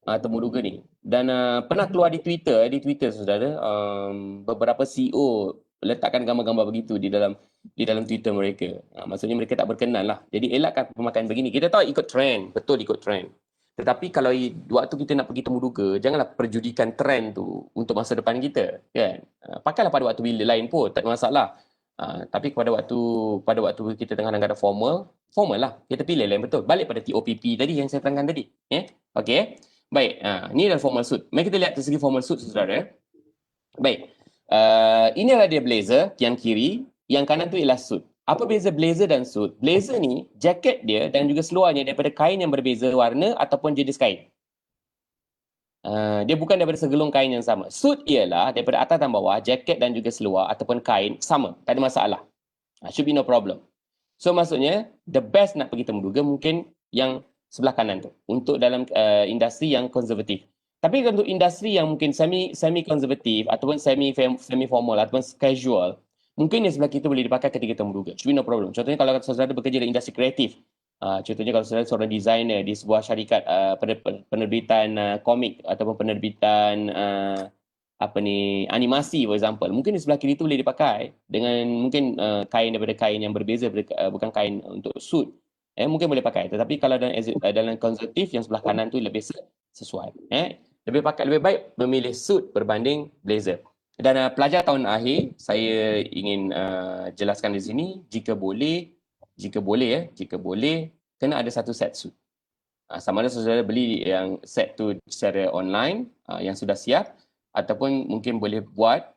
Temu duga ni. Dan pernah keluar di Twitter saudara, beberapa CEO letakkan gambar-gambar begitu di dalam Twitter mereka. Maksudnya mereka tak berkenan lah. Jadi elakkan pemakaian begini. Kita tahu ikut trend, betul ikut trend. Tetapi kalau waktu kita nak pergi temu duga, janganlah perjudikan trend tu untuk masa depan kita, kan? Pakailah pada waktu bila lain pun, tak ada masalah. Tapi pada waktu kita tengah ada formal lah. Kita pilih lain betul. Balik pada TOPP tadi yang saya terangkan tadi. Okey. Baik, ni adalah formal suit. Mari kita lihat dari segi formal suit saudara. Baik. Ini adalah dia blazer yang kiri, yang kanan tu ialah suit. Apa beza blazer dan suit? Blazer ni, jaket dia dan juga seluarnya daripada kain yang berbeza warna ataupun jenis kain. Dia bukan daripada segelung kain yang sama. Suit ialah daripada atas dan bawah, jaket dan juga seluar ataupun kain sama. Tak ada masalah. Should be no problem. So maksudnya, the best nak pergi temu duga mungkin yang sebelah kanan tu. Untuk dalam industri yang konservatif. Tapi untuk industri yang mungkin semi konservatif ataupun semi formal ataupun casual, mungkin yang sebelah kita boleh dipakai ketika kita menduga. Should be no problem. Contohnya kalau saudara bekerja dalam industri kreatif, contohnya kalau saudara seorang designer di sebuah syarikat penerbitan komik ataupun penerbitan animasi for example, mungkin di sebelah kiri itu boleh dipakai dengan mungkin kain daripada kain yang berbeza, bukan kain untuk suit. Mungkin boleh pakai, tetapi kalau dalam konservatif yang sebelah kanan tu lebih sesuai. Lebih baik memilih suit berbanding blazer. Dan pelajar tahun akhir, saya ingin jelaskan di sini, jika boleh, kena ada satu set suit. Sama ada saudara beli yang set tu secara online yang sudah siap, ataupun mungkin boleh buat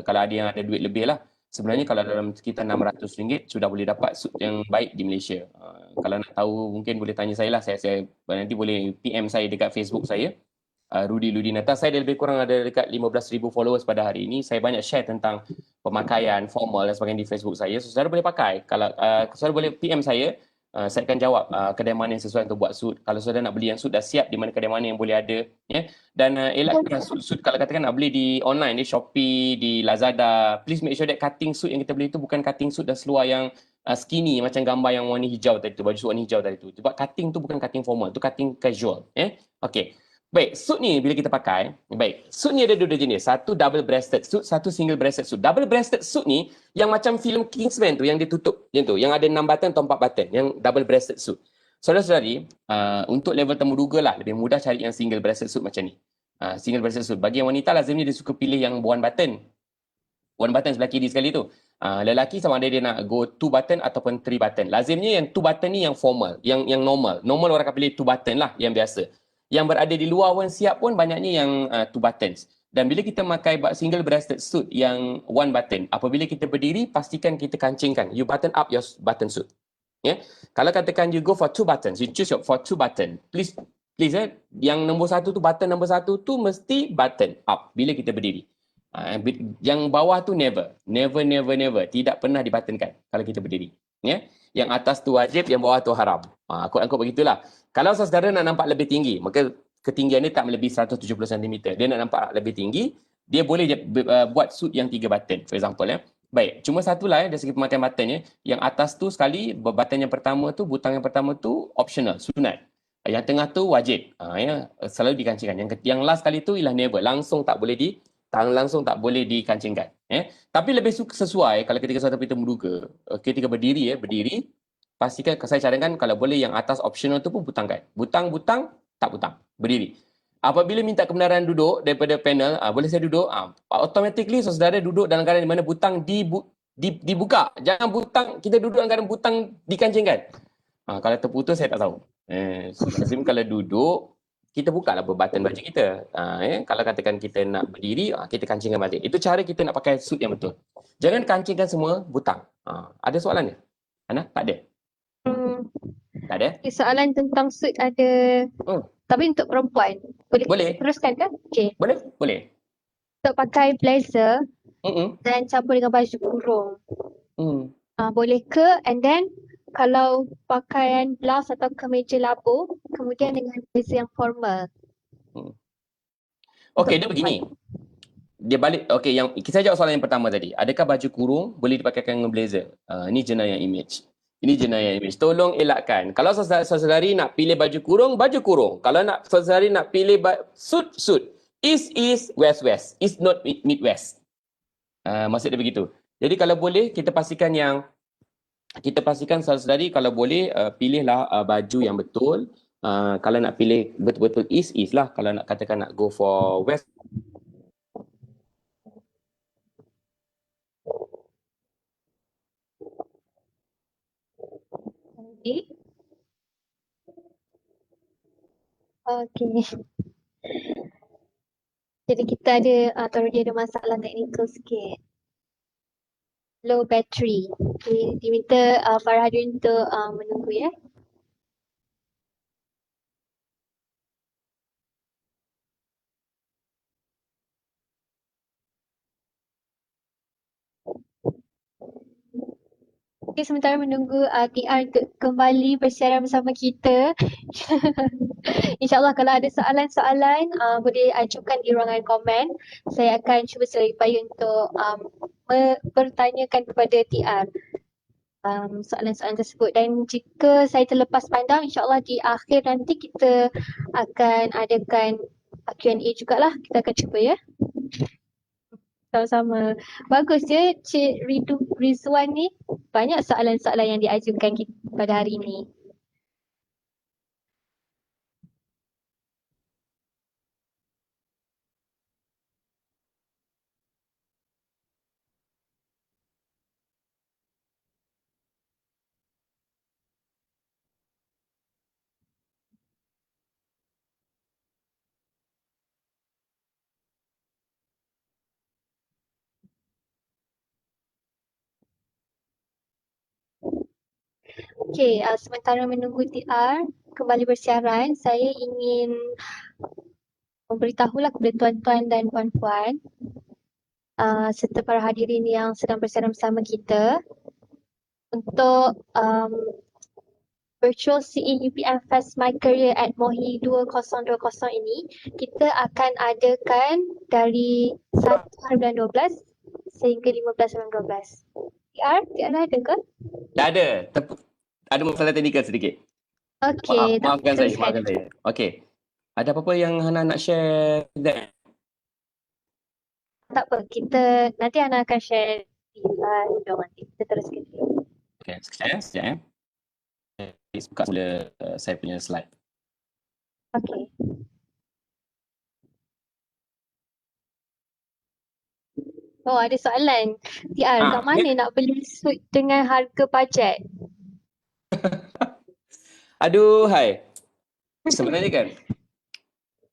kalau ada yang ada duit lebih lah. Sebenarnya kalau dalam sekitar RM600 sudah boleh dapat suit yang baik di Malaysia. Kalau nak tahu mungkin boleh tanya saya lah. Saya nanti boleh PM saya dekat Facebook saya. Rudy Ludinata. Saya lebih kurang ada dekat 15,000 followers pada hari ini. Saya banyak share tentang pemakaian formal dan sebagainya di Facebook saya. So, saudara boleh pakai. Kalau saudara boleh PM saya akan jawab kedai mana yang sesuai untuk buat suit. Kalau saudara nak beli yang suit dah siap, di mana kedai mana yang boleh ada. Dan elakkan suit kalau katakan nak beli di online, di Shopee, di Lazada, please make sure that cutting suit yang kita beli itu bukan cutting suit dan seluar yang skinny macam gambar yang warna hijau tadi tu, baju suit warna hijau tadi tu. Sebab cutting tu bukan cutting formal, tu cutting casual. Okay. Baik, suit ni bila kita pakai, suit ni ada dua jenis. Satu double breasted suit, satu single breasted suit. Double breasted suit ni yang macam filem Kingsman tu, yang dia tutup macam tu, yang ada 6 button atau 4 button, yang double breasted suit. Saudara-saudari, untuk level temuduga lah, lebih mudah cari yang single breasted suit macam ni. Single breasted suit. Bagi yang wanita lazimnya dia suka pilih yang one button. One button sebelah kiri sekali tu. Lelaki sama ada dia nak go 2 button ataupun 3 button. Lazimnya yang 2 button ni yang formal, yang normal. Normal orang akan pilih 2 button lah, yang biasa. Yang berada di luar pun siap pun banyaknya yang 2 buttons. Dan bila kita pakai single breasted suit yang 1 button, apabila kita berdiri, pastikan kita kancingkan. You button up your button suit. Kalau katakan you go for 2 buttons, you choose for 2 button, please yang nombor 1 tu, button nombor 1 tu mesti button up bila kita berdiri. Yang bawah tu never. Tidak pernah dibuttonkan kalau kita berdiri. Yang atas tu wajib, yang bawah tu haram. Angkut begitulah. Kalau saudara nak nampak lebih tinggi, maka ketinggian dia tak melebihi 170 cm. Dia nak nampak lebih tinggi, dia boleh buat suit yang 3 button, for example. Baik, cuma satulah dari segi pemakaian buttonnya. Yang atas tu sekali, button yang pertama tu, butang yang pertama tu optional, sunat. Yang tengah tu wajib. Selalu dikancingkan. Yang last kali tu ialah never. Langsung tak boleh dikancingkan. Tapi lebih sesuai kalau ketika saudara kita menduga, ketika berdiri, pastikan saya cadangkan kalau boleh yang atas optional tu pun butangkan. Butang, tak butang. Berdiri. Apabila minta kebenaran duduk daripada panel, boleh saya duduk? Automatically saudara duduk dalam keadaan di mana butang dibuka. Jangan butang, kita duduk dalam keadaan butang dikancingkan. Kalau terputus saya tak tahu. Lazim kalau duduk, kita buka lah button baju kita. Kalau katakan kita nak berdiri, kita kancingkan balik. Itu cara kita nak pakai suit yang betul. Jangan kancingkan semua butang. Ada soalan ni? Ana? Tak ada? Tak ada? Soalan tentang suit ada. Tapi untuk perempuan. Boleh teruskan ke? Okay. Boleh. Untuk pakai blazer dan campur dengan baju kurung. Boleh ke? And then kalau pakaian blouse atau kemeja labu, kemudian dengan blazer yang formal. Okey, dia begini. Dia balik, okey, yang kita jawab soalan yang pertama tadi. Adakah baju kurung boleh dipakaikan dengan blazer? Ini jenayah image. Tolong elakkan. Kalau saudari nak pilih baju kurung. Kalau saudari nak pilih suit. East, west. East not mid-west. Maksud dia begitu. Jadi kalau boleh, kita pastikan saudari kalau boleh pilihlah baju yang betul. Kalau nak pilih betul-betul east lah. Kalau nak katakan nak go for west. Okay. Jadi kita ada, dia ada masalah teknikal sikit. Low battery. Okay. Diminta para hadirin untuk menunggu ya. Okay, sementara menunggu TR untuk kembali bersiaran bersama kita. InsyaAllah kalau ada soalan-soalan boleh ajukan di ruangan komen. Saya akan cuba selagi upaya untuk bertanyakan kepada TR soalan-soalan tersebut, dan jika saya terlepas pandang, insyaAllah di akhir nanti kita akan adakan Q&A jugalah, kita akan cuba ya. Sama-sama. Bagus je Cik Rizwan ni, banyak soalan-soalan yang diajukan kita pada hari ini. Okey, sementara menunggu TR kembali bersiaran, saya ingin memberitahulah kepada tuan-tuan dan puan-puan serta para hadirin yang sedang bersiaran bersama kita untuk Virtual CE UPM Fest My Career at MOHI 2020 ini, kita akan adakan dari 1 hari bulan 12 sehingga 15 bulan 12. TR ada ke? Tak ada. Ada masalah teknikal sedikit. Okey, Maafkan saya. Okey. Ada apa-apa yang Hana nak share? Tak apa, nanti Hana akan share di nanti. Kita teruskan. Okey, sekejap. Buka mula saya punya slide. Okey. Oh, ada soalan. TR, kat mana nak beli suit dengan harga bajet? Aduh, hai. Sebenarnya kan,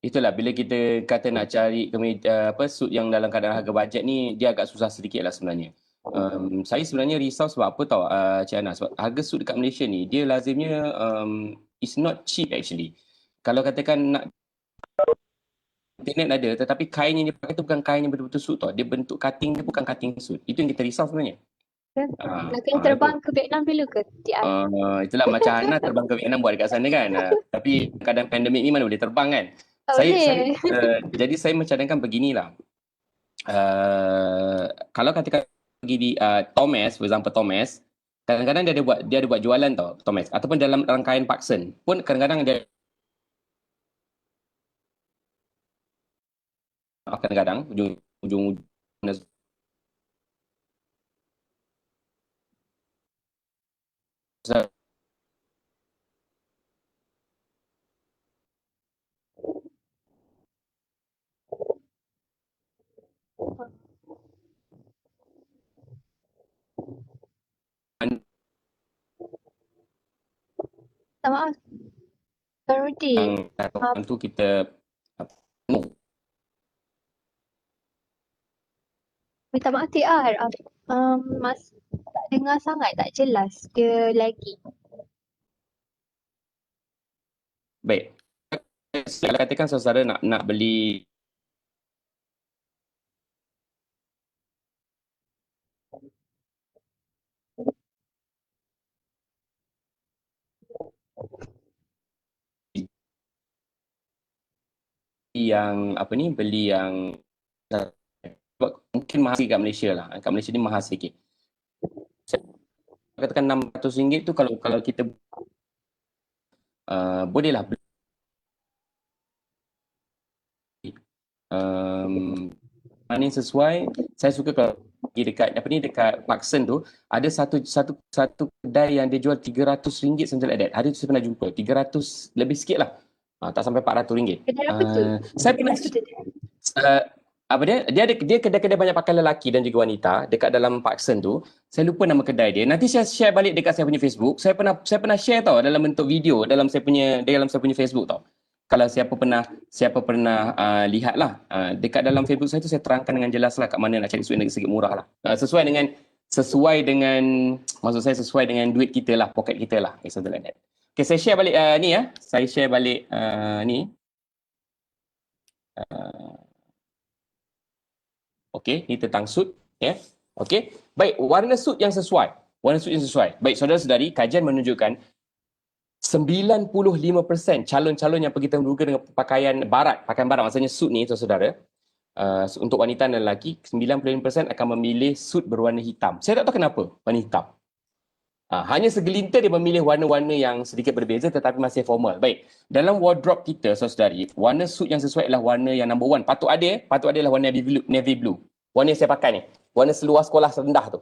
itulah bila kita kata nak cari suit yang dalam keadaan harga bajet ni, dia agak susah sedikit lah sebenarnya. Saya sebenarnya risau sebab apa tahu Cik Ana, sebab harga suit dekat Malaysia ni dia lazimnya it's not cheap actually. Kalau katakan nak internet ada, tetapi kain yang dia pakai tu bukan kain yang betul-betul suit tau. Dia bentuk cutting dia bukan cutting suit. Itu yang kita risau sebenarnya. Nak kena terbang ke Vietnam dulu ke? Itulah macam Ana terbang ke Vietnam buat dekat sana kan. Tapi kadang pandemik ni mana boleh terbang kan. Jadi saya mencadangkan beginilah. Kalau katakan pergi di Thomas, for example Thomas, kadang-kadang dia ada buat jualan tau Thomas, ataupun dalam rangkaian Parkson pun kadang-kadang dia kadang-kadang ujung Maaf. Farudi. tu kita Minta maaf TR. Tak dengar sangat, tak jelas. Dia lagi. Baik. Kalau katakan saudara nak beli beli yang mungkin mahal sikit kat Malaysia lah. Kat Malaysia ni mahal sikit. Katakan RM600 tu kalau kita bolehlah beli. Mana yang sesuai, saya suka kalau pergi dekat Parkson tu ada satu kedai yang dia jual RM300 something like that. Hari tu saya pernah jumpa 300 lebih sikit lah. Tak sampai RM400. Kedai apa tu? Saya pernah dia kedai-kedai banyak pakaian lelaki dan juga wanita dekat dalam Parkson tu. Saya lupa nama kedai dia. Nanti saya share balik dekat saya punya Facebook. Saya pernah share tau dalam bentuk video dalam saya punya Facebook tau. Kalau siapa pernah lihat lah dekat dalam Facebook saya tu, saya terangkan dengan jelas lah kat mana nak cari suit yang segi murah lah. Sesuai dengan duit kita lah, poket kita lah. Something like that. Okay, saya share balik ni ya. Saya share balik ni. Okey, ni tentang suit ya. Okey. Baik, warna suit yang sesuai. Baik, saudara-saudari, kajian menunjukkan 95% calon-calon yang pergi temuruga dengan pakaian barat maksudnya suit ni, saudara, untuk wanita dan lelaki, 95% akan memilih suit berwarna hitam. Saya tak tahu kenapa warna hitam. Hanya segelintir dia memilih warna-warna yang sedikit berbeza tetapi masih formal. Baik, dalam wardrobe kita, saudari, warna suit yang sesuai adalah warna yang number one. Patut ada adalah warna navy blue. Warna yang saya pakai ni. Warna seluar sekolah rendah tu.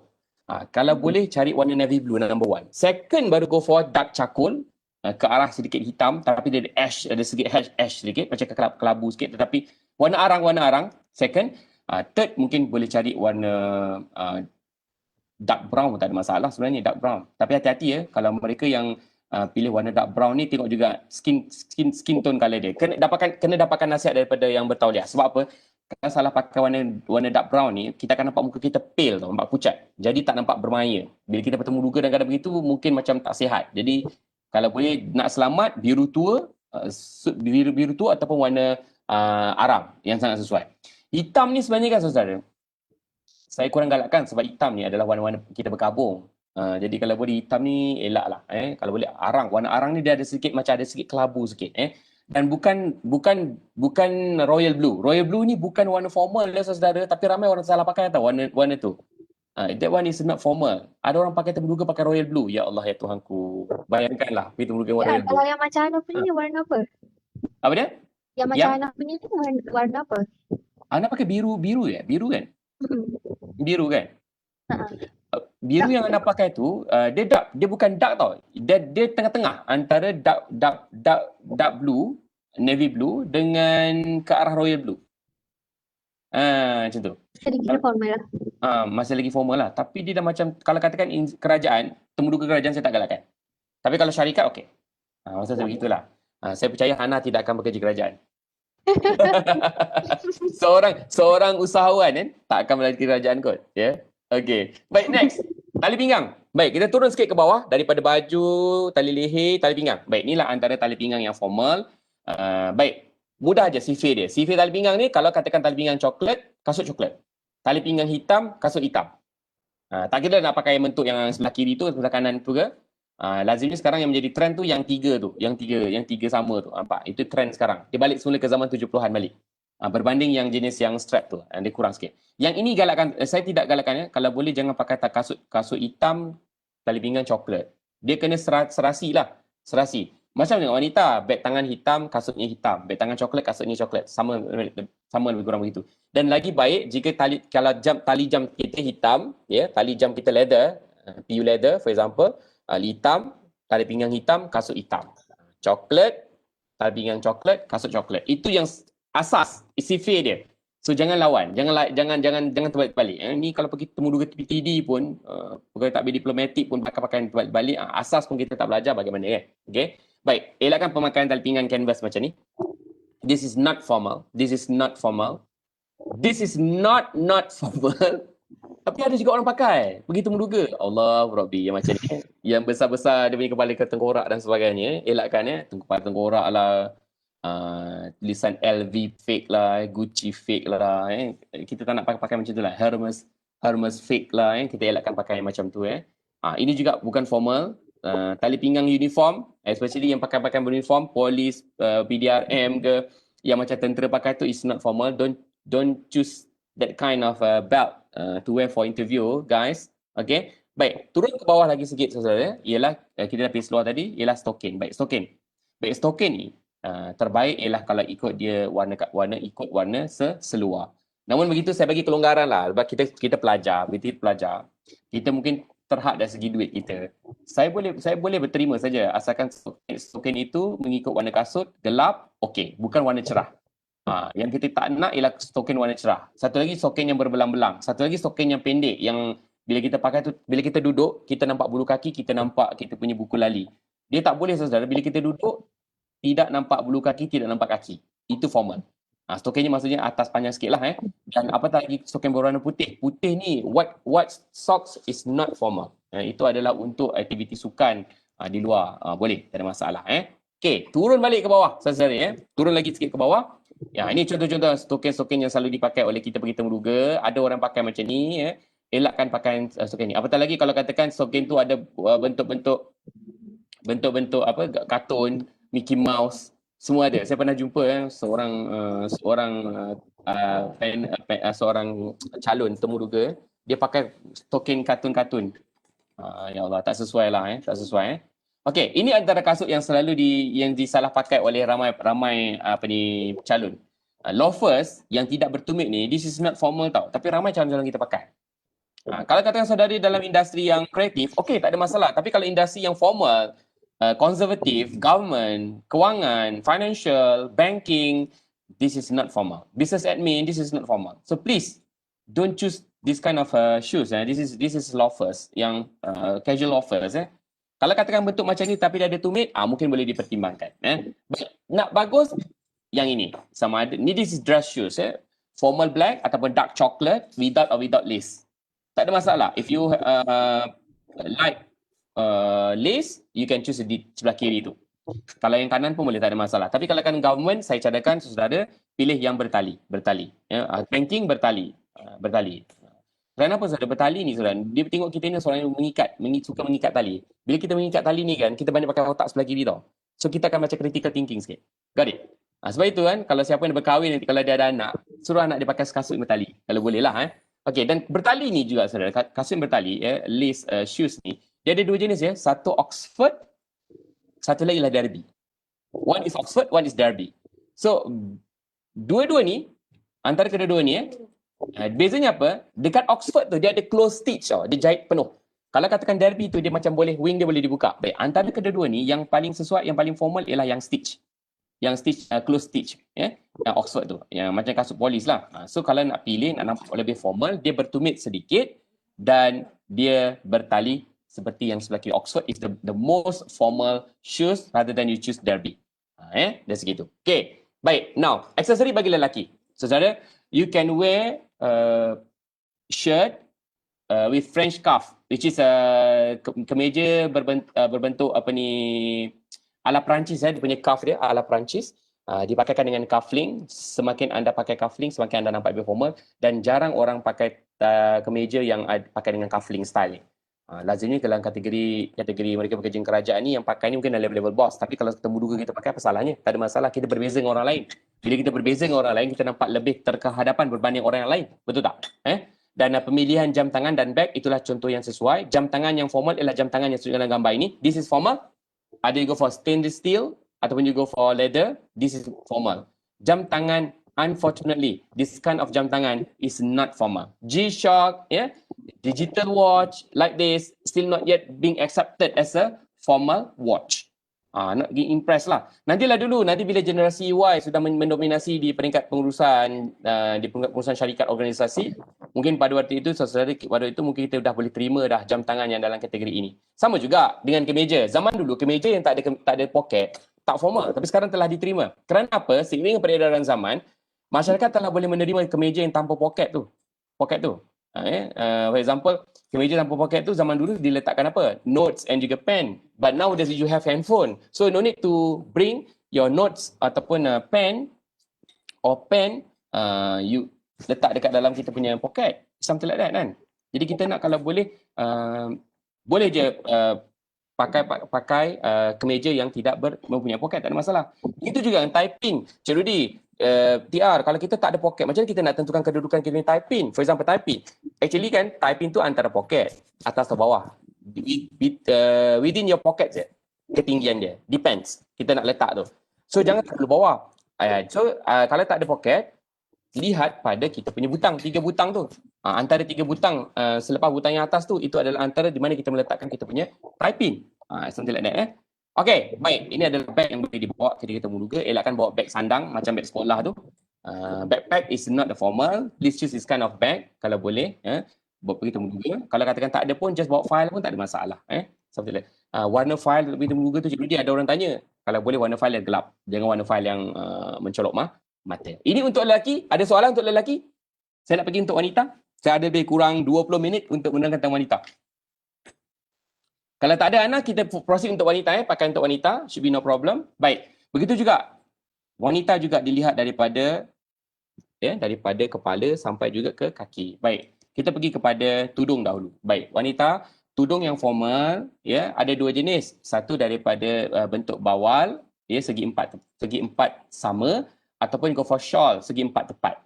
Kalau boleh cari warna navy blue number one. Second baru go for dark charcoal, ke arah sedikit hitam tapi dia ada ash, ada sedikit ash sedikit macam kelabu sikit tetapi warna arang. Second, third mungkin boleh cari warna dark brown pun tak ada masalah sebenarnya, dark brown. Tapi hati-hati ya, kalau mereka yang pilih warna dark brown ni, tengok juga skin tone color dia. Kena dapatkan nasihat daripada yang bertauliah. Sebab apa? Kalau salah pakai warna dark brown ni, kita akan nampak muka kita pale tau, nampak pucat. Jadi tak nampak bermaya. Bila kita bertemu muka dan kadang begitu, mungkin macam tak sihat. Jadi kalau boleh nak selamat, biru tua, biru tua ataupun warna arang yang sangat sesuai. Hitam ni sebenarnya kan saudara, saya kurang galakkan sebab hitam ni adalah warna-warna kita berkabung. Jadi kalau boleh hitam ni elaklah. Kalau boleh arang, warna arang ni dia ada sedikit macam ada sedikit kelabu sikit. Dan bukan royal blue. Royal blue ni bukan warna formal lah saudara, tapi ramai orang salah pakai tahu warna tu. That one is not formal. Ada orang pakai terduga pakai royal blue. Ya Allah ya Tuhanku. Bayangkanlah pergi terduga royal blue. Kalau yang macam anak punya warna apa? Apa dia? Yang macam anak punya tu warna apa? Anak pakai biru ya? Biru kan? Biru kan? Biru yang anda pakai tu, dia bukan dark tau. Dia tengah-tengah antara dark blue, navy blue dengan ke arah royal blue. Macam tu. Sedikit formal lah. Masih lagi formal lah. Tapi dia dah macam, kalau katakan kerajaan, temuduga kerajaan saya tak galakkan. Tapi kalau syarikat, okey. Maksud saya begitulah. Saya percaya Hana tidak akan bekerja kerajaan. seorang usahawan kan tak akan melalui kerajaan kot, ya. Okey. Baik, next. Tali pinggang. Baik, kita turun sikit ke bawah daripada baju, tali leher, tali pinggang. Baik, inilah antara tali pinggang yang formal. Baik. Mudah aja sifir dia. Sifir tali pinggang ni kalau katakan tali pinggang coklat, kasut coklat. Tali pinggang hitam, kasut hitam. Tak kira nak pakai bentuk yang sebelah kiri tu, sebelah kanan tu ke. Lazimnya sekarang yang menjadi trend tu yang tiga sama tu. Nampak? Itu trend sekarang. Dia balik semula ke zaman 70-an balik. Berbanding yang jenis yang strap tu. Dia kurang sikit. Yang ini galakkan, saya tidak galakkan ya. Kalau boleh jangan pakai kasut hitam, tali pinggang coklat. Dia kena serasi lah. Serasi. Macam dengan wanita, beg tangan hitam, kasutnya hitam. Beg tangan coklat, kasutnya coklat. Sama lebih kurang begitu. Dan lagi baik jika tali jam kita hitam, ya, tali jam kita leather, PU leather for example, hitam, tali pinggang hitam, kasut hitam. Coklat, tali pinggang coklat, kasut coklat. Itu yang asas, sifir dia. So jangan lawan, jangan terbalik-balik. Ni kalau pergi temuduga PTD pun, pegawai takbir diplomatik pun pakaian terbalik-balik, asas pun kita tak belajar bagaimana kan. Okey. Baik, elakkan pemakaian tali pinggang canvas macam ni. This is not formal. This is not formal. This is not formal. Tapi ada juga orang pakai. Begitu menduga. Allah Rabbi yang macam ni. Yang besar-besar dia punya kepala ke tengkorak dan sebagainya. Elakkan ya. Kepala tengkorak lah. Tulisan LV fake lah. Gucci fake lah. Kita tak nak pakai macam tu lah. Hermes fake lah. Kita elakkan pakai macam tu. Ini juga bukan formal. Tali pinggang uniform. Especially yang pakai beruniform. Polis, PDRM ke. Yang macam tentera pakai tu is not formal. Don't choose that kind of belt to wear for interview, guys. Okay. Baik, turun ke bawah lagi sikit saudara. Ialah kita dah pergi seluar tadi, ialah stokin. Baik, stokin ni terbaik ialah kalau ikut dia ikut warna seluar. Namun begitu saya bagi kelonggaran lah. Sebab kita pelajar, kita mungkin terhad dari segi duit kita. Saya boleh berterima saja asalkan stokin itu mengikut warna kasut gelap, okey, bukan warna cerah. Yang kita tak nak ialah stokin warna cerah. Satu lagi stokin yang berbelang-belang. Satu lagi stokin yang pendek yang bila kita pakai tu, bila kita duduk, kita nampak bulu kaki, kita nampak kita punya buku lali. Dia tak boleh saudara, bila kita duduk, tidak nampak bulu kaki, tidak nampak kaki. Itu formal. Stokinnya maksudnya atas panjang sikit lah. Dan apatah lagi stokin berwarna putih. Putih ni, white socks is not formal. Itu adalah untuk aktiviti sukan di luar. Boleh, tak ada masalah. Okey, turun balik ke bawah saudara. Turun lagi sikit ke bawah. Ya, ini contoh-contoh stokin-stokin yang selalu dipakai oleh kita pergi temuduga. Ada orang pakai macam ni. Elakkan pakaian stokin ni. Apatah lagi kalau katakan stokin tu ada bentuk-bentuk kartun, Mickey Mouse, semua ada. Saya pernah jumpa seorang seorang calon temuruga, dia pakai token kartun-kartun. Ya Allah, tak sesuai lah, tak sesuai. Okey, ini antara kasut yang selalu yang disalah pakai oleh ramai calon. Loafers yang tidak bertumit ni, this is not formal tau, tapi ramai calon-calon kita pakai. Kalau katakan saudari dalam industri yang kreatif, okey, tak ada masalah. Tapi kalau industri yang formal, konservatif, government, kewangan, financial, banking, this is not formal. Business admin, this is not formal. So please, don't choose this kind of shoes. This is loafers, yang casual loafers. Kalau katakan bentuk macam ni tapi dia ada tumit, mungkin boleh dipertimbangkan. Nak bagus, yang ini. Sama ada, ni this is dress shoes. Formal black ataupun dark chocolate, without or without lace. Tak ada masalah. If you like lace, you can choose di sebelah kiri tu. Kalau yang kanan pun boleh, tak ada masalah. Tapi kalau kan government, saya cadangkan saudara pilih yang bertali. Banking bertali. Kenapa saudara bertali ni saudara? Dia tengok kita ni seorang yang suka mengikat tali. Bila kita mengikat tali ni kan, kita banyak pakai otak sebelah kiri tau. So kita akan macam critical thinking sikit. Got it? Sebab itu kan, kalau siapa yang berkahwin nanti, kalau dia ada anak, suruh anak dia pakai kasut bertali. Kalau boleh lah. Okey, dan bertali ni juga saudara, kasut bertali, lace shoes ni, dia ada dua jenis satu Oxford, satu lagi lah Derby. One is Oxford, one is Derby. So, dua-dua ni, antara kedua-dua ni, bezanya apa? Dekat Oxford tu, dia ada close stitch tau, dia jahit penuh. Kalau katakan Derby tu, dia macam boleh, wing dia boleh dibuka. Baik, antara kedua-dua ni, yang paling sesuai, yang paling formal ialah yang stitch. Yang stitch, close stitch, yang Oxford tu, yang macam kasut polis lah. So kalau nak pilih, nak nampak lebih formal, dia bertumit sedikit dan dia bertali seperti yang sebelah kiri. Oxford is the most formal shoes rather than you choose Derby. Dah segitu. Okay, baik. Now, aksesori bagi lelaki. Saudara, you can wear shirt with French cuff, which is kemeja berbentuk ala Perancis, dia punya cuff dia ala Perancis. Dipakaikan dengan cufflink. Semakin anda pakai cufflink, semakin anda nampak lebih formal. Dan jarang orang pakai kemeja yang pakai dengan cufflink style ni. Lazimnya dalam kategori mereka pekerja kerajaan ni, yang pakai ni mungkin dalam level boss. Tapi kalau ketemu dua kita pakai, apa salahnya? Tak ada masalah, kita berbeza dengan orang lain. Bila kita berbeza dengan orang lain, kita nampak lebih terkehadapan berbanding orang yang lain. Betul tak? Dan pemilihan jam tangan dan beg, itulah contoh yang sesuai. Jam tangan yang formal ialah jam tangan yang sesuai dalam gambar ini. This is formal. Ada you go for stainless steel ataupun you go for leather, this is formal. Jam tangan, unfortunately, this kind of jam tangan is not formal. G-Shock, digital watch like this, still not yet being accepted as a formal watch. Nak pergi impress lah. Nanti bila generasi Y sudah mendominasi di peringkat pengurusan, di peringkat pengurusan syarikat organisasi, mungkin pada waktu itu, mungkin kita dah boleh terima dah jam tangan yang dalam kategori ini. Sama juga dengan kemeja. Zaman dulu, kemeja yang tak ada poket, tak formal. Tapi sekarang telah diterima. Kerana apa? Seiring peredaran zaman, masyarakat telah boleh menerima kemeja yang tanpa poket tu. For example, kemeja tanpa poket tu zaman dulu diletakkan apa? Notes and juga pen. But nowadays you have handphone. So no need to bring your notes ataupun pen or pen, you letak dekat dalam kita punya poket. Something like that kan. Jadi kita nak kalau boleh, boleh je pakai kemeja yang tidak mempunyai poket, tak ada masalah. Itu juga yang typing. Cik Rudy, TR, kalau kita tak ada poket, macam mana kita nak tentukan kedudukan kita ni typing? For example, typing. Actually kan, typing tu antara poket, atas atau bawah. Within your pocket je, ketinggian dia. Depends, kita nak letak tu. So, jangan terlalu bawah. Kalau tak ada poket, lihat pada kita punya butang, 3 butang tu. Antara 3 butang, selepas butang yang atas tu, itu adalah antara di mana kita meletakkan kita punya typing. Something like that. Okey, baik. Ini adalah beg yang boleh dibawa ketika kita muda. Elakkan bawa beg sandang macam beg sekolah tu. Backpack is not the formal. Please choose this kind of bag kalau boleh. Bawa pergi temu muda. Kalau katakan tak ada pun, just bawa file pun tak ada masalah. Something like warna file pergi temu muda tu, cikgu dia ada orang tanya. Kalau boleh warna file yang gelap. Jangan warna file yang mencolok mata. Ini untuk lelaki. Ada soalan untuk lelaki? Saya nak pergi untuk wanita. Saya ada lebih kurang 20 minit untuk menerangkan tentang wanita. Kalau tak ada anak, kita proceed untuk wanita. Pakai untuk wanita, should be no problem. Baik, begitu juga. Wanita juga dilihat daripada kepala sampai juga ke kaki. Baik, kita pergi kepada tudung dahulu. Baik, wanita, tudung yang formal, ada 2 jenis. Satu daripada bentuk bawal, segi 4 sama, ataupun go for shawl, segi 4 tepat.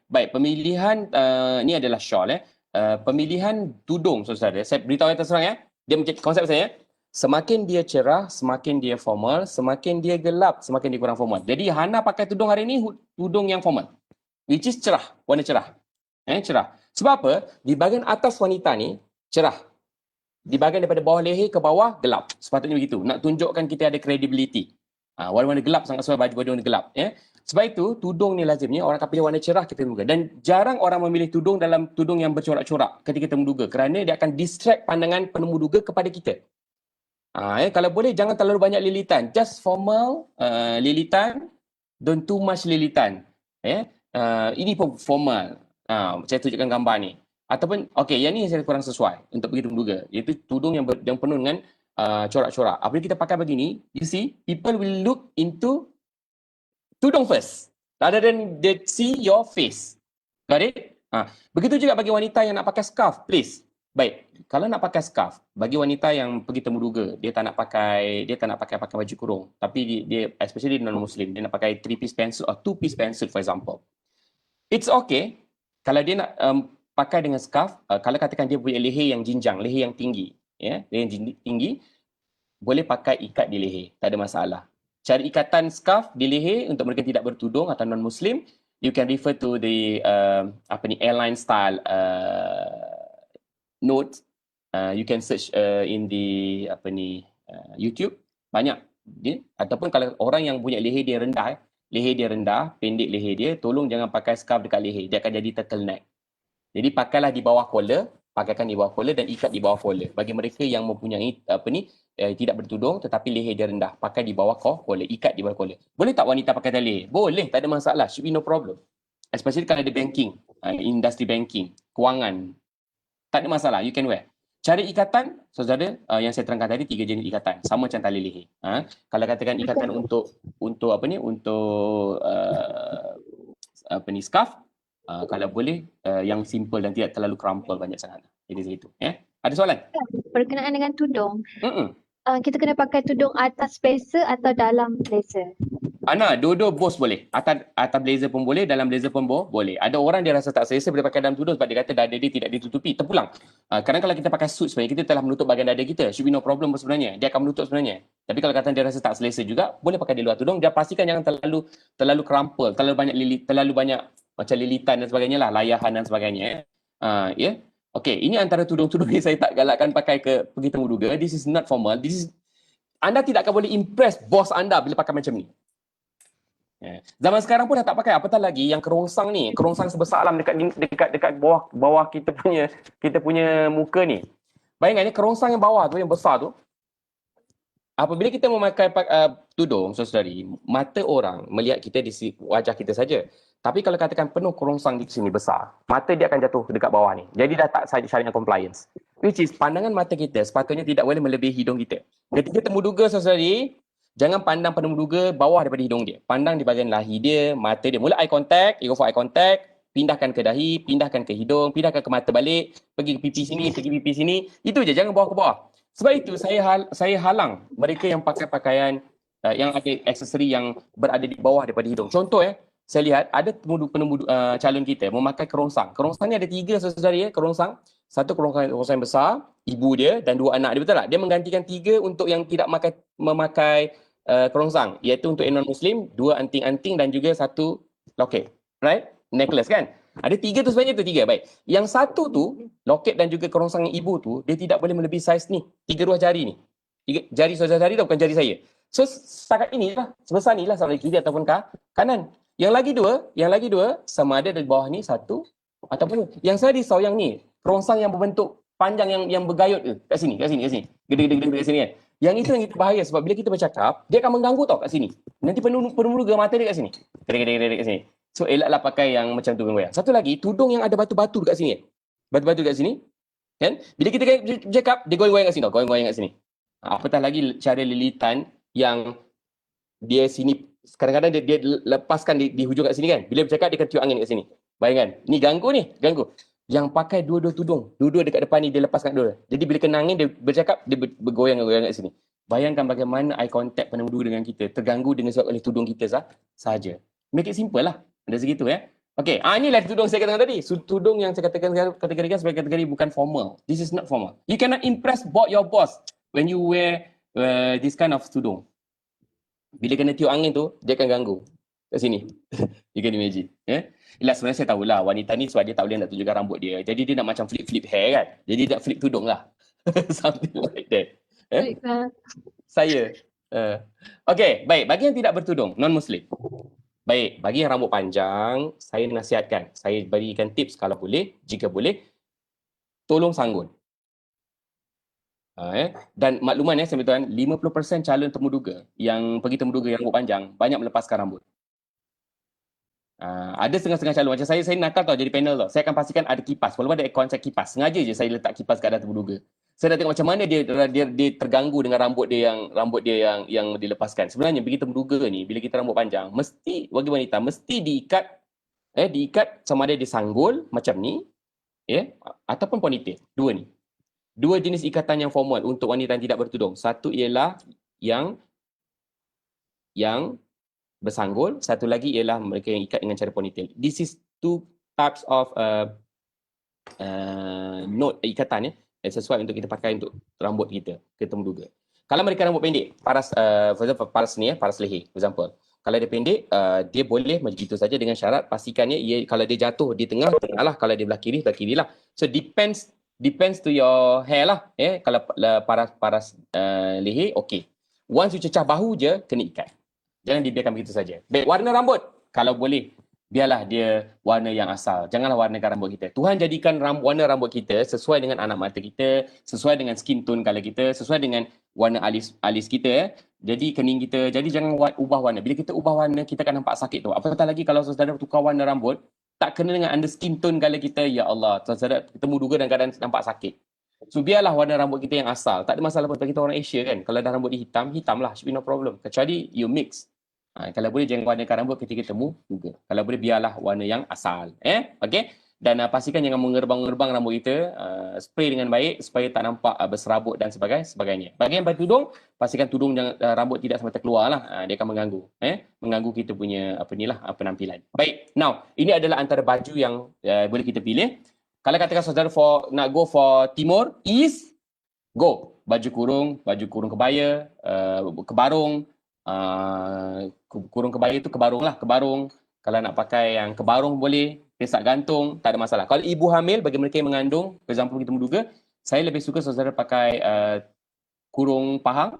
Baik, pemilihan ni adalah shawl pemilihan tudung saudara. Saya beritahu yang terserang Dia macam konsep saya. Semakin dia cerah, semakin dia formal, semakin dia gelap, semakin dia kurang formal. Jadi Hana pakai tudung hari ni tudung yang formal. Which is cerah, warna cerah. Cerah. Sebab apa? Di bahagian atas wanita ni cerah. Di bahagian daripada bawah leher ke bawah gelap. Sepatutnya begitu. Nak tunjukkan kita ada credibility. Warna-warna gelap sangat suai baju warna gelap. Sebab itu tudung ni lazimnya orang akan pilih warna cerah kita muka. Dan jarang orang memilih tudung dalam tudung yang bercorak-corak ketika temu duga. Kerana dia akan distract pandangan penemu duga kepada kita. Kalau boleh jangan terlalu banyak lilitan. Just formal lilitan. Don't too much lilitan. Ini pun formal. Saya tunjukkan gambar ni. Ataupun, okey, yang ni saya kurang sesuai untuk pergi temu duga. Iaitu tudung yang penuh dengan corak-corak. Apabila kita pakai begini, you see, people will look into tudung first. Rather than they see your face. Got it? Begitu juga bagi wanita yang nak pakai scarf, please. Baik, kalau nak pakai scarf, bagi wanita yang pergi temu duga, dia tak nak pakai baju kurung. Tapi dia especially non-Muslim, dia nak pakai 3-piece pencil or 2-piece pencil for example. It's okay kalau dia nak pakai dengan scarf, kalau katakan dia punya leher yang jinjang, leher yang tinggi, leher yang tinggi, boleh pakai ikat di leher, tak ada masalah. Cara ikatan scarf di leher untuk mereka tidak bertudung atau non-Muslim, you can refer to the airline style notes. You can search in the YouTube, banyak. Ataupun kalau orang yang punya leher dia rendah, pendek leher dia, tolong jangan pakai scarf dekat leher, dia akan jadi turtleneck. Jadi pakailah di bawah collar, pakaikan di bawah collar dan ikat di bawah collar. Bagi mereka yang mempunyai tidak bertudung tetapi leher dia rendah, pakai di bawah collar, ikat di bawah collar. Boleh tak wanita pakai tali? Boleh, tak ada masalah. Should be no problem. Especially kalau ada banking, industri banking, kewangan. Tak ada masalah, you can wear. Cara ikatan, saudara, yang saya terangkan tadi 3 jenis ikatan, sama macam tali leher. Kalau katakan ikatan untuk scarf, kalau boleh yang simple dan tidak terlalu crumple banyak sangat. Jadi segitu. Ada soalan? Berkenaan dengan tudung. Kita kena pakai tudung atas blazer atau dalam blazer? Dua-dua bos boleh. Atas blazer pun boleh, dalam blazer pun boleh. Ada orang dia rasa tak selesa boleh pakai dalam tudung sebab dia kata dada dia tidak ditutupi. Terpulang. Kadang kalau kita pakai suit sebenarnya, kita telah menutup bahagian dada kita. Should be no problem sebenarnya. Dia akan menutup sebenarnya. Tapi kalau kata dia rasa tak selesa juga, boleh pakai di luar tudung. Dia pastikan jangan terlalu crumple, terlalu banyak macam lilitan dan sebagainya lah, layahan dan sebagainya. Okey, ini antara tudung-tudung yang saya tak galakkan pakai pergi temu duga. This is not formal. Anda tidak akan boleh impress bos anda bila pakai macam ni. Zaman sekarang pun dah tak pakai, apatah lagi yang kerongsang ni, kerongsang sebesar alam dekat bawah kita punya muka ni. Bayangkan ni kerongsang yang bawah tu, yang besar tu. Apabila kita memakai tudung, saudari, mata orang melihat kita di wajah kita saja. Tapi kalau katakan penuh kerongsang di sini besar, mata dia akan jatuh dekat bawah ni. Jadi dah tak syariat compliance. Which is pandangan mata kita sepatutnya tidak boleh melebihi hidung kita. Ketika temu duga, saudari, jangan pandang penemu duga bawah daripada hidung dia. Pandang di bahagian lahi dia, mata dia. Mula eye contact, you go for eye contact, pindahkan ke dahi, pindahkan ke hidung, pindahkan ke mata balik, pergi ke pipi sini, pergi pipi sini. Itu je, jangan bawah ke bawah. Sebab itu saya halang mereka yang pakai pakaian yang ada aksesori yang berada di bawah daripada hidung. Contoh saya lihat ada penemu calon kita memakai kerongsang. Kerongsang ni ada 3 saudari kerongsang. Satu kerongsang yang besar, ibu dia dan 2 anak dia, betul tak? Dia menggantikan 3 untuk yang tidak memakai kerongsang, iaitu untuk non-Muslim, 2 anting-anting dan juga 1 loket. Right? Necklace kan? Ada 3 tu sebenarnya tu 3. Baik. Yang 1 tu, loket dan juga kerongsang yang ibu tu, dia tidak boleh melebihi saiz ni. 3 ruas jari ni. Jari saudara-saudari tu bukan jari saya. So setakat inilah, sebesar ni lah sama kiri ataupun kanan. Yang lagi dua sama ada di bawah ni 1 ataupun yang saya risau yang ni, kerongsang yang berbentuk panjang yang bergayut ke kat sini. Gede-gede kat sini kan. Yang itu yang bahaya sebab bila kita bercakap, dia akan mengganggu tau kat sini. Nanti penuh mata dia kat sini. Gede-gede kat sini. So elaklah pakai yang macam tu goyang. Satu lagi, tudung yang ada batu-batu dekat sini. Batu-batu dekat sini. Kan? Bila kita bercakap, dia goyang-goyang kat sini tau. Goyang-goyang kat sini. Apatah lagi cara lilitan yang dia sini, kadang-kadang dia lepaskan di hujung kat sini kan. Bila bercakap, dia akan tiup angin kat sini. Bayangkan. Ni ganggu. Yang pakai dua-dua tudung. Dua-dua dekat depan ni, dia lepaskan dua. Jadi bila kena angin, dia bercakap, dia bergoyang-goyang kat sini. Bayangkan bagaimana eye contact penemu dengan kita terganggu dengan sebab oleh tudung kita sahaja. Make it simple lah. Ada segitu Okay, inilah tudung saya katakan tadi. Tudung yang saya katakan kategorikan sebagai kategori bukan formal. This is not formal. You cannot impress your boss when you wear this kind of tudung. Bila kena tiup angin tu, dia akan ganggu. Kat sini. You can imagine. Yelah, sebenarnya saya tahulah wanita ni sebab dia tak boleh nak tunjukkan rambut dia. Jadi dia nak macam flip hair kan. Jadi dia nak flip tudung lah. Something like that. Saya. Okay, baik. Bagi yang tidak bertudung, non-Muslim. Baik, bagi yang rambut panjang, saya nasihatkan, saya berikan tips kalau boleh, jika boleh, tolong sanggul. Dan makluman saya beritahu 50% calon temuduga yang pergi temuduga yang rambut panjang, banyak melepaskan rambut. Ada setengah-setengah calon, macam saya nakal tau jadi panel tau. Saya akan pastikan ada kipas, walaupun ada aircon saya kipas. Sengaja je saya letak kipas kat atas temuduga. Saya dah tengok macam mana dia terganggu dengan rambut dia yang dilepaskan. Sebenarnya begitu menduga ni, bila kita rambut panjang, mesti bagi wanita mesti diikat sama ada disanggul macam ni, ataupun ponytail. Dua ni. Dua jenis ikatan yang formal untuk wanita yang tidak bertudung. Satu ialah yang bersanggul, satu lagi ialah mereka yang ikat dengan cara ponytail. This is two types of note ikatan sesuai untuk kita pakai untuk rambut kita menduga. Kalau mereka rambut pendek, paras ni paras leher, for example. Kalau dia pendek, dia boleh macam itu saja dengan syarat pastikannya kalau dia jatuh di tengah lah, kalau dia belah kiri lah. So depends to your hair lah. Kalau paras leher, okey. Once you cecah bahu je, kena ikat. Jangan dibiarkan begitu saja. Baik, warna rambut, kalau boleh, biarlah dia warna yang asal. Janganlah warnakan rambut kita. Tuhan jadikan warna rambut kita sesuai dengan anak mata kita, sesuai dengan skin tone colour kita, sesuai dengan warna alis kita. Jadi kening kita. Jadi jangan ubah warna. Bila kita ubah warna, kita akan nampak sakit tu. Apatah lagi kalau saudara tukar warna rambut, tak kena dengan under skin tone colour kita, ya Allah, saudara kita muduga dan keadaan nampak sakit. So biarlah warna rambut kita yang asal. Tak ada masalah pun. Kita orang Asia kan. Kalau dah rambut dia hitam lah. Should be no problem. Kecuali you mix. Kalau boleh jangan warnakan rambut ketika temu juga. Kalau boleh biarlah warna yang asal. Okey. Dan pastikan jangan mengerbang-ngerbang rambut kita. Spray dengan baik supaya tak nampak berserabut dan sebagainya. Bagi yang bertudung, pastikan tudung rambut tidak sampai terkeluar lah. Dia akan mengganggu. Mengganggu kita punya penampilan. Baik. Now, ini adalah antara baju yang boleh kita pilih. Kalau katakan saudara nak go for timur, east, go. Baju kurung kebaya, kebarung. Kurung kebaya tu kebarung lah, kebarung. Kalau nak pakai yang kebarung boleh, pesak gantung, tak ada masalah. Kalau ibu hamil, bagi mereka yang mengandung, for example kita menduga, saya lebih suka saudara pakai kurung pahang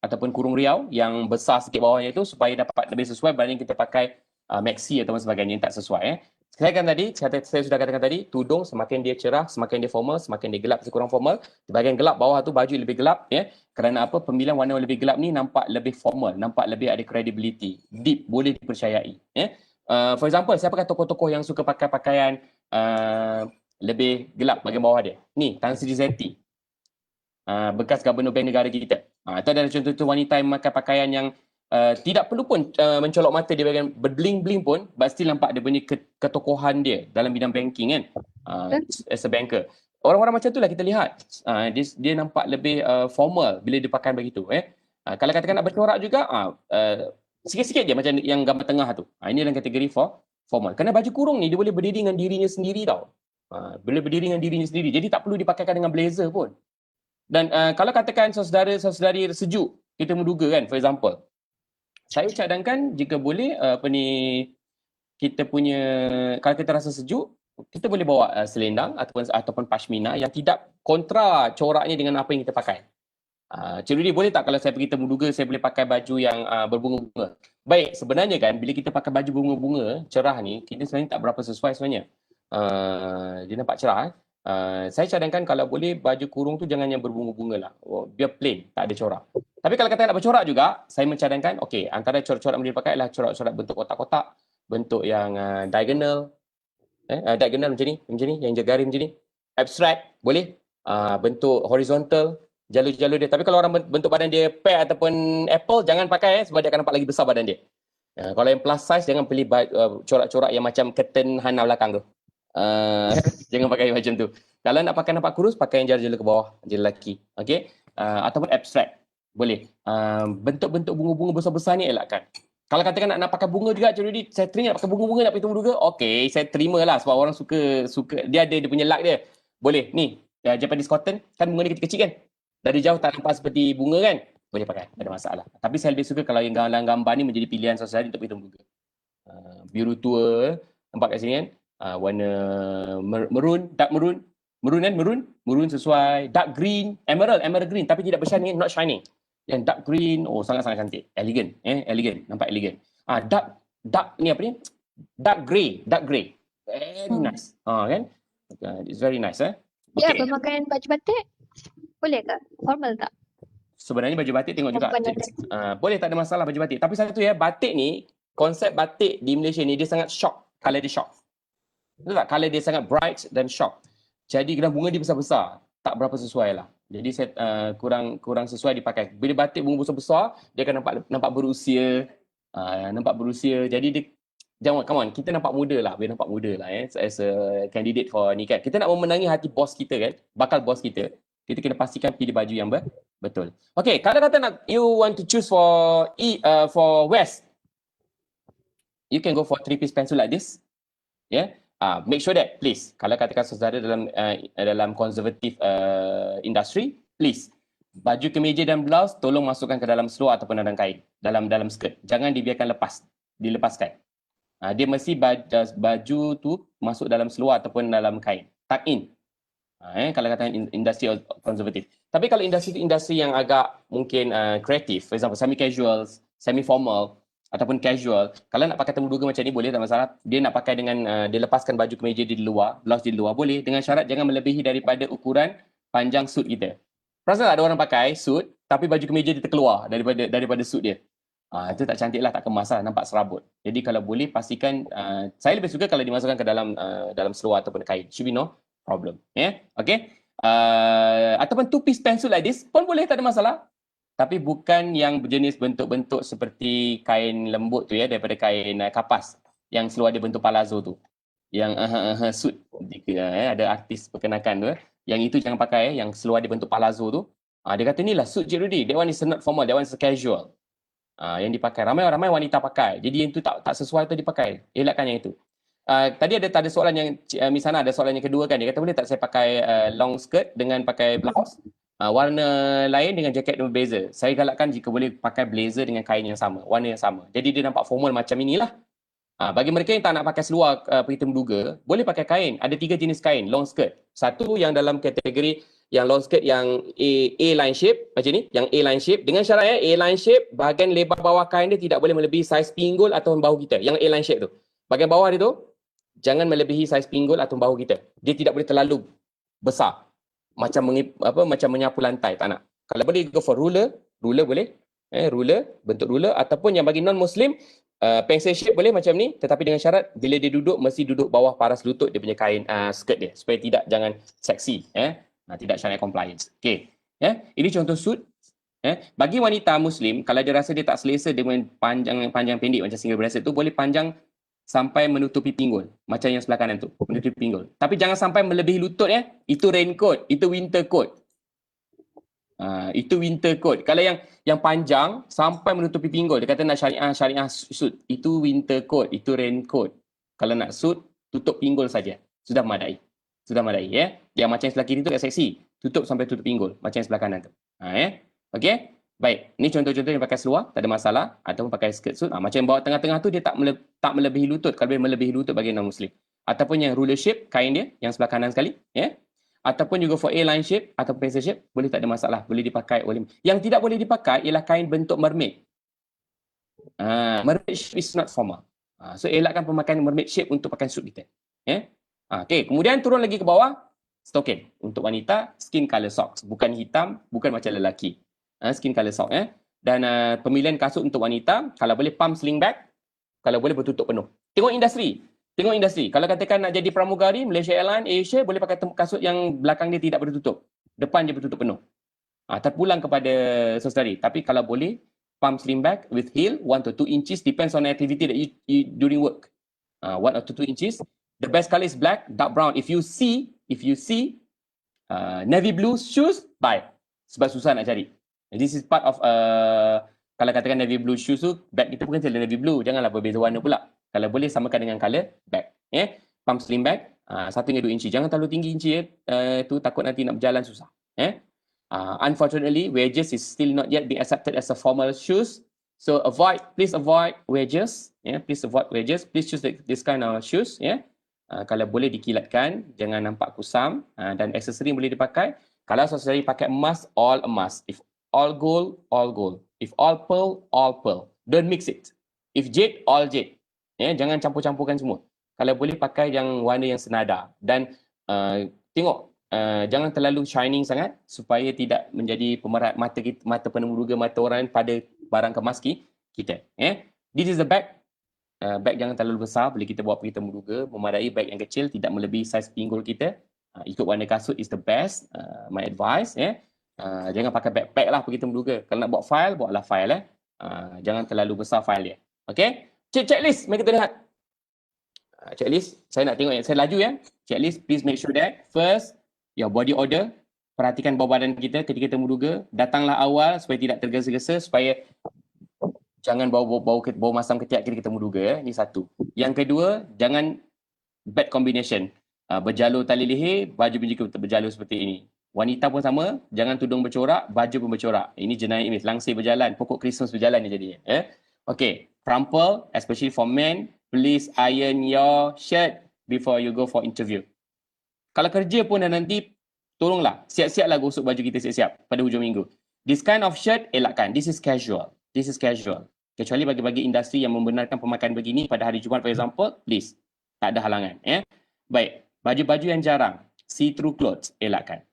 ataupun kurung riau yang besar sikit bawahnya itu supaya dapat lebih sesuai berbanding kita pakai maxi ataupun sebagainya yang tak sesuai. Saya sudah katakan tadi, tudung semakin dia cerah, semakin dia formal, semakin dia gelap, kurang formal. Di bahagian gelap bawah tu baju lebih gelap, kerana apa? Pemilihan warna lebih gelap ni nampak lebih formal, nampak lebih ada credibility, deep, boleh dipercayai. For example, saya pakai tokoh-tokoh yang suka pakai pakaian lebih gelap bahagian bawah dia. Ni, Tan Sri Zeti, bekas Gubernur Bank Negara kita. Itu adalah contoh wanita yang memakai pakaian yang tidak perlu pun mencolok mata dia bagian berbling-bling pun, but still nampak dia punya ketokohan dia dalam bidang banking kan, as a banker. Orang-orang macam itulah kita lihat. Dia nampak lebih formal bila dia pakai begitu. Kalau katakan nak bercorak juga, sikit-sikit je macam yang gambar tengah tu. Ini dalam kategori formal. Kerana baju kurung ni dia boleh berdiri dengan dirinya sendiri tau. Boleh berdiri dengan dirinya sendiri. Jadi tak perlu dipakaikan dengan blazer pun. Dan kalau katakan saudara-saudari sejuk, kita menduga kan, for example, saya cadangkan jika boleh kita punya, kalau kita rasa sejuk, kita boleh bawa selendang ataupun pashmina yang tidak kontra coraknya dengan apa yang kita pakai. Cik Rudy, boleh tak kalau saya pergi temuduga saya boleh pakai baju yang berbunga-bunga? Baik, sebenarnya kan bila kita pakai baju bunga-bunga cerah ni, kita sebenarnya tak berapa sesuai sebenarnya. Dia nampak cerah. Saya cadangkan kalau boleh baju kurung tu jangan yang berbunga-bunga lah. Biar plain, tak ada corak. Tapi kalau kata nak bercorak juga, saya mencadangkan, okey, antara corak-corak yang boleh dipakai adalah corak-corak bentuk kotak-kotak, bentuk yang diagonal, diagonal macam ni, yang jari macam ni. Abstract, boleh. Bentuk horizontal, jalur-jalur dia. Tapi kalau orang bentuk badan dia pear ataupun apple, jangan pakai sebab dia akan nampak lagi besar badan dia. Kalau yang plus size, jangan pilih corak-corak yang macam curtain hana belakang tu. Jangan pakai macam tu. Kalau nak pakai nampak kurus, pakai yang jari-jari ke bawah, jari lelaki. Okey. Ataupun abstract. Boleh. Bentuk-bentuk bunga-bunga besar-besar ni elakkan. Kalau katakan nak pakai bunga juga, Cik Rudy, saya teringin nak pakai bunga-bunga, nak pergi temu bunga. Okey, saya terima lah sebab orang suka dia ada dia punya luck dia. Boleh, ni Japanese cotton, kan bunga dia kecil-kecil kan? Dari jauh tak nampak seperti bunga kan? Boleh pakai, tak ada masalah. Tapi saya lebih suka kalau yang gambar ni menjadi pilihan sosial untuk pergi temu bunga. Biru tua, nampak kat sini kan? Warna maroon, dark maroon. Maroon kan? Maroon sesuai. Dark green, emerald green. Tapi tidak bershining, not shining. Yang dark green, sangat-sangat cantik. Elegant. Elegant. Nampak elegant. Dark ni apa ni? Dark grey. Very nice. Kan? It's very nice. Ya, pemakaian baju batik boleh ke? Formal tak? Sebenarnya baju batik tengok juga. Boleh, tak ada masalah baju batik. Tapi satu batik ni, konsep batik di Malaysia ni dia sangat shock. Colour dia shock. Betul tak? Colour dia sangat bright dan shock. Jadi kena bunga dia besar-besar. Tak berapa sesuai lah. Jadi saya kurang sesuai dipakai. Bila batik bunga besar-besar, dia akan nampak berusia. Nampak berusia. Jadi dia, jangan, come on, kita nampak muda lah. Bila nampak muda lah as a candidate for ni kan. Kita nak memenangi hati bos kita kan. Bakal bos kita. Kita kena pastikan pilih baju yang betul. Okay, kalau kata you want to choose for West, you can go for 3-piece pencil like this. Yeah. Make sure that, please, kalau katakan saudara dalam konservatif industri, please, baju kemeja dan blouse tolong masukkan ke dalam seluar ataupun dalam kain, dalam skirt. Jangan dibiarkan dilepaskan. Dia mesti baju tu masuk dalam seluar ataupun dalam kain. Tuck in. Kalau katakan industri konservatif. Tapi kalau industri yang agak mungkin kreatif, for example, semi-casual, semi-formal, ataupun casual, kalau nak pakai temu duga macam ni boleh, tak masalah. Dia nak pakai dengan dia lepaskan baju kemeja di luar, blouse di luar, boleh, dengan syarat jangan melebihi daripada ukuran panjang suit kita. Perasan tak ada orang pakai suit tapi baju kemeja dia terkeluar daripada suit dia. Itu tak cantik lah, tak kemas lah, nampak serabut. Jadi kalau boleh pastikan, saya lebih suka kalau dimasukkan ke dalam seluar ataupun kain. Should be no problem. Okay. Ataupun 2-piece pencil like this pun boleh, tak ada masalah. Tapi bukan yang berjenis bentuk-bentuk seperti kain lembut tu daripada kain kapas yang seluar dia bentuk palazzo tu. Yang suit ada artis perkenakan tu. Yang itu jangan pakai yang seluar dia bentuk palazzo tu. Dia kata inilah suit Cik Rudy. That one is not formal, that one is casual. Yang dipakai ramai wanita pakai. Jadi yang itu tak sesuai tu dipakai. Elakkan yang itu. Tadi ada soalan yang Miss Hana ada soalan yang kedua kan. Dia kata boleh tak saya pakai long skirt dengan pakai blouse? Warna lain dengan jaket yang berbeza. Saya galakkan jika boleh pakai blazer dengan kain yang sama, warna yang sama. Jadi dia nampak formal macam inilah. Bagi mereka yang tak nak pakai seluar pergi temu duga, boleh pakai kain. Ada 3 jenis kain long skirt. Satu yang dalam kategori yang long skirt yang A-line shape macam ni, yang A-line shape dengan syarat A-line shape, bahagian lebar bawah kain dia tidak boleh melebihi saiz pinggul atau bahu kita. Yang A-line shape tu. Bahagian bawah dia tu jangan melebihi saiz pinggul atau bahu kita. Dia tidak boleh terlalu besar. Macam menyapu lantai, tak nak. Kalau boleh go for ruler boleh. Ruler, bentuk ruler, ataupun yang bagi non-Muslim, pencil shape boleh macam ni, tetapi dengan syarat bila dia duduk mesti duduk bawah paras lutut dia punya kain skirt dia supaya jangan seksi, tidak syariah compliance. Okey. Ini contoh suit. Bagi wanita Muslim, kalau dia rasa dia tak selesa dengan panjang pendek macam single breasted tu, boleh panjang sampai menutupi pinggul. Macam yang sebelah kanan tu, menutupi pinggul. Tapi jangan sampai melebihi lutut Itu raincoat, itu winter coat. Itu winter coat. Kalau yang panjang sampai menutupi pinggul, dia kata nak syariah suit. Itu winter coat, itu raincoat. Kalau nak suit, tutup pinggul saja. Sudah memadai. Yang macam yang sebelah kiri tu tak seksi. Tutup sampai tutup pinggul. Macam yang sebelah kanan tu. Okey? Baik, ni contoh-contoh yang pakai seluar, tak ada masalah. Ataupun pakai skirt suit. Macam yang bawah tengah-tengah tu, dia tak melebihi lutut. Kalau boleh melebihi lutut bagi non-Muslim. Ataupun yang ruler shape, kain dia, yang sebelah kanan sekali. Ataupun juga for A-line shape, atau pencil shape, boleh, tak ada masalah. Boleh dipakai oleh. Yang tidak boleh dipakai ialah kain bentuk mermaid. Mermaid shape is not formal. So, elakkan pemakaian mermaid shape untuk pakai suit kita. Okay, kemudian turun lagi ke bawah, stocking. Untuk wanita, skin color socks. Bukan hitam, bukan macam lelaki. Skin color sock. Dan pemilihan kasut untuk wanita, kalau boleh palm sling bag, kalau boleh bertutup penuh. Tengok industri. Kalau katakan nak jadi pramugari, Malaysia Airlines, Asia, boleh pakai kasut yang belakang dia tidak bertutup. Depan dia bertutup penuh. Terpulang kepada saudari. Tapi kalau boleh, palm sling bag with heel, 1 to 2 inches, depends on the activity that you during work. 1 or 2 inches. The best color is black, dark brown. If you see navy blue shoes, buy. Sebab susah nak cari. This is part of Kalau katakan navy blue shoes tu, bag kita pun kena navy blue. Janganlah berbeza warna pula. Kalau boleh samakan dengan colour bag. Pump sling bag, 1 hingga 2 inci. Jangan terlalu tinggi inci tu takut nanti nak berjalan susah. Unfortunately, wedges is still not yet being accepted as a formal shoes. So please avoid wedges. Please avoid wedges. Please choose this kind of shoes. Kalau boleh dikilatkan, jangan nampak kusam, dan aksesori boleh dipakai. Kalau saudari pakai emas, all emas. If all gold, all gold. If all pearl, all pearl. Don't mix it. If jade, all jade. Jangan campur-campurkan semua. Kalau boleh pakai yang warna yang senada. Dan tengok, jangan terlalu shining sangat supaya tidak menjadi pemerat mata kita, mata penemuduga, mata orang pada barang kemas kita. This is the bag. Bag jangan terlalu besar, boleh kita bawa pergi temuduga. Memadai bag yang kecil, tidak melebihi saiz pinggul kita. Ikut warna kasut is the best. My advice. Jangan pakai backpack lah pergi temuduga. Kalau nak bawa file, bawalah file. Jangan terlalu besar file dia. Okay? Checklist, mari kita lihat. Checklist, saya nak tengok yang saya laju ya. Checklist, please make sure that first, your body order. Perhatikan bawah badan kita ketika temuduga. Datanglah awal supaya tidak tergesa-gesa, supaya jangan bau masam ketiak ketika temuduga. Ini satu. Yang kedua, jangan bad combination. Berjalur tali leher, baju pun juga berjalur seperti ini. Wanita pun sama, jangan tudung bercorak, baju pun bercorak. Ini jenayah image, langsir berjalan, pokok Christmas berjalan ni jadinya. Okay, crumple, especially for men, please iron your shirt before you go for interview. Kalau kerja pun dan nanti, tolonglah, siap-siaplah gosok baju kita siap-siap pada hujung minggu. This kind of shirt, elakkan. This is casual. This is casual. Kecuali bagi-bagi industri yang membenarkan pemakaian begini pada hari Jumaat, for example, please. Tak ada halangan. Baik, baju-baju yang jarang, see-through clothes, elakkan.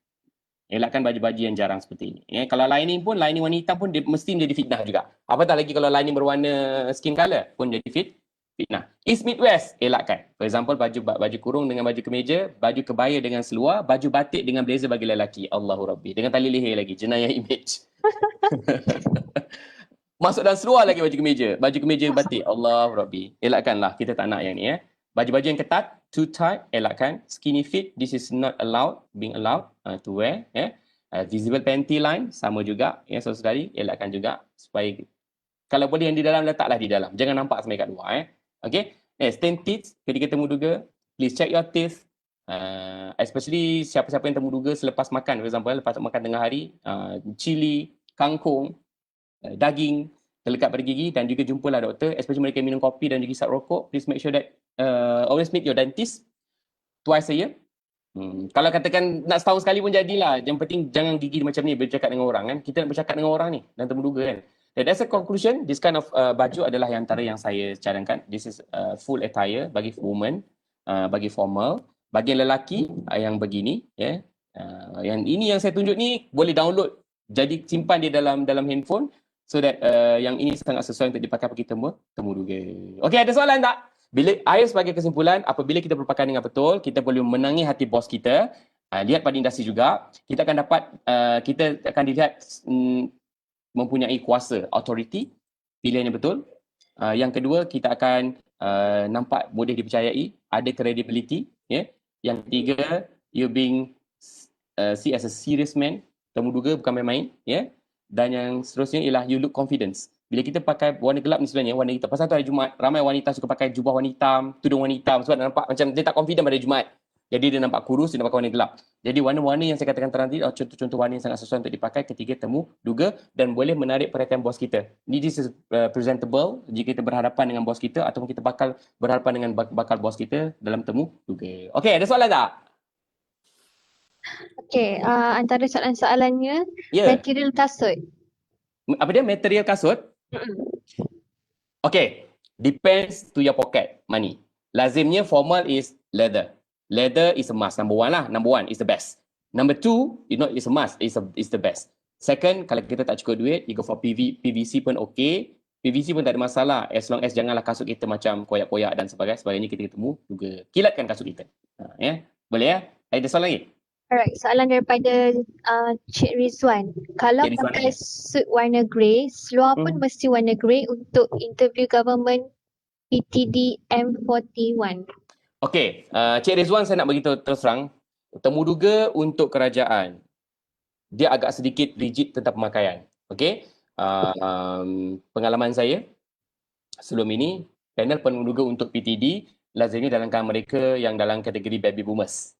Elakkan baju-baju yang jarang seperti ini. Kalau lining pun, lining wanita pun mesti menjadi fitnah juga. Apatah lagi kalau lining berwarna skin colour pun jadi fitnah. East Midwest, elakkan. For example, baju kurung dengan baju kemeja, baju kebaya dengan seluar, baju batik dengan blazer bagi lelaki. Allahu Rabbi. Dengan tali leher lagi, jenayah image. Masuk dalam seluar lagi baju kemeja batik. Allahu Rabbi. Elakkanlah, kita tak nak yang ni. Baju-baju yang ketat, too tight, elakkan. Skinny fit, this is not being allowed to wear. Visible panty line, sama juga. Saudari, elakkan juga. Supaya, kalau boleh yang di dalam, letaklah di dalam. Jangan nampak sampai kat luar. Okay. Stain teeth, ketika temuduga, please check your teeth. Especially siapa-siapa yang temuduga selepas makan. For example, lepas makan tengah hari, cili, kangkung, daging, terlekat pada gigi, dan juga jumpalah doktor, especially mereka minum kopi dan juga isap rokok. Please make sure that always meet your dentist twice a year. Kalau katakan nak setahun sekali pun jadilah. Yang penting jangan gigi macam ni bercakap dengan orang kan. Kita nak bercakap dengan orang ni dan temuduga kan. And that's a conclusion. This kind of baju adalah yang antara yang saya cadangkan. This is full attire bagi woman, bagi formal. Bagi lelaki yang begini, yang ini yang saya tunjuk ni boleh download, jadi simpan dia dalam handphone. So that yang ini sangat sesuai untuk dipakai bagi temuduga. Okey, ada soalan tak? Sebagai kesimpulan, apabila kita berpakaian dengan betul, kita boleh menangi hati bos kita. Lihat pada industri juga, kita akan dilihat mempunyai kuasa, authority, pilihan yang betul. Yang kedua, kita akan nampak mudah dipercayai, ada credibility. Yang ketiga, you being see as a serious man, temuduga bukan main-main. Dan yang seterusnya ialah you look confidence. Bila kita pakai warna gelap ni sebenarnya, warna hitam. Pasal tu hari Jumaat, ramai wanita suka pakai jubah warna hitam, tudung warna hitam. Sebab nampak macam dia tak confident pada Jumaat. Jadi dia nampak kurus, dia nampak warna gelap. Jadi warna-warna yang saya katakan tadi, contoh-contoh warna yang sangat sesuai untuk dipakai ketika temuduga dan boleh menarik perhatian bos kita. This is presentable jika kita berhadapan dengan bos kita ataupun kita bakal berhadapan dengan bakal bos kita dalam temuduga. Okey, ada soalan tak? Okey, antara soalan-soalannya, material kasut. Apa dia? Material kasut? Okay, depends to your pocket money. Lazimnya formal is leather. Leather is a must. Number one is the best. Number two, is a must, is the best. Second, kalau kita tak cukup duit, you go for PVC pun okay. PVC pun tak ada masalah, as long as janganlah kasut kita macam koyak-koyak dan sebagainya kita temuduga. Kilatkan kasut kita. Boleh ya? Ada soalan lagi? Alright, soalan daripada Cik Rizwan. Kalau pakai suit warna grey, seluar pun mesti warna grey untuk interview government PTD M41. Okey, Cik Rizwan, saya nak beritahu terus terang, temuduga untuk kerajaan, dia agak sedikit rigid tentang pemakaian. Okey, pengalaman saya sebelum ini, panel penduga untuk PTD lazimnya dalam kalangan mereka yang dalam kategori baby boomers.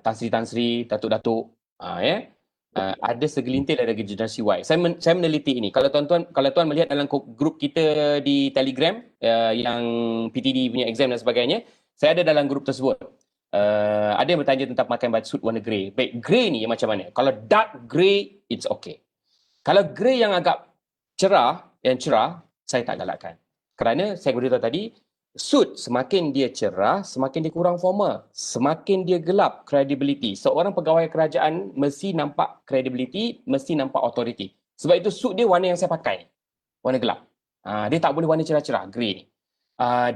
Tan Sri, Datuk-Datuk, ada segelintir dari generasi Y. Saya meneliti ini. Kalau tuan melihat dalam grup kita di Telegram yang PTD punya exam dan sebagainya, saya ada dalam grup tersebut. Ada yang bertanya tentang pakai baju suit warna grey. Baik, grey ni macam mana? Kalau dark grey, it's okay. Kalau grey yang agak cerah, saya tak galakkan. Kerana saya beritahu tadi, suit semakin dia cerah, semakin dia kurang formal. Semakin dia gelap, credibility. Seorang pegawai kerajaan mesti nampak credibility, mesti nampak authority. Sebab itu suit dia warna yang saya pakai. Warna gelap. Dia tak boleh warna cerah-cerah, grey ni.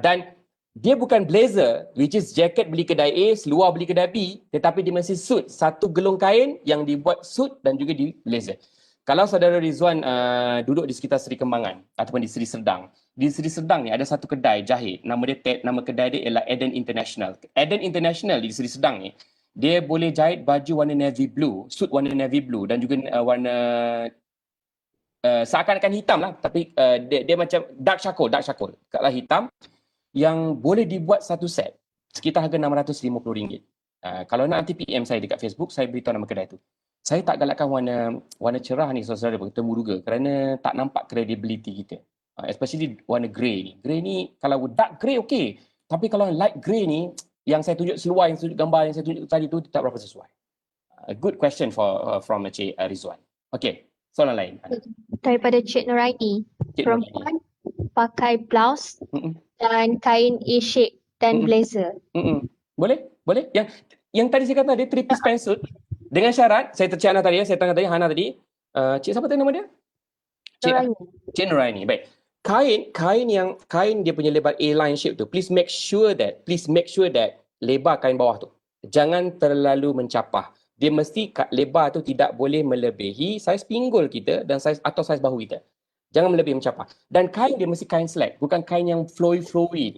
Dan dia bukan blazer, which is jacket beli kedai A, seluar beli kedai B, tetapi dia mesti suit. Satu gelung kain yang dibuat suit dan juga di blazer. Kalau saudara Rizwan duduk di sekitar Seri Kembangan ataupun di Seri Serdang, di Seri Serdang ni ada satu kedai jahit, nama kedai dia ialah Eden International. Eden International di Seri Serdang ni, dia boleh jahit baju warna navy blue, suit warna navy blue dan juga warna seakan-akan hitam lah, tapi dia macam dark charcoal, kalau hitam yang boleh dibuat satu set sekitar harga RM650. Kalau nak nanti PM saya dekat Facebook, saya beritahu nama kedai tu. Saya tak galakkan warna cerah ni saudara temuruga kerana tak nampak credibility kita. Especially warna grey ni. Grey ni kalau dark grey okey. Tapi kalau light grey ni yang saya tunjuk seluar, yang tunjuk gambar yang saya tunjuk tadi tu tak berapa sesuai. A good question from Encik Rizwan. Okey, soalan lain. Daripada Cik Nuraini. Perempuan pakai blouse dan kain A-shape dan blazer. Boleh? Yang tadi saya kata dia three-piece pantsuit. Dengan syarat, saya tercik Hana tadi, saya tanya tadi, Hana tadi. Cik siapa tadi nama dia? Cik Nuraini. Baik. Kain dia punya lebar A-line shape tu, please make sure that lebar kain bawah tu jangan terlalu mencapah. Dia mesti lebar tu tidak boleh melebihi saiz pinggul kita dan saiz bahu kita. Jangan melebihi mencapah. Dan kain dia mesti kain slack, bukan kain yang flowy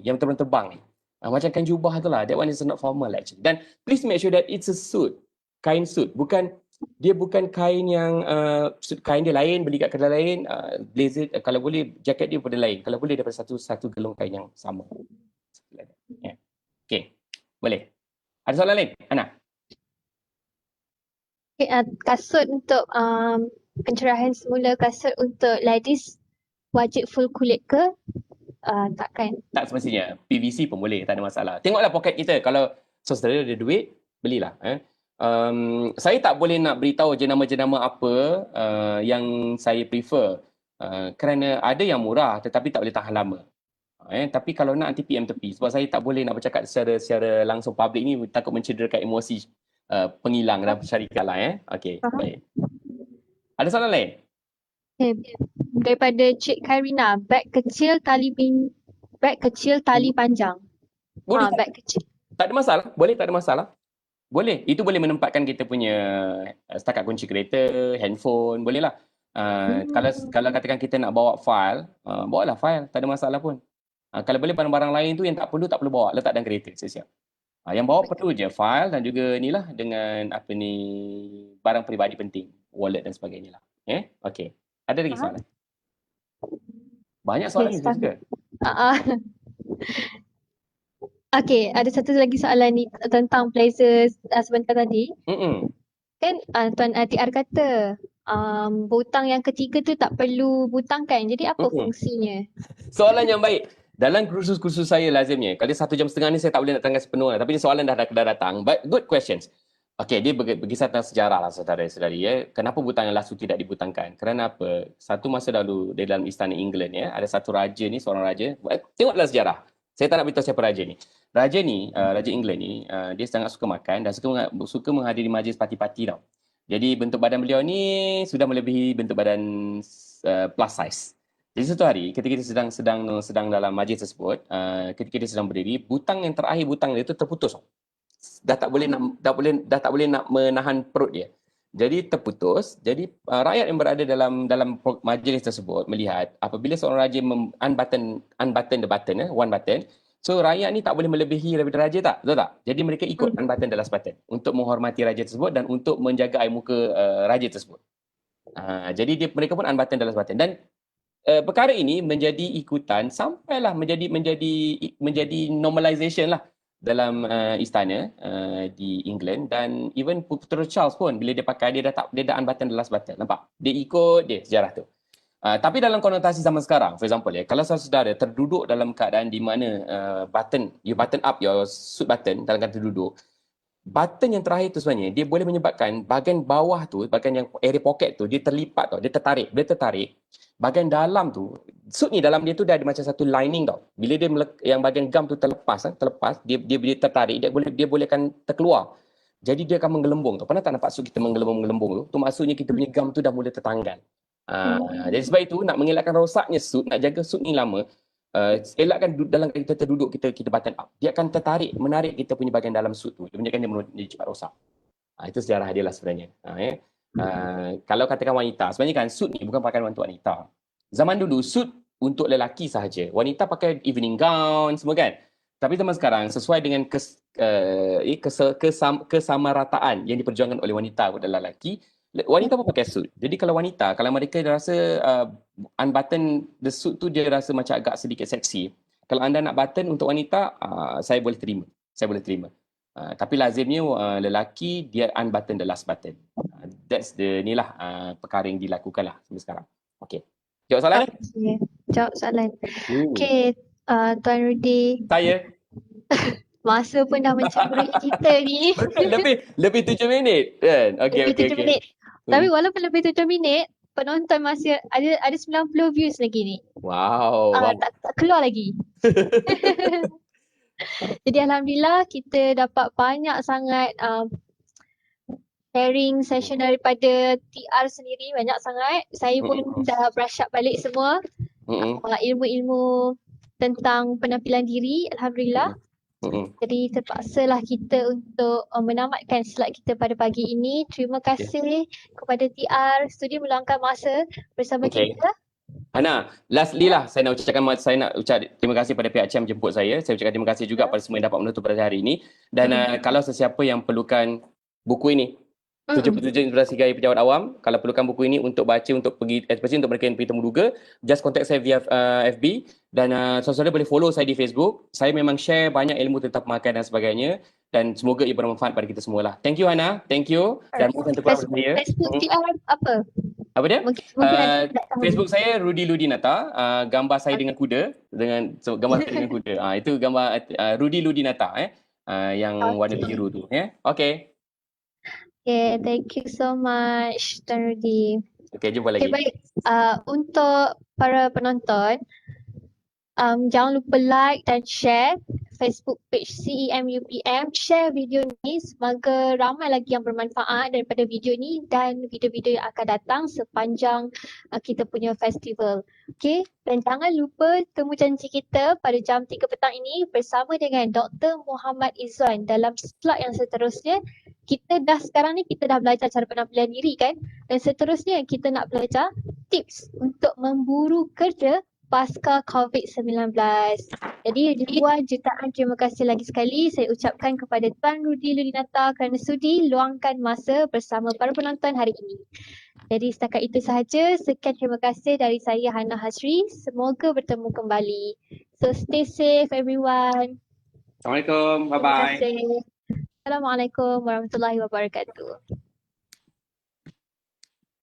yang terbang-terbang ni. Macam kain jubah tu lah. That one is not formal actually. Dan please make sure that it's a suit. Kain suit, bukan kain yang kain dia lain, beli kat kedai lain, blazer kalau boleh jaket dia pada lain, kalau boleh daripada satu gelung kain yang sama. Okey, boleh. Ada soalan lain, Ana? Okay, kasut untuk pencerahan semula, kasut untuk ladies wajib full kulit ke? Takkan? Tak semestinya. PVC pun boleh, tak ada masalah. Tengoklah poket kita. Kalau saudara ada duit, belilah. Saya tak boleh nak beritahu jenama-jenama apa yang saya prefer kerana ada yang murah tetapi tak boleh tahan lama. Tapi kalau nak nanti PM tepi sebab saya tak boleh nak bercakap secara langsung public ni, takut mencederakan emosi pengilang dan syarikat lah. Okey, baik. Ada soalan lain? Okay. Daripada Cik Karina, beg kecil tali panjang. Boleh. Beg kecil. Tak ada masalah. Boleh, tak ada masalah. Boleh. Itu boleh menempatkan kita punya setakat kunci kereta, handphone, boleh lah. Kalau katakan kita nak bawa file, bawalah file, tak ada masalah pun. Kalau boleh barang-barang lain tu yang tak perlu bawa, letak dalam kereta, siap-siap. Yang bawa perlu je file dan juga ni lah dengan barang peribadi penting, wallet dan sebagainya lah. Okey. Ada lagi soalan? Banyak soalan ni saya suka. Okey, ada satu lagi soalan ni tentang blazer sebentar tadi. Kan Tuan TR kata butang yang ketiga tu tak perlu butangkan. Jadi apa fungsinya? Soalan yang baik. Dalam kursus-kursus saya lazimnya, kalau 1 jam setengah ni saya tak boleh nak terangkan sepenuh lah. Tapi ni soalan dah datang. But good questions. Okey, dia berkisar tentang sejarah lah saudara-saudari. Kenapa butang yang lasu tidak dibutangkan? Kerana apa? Satu masa dahulu di dalam istana England ada satu raja ni, seorang raja. Tengoklah sejarah. Saya tak nak beritahu siapa raja ni. Raja ni, Raja England ni, dia sangat suka makan dan suka menghadiri majlis parti-parti tau. Jadi bentuk badan beliau ni sudah melebihi bentuk badan plus size. Jadi satu hari ketika dia sedang dalam majlis tersebut, ketika dia sedang berdiri, butang yang terakhir butang dia tu terputus. Dah tak boleh nak menahan perut dia. Jadi terputus. Jadi rakyat yang berada dalam majlis tersebut melihat apabila seorang raja unbutton the button, one button. So rakyat ni tak boleh melebihi daripada raja tak? Betul tak? Jadi mereka ikut unbutton the last button untuk menghormati raja tersebut dan untuk menjaga air muka raja tersebut. Jadi mereka pun unbutton dan last button. Dan perkara ini menjadi ikutan sampailah menjadi normalization lah dalam istana di England, dan even Putera Charles pun bila dia pakai dia dah unbutton dan last button. Nampak? Dia ikut dia sejarah tu. Tapi dalam konotasi zaman sekarang, for example kalau saudara terduduk dalam keadaan di mana you button up your suit button dalam keadaan terduduk, button yang terakhir tu sebenarnya dia boleh menyebabkan bahagian bawah tu, bahagian yang area pocket tu dia terlipat tau, dia tertarik. Bahagian dalam tu, suit ni dalam dia tu dah ada macam satu lining tau. Bila dia yang bahagian gam tu terlepas, dia tertarik, dia boleh akan terkeluar. Jadi dia akan menggelembung tu. Pernah tak nampak suit kita menggelembung tu? Tu maksudnya kita punya gam tu dah mula tertanggal. Jadi sebab itu nak mengelakkan rosaknya suit, nak jaga suit ni lama, elakkan dalam kita terduduk, kita button up. Dia akan menarik kita punya bahagian dalam suit tu. Dia menyebabkan dia cepat rosak. Itu sejarah dia lah sebenarnya. Kalau katakan wanita, sebenarnya kan suit ni bukan pakaian untuk wanita. Zaman dulu suit untuk lelaki sahaja. Wanita pakai evening gown semua kan. Tapi zaman sekarang sesuai dengan kesamarataan yang diperjuangkan oleh wanita kepada lelaki, wanita pun pakai suit. Jadi kalau wanita, kalau mereka rasa unbutton the suit tu dia rasa macam agak sedikit seksi, kalau anda nak button untuk wanita, saya boleh terima. Tapi lazimnya lelaki dia unbutton the last button. That's the inilah perkara yang dilakukan lah sampai sekarang. Okey. Jawab soalan? Jawab soalan. Okey, Tuan Rudy. Saya. Masa pun dah mencuri kita ni. lebih 7 minit kan? Okey. Lebih 7 minit. Tapi walaupun lebih 7 minit, penonton masih ada 90 views lagi ni. Wow. Tak keluar lagi. Jadi alhamdulillah kita dapat banyak sangat sharing session daripada TR sendiri, banyak sangat. Saya pun dah brush up balik semua ilmu-ilmu tentang penampilan diri, alhamdulillah. Jadi terpaksalah kita untuk menamatkan slide kita pada pagi ini. Terima kasih kepada TR studi meluangkan masa bersama kita. Hana, lastly lah saya nak ucap terima kasih pada pihak CAM jemput saya. Saya ucapkan terima kasih juga pada semua yang dapat menutup pada hari ini. Dan kalau sesiapa yang perlukan buku ini, 77 Inspirasi Gaya Pejabat Awam, kalau perlukan buku ini untuk baca, untuk pergi, especially untuk mereka yang pergi temu duga, just contact saya via FB. Dan saudara boleh follow saya di Facebook. Saya memang share banyak ilmu tentang pemakaian dan sebagainya. Dan semoga ia bermanfaat pada kita semua lah. Thank you Hana, thank you. Dan mohon terpulang bersama saya. Facebook TR apa? Apa dia? Mungkin Facebook saya Rudy Ludinata, gambar saya dengan kuda, gambar saya dengan kuda. Itu gambar Rudy Ludinata yang warna biru tu Okay, thank you so much Tuan Rudy. Jumpa lagi. Baik. Untuk para penonton, jangan lupa like dan share Facebook page CEMUPM. Share video ni, semoga ramai lagi yang bermanfaat daripada video ni dan video-video yang akan datang sepanjang kita punya festival. Okay, dan jangan lupa temu janji kita pada jam 3 petang ini bersama dengan Dr. Muhammad Izzuan dalam slot yang seterusnya. Sekarang ni kita dah belajar cara penampilan diri kan, dan seterusnya kita nak belajar tips untuk memburu kerja pasca COVID-19. Jadi ribuan jutaan terima kasih lagi sekali saya ucapkan kepada Tuan Rudy Ludinata kerana sudi luangkan masa bersama para penonton hari ini. Jadi setakat itu sahaja. Sekian terima kasih dari saya Hana Hasri. Semoga bertemu kembali. So stay safe everyone. Assalamualaikum. Bye bye. Terima kasih. Assalamualaikum warahmatullahi wabarakatuh.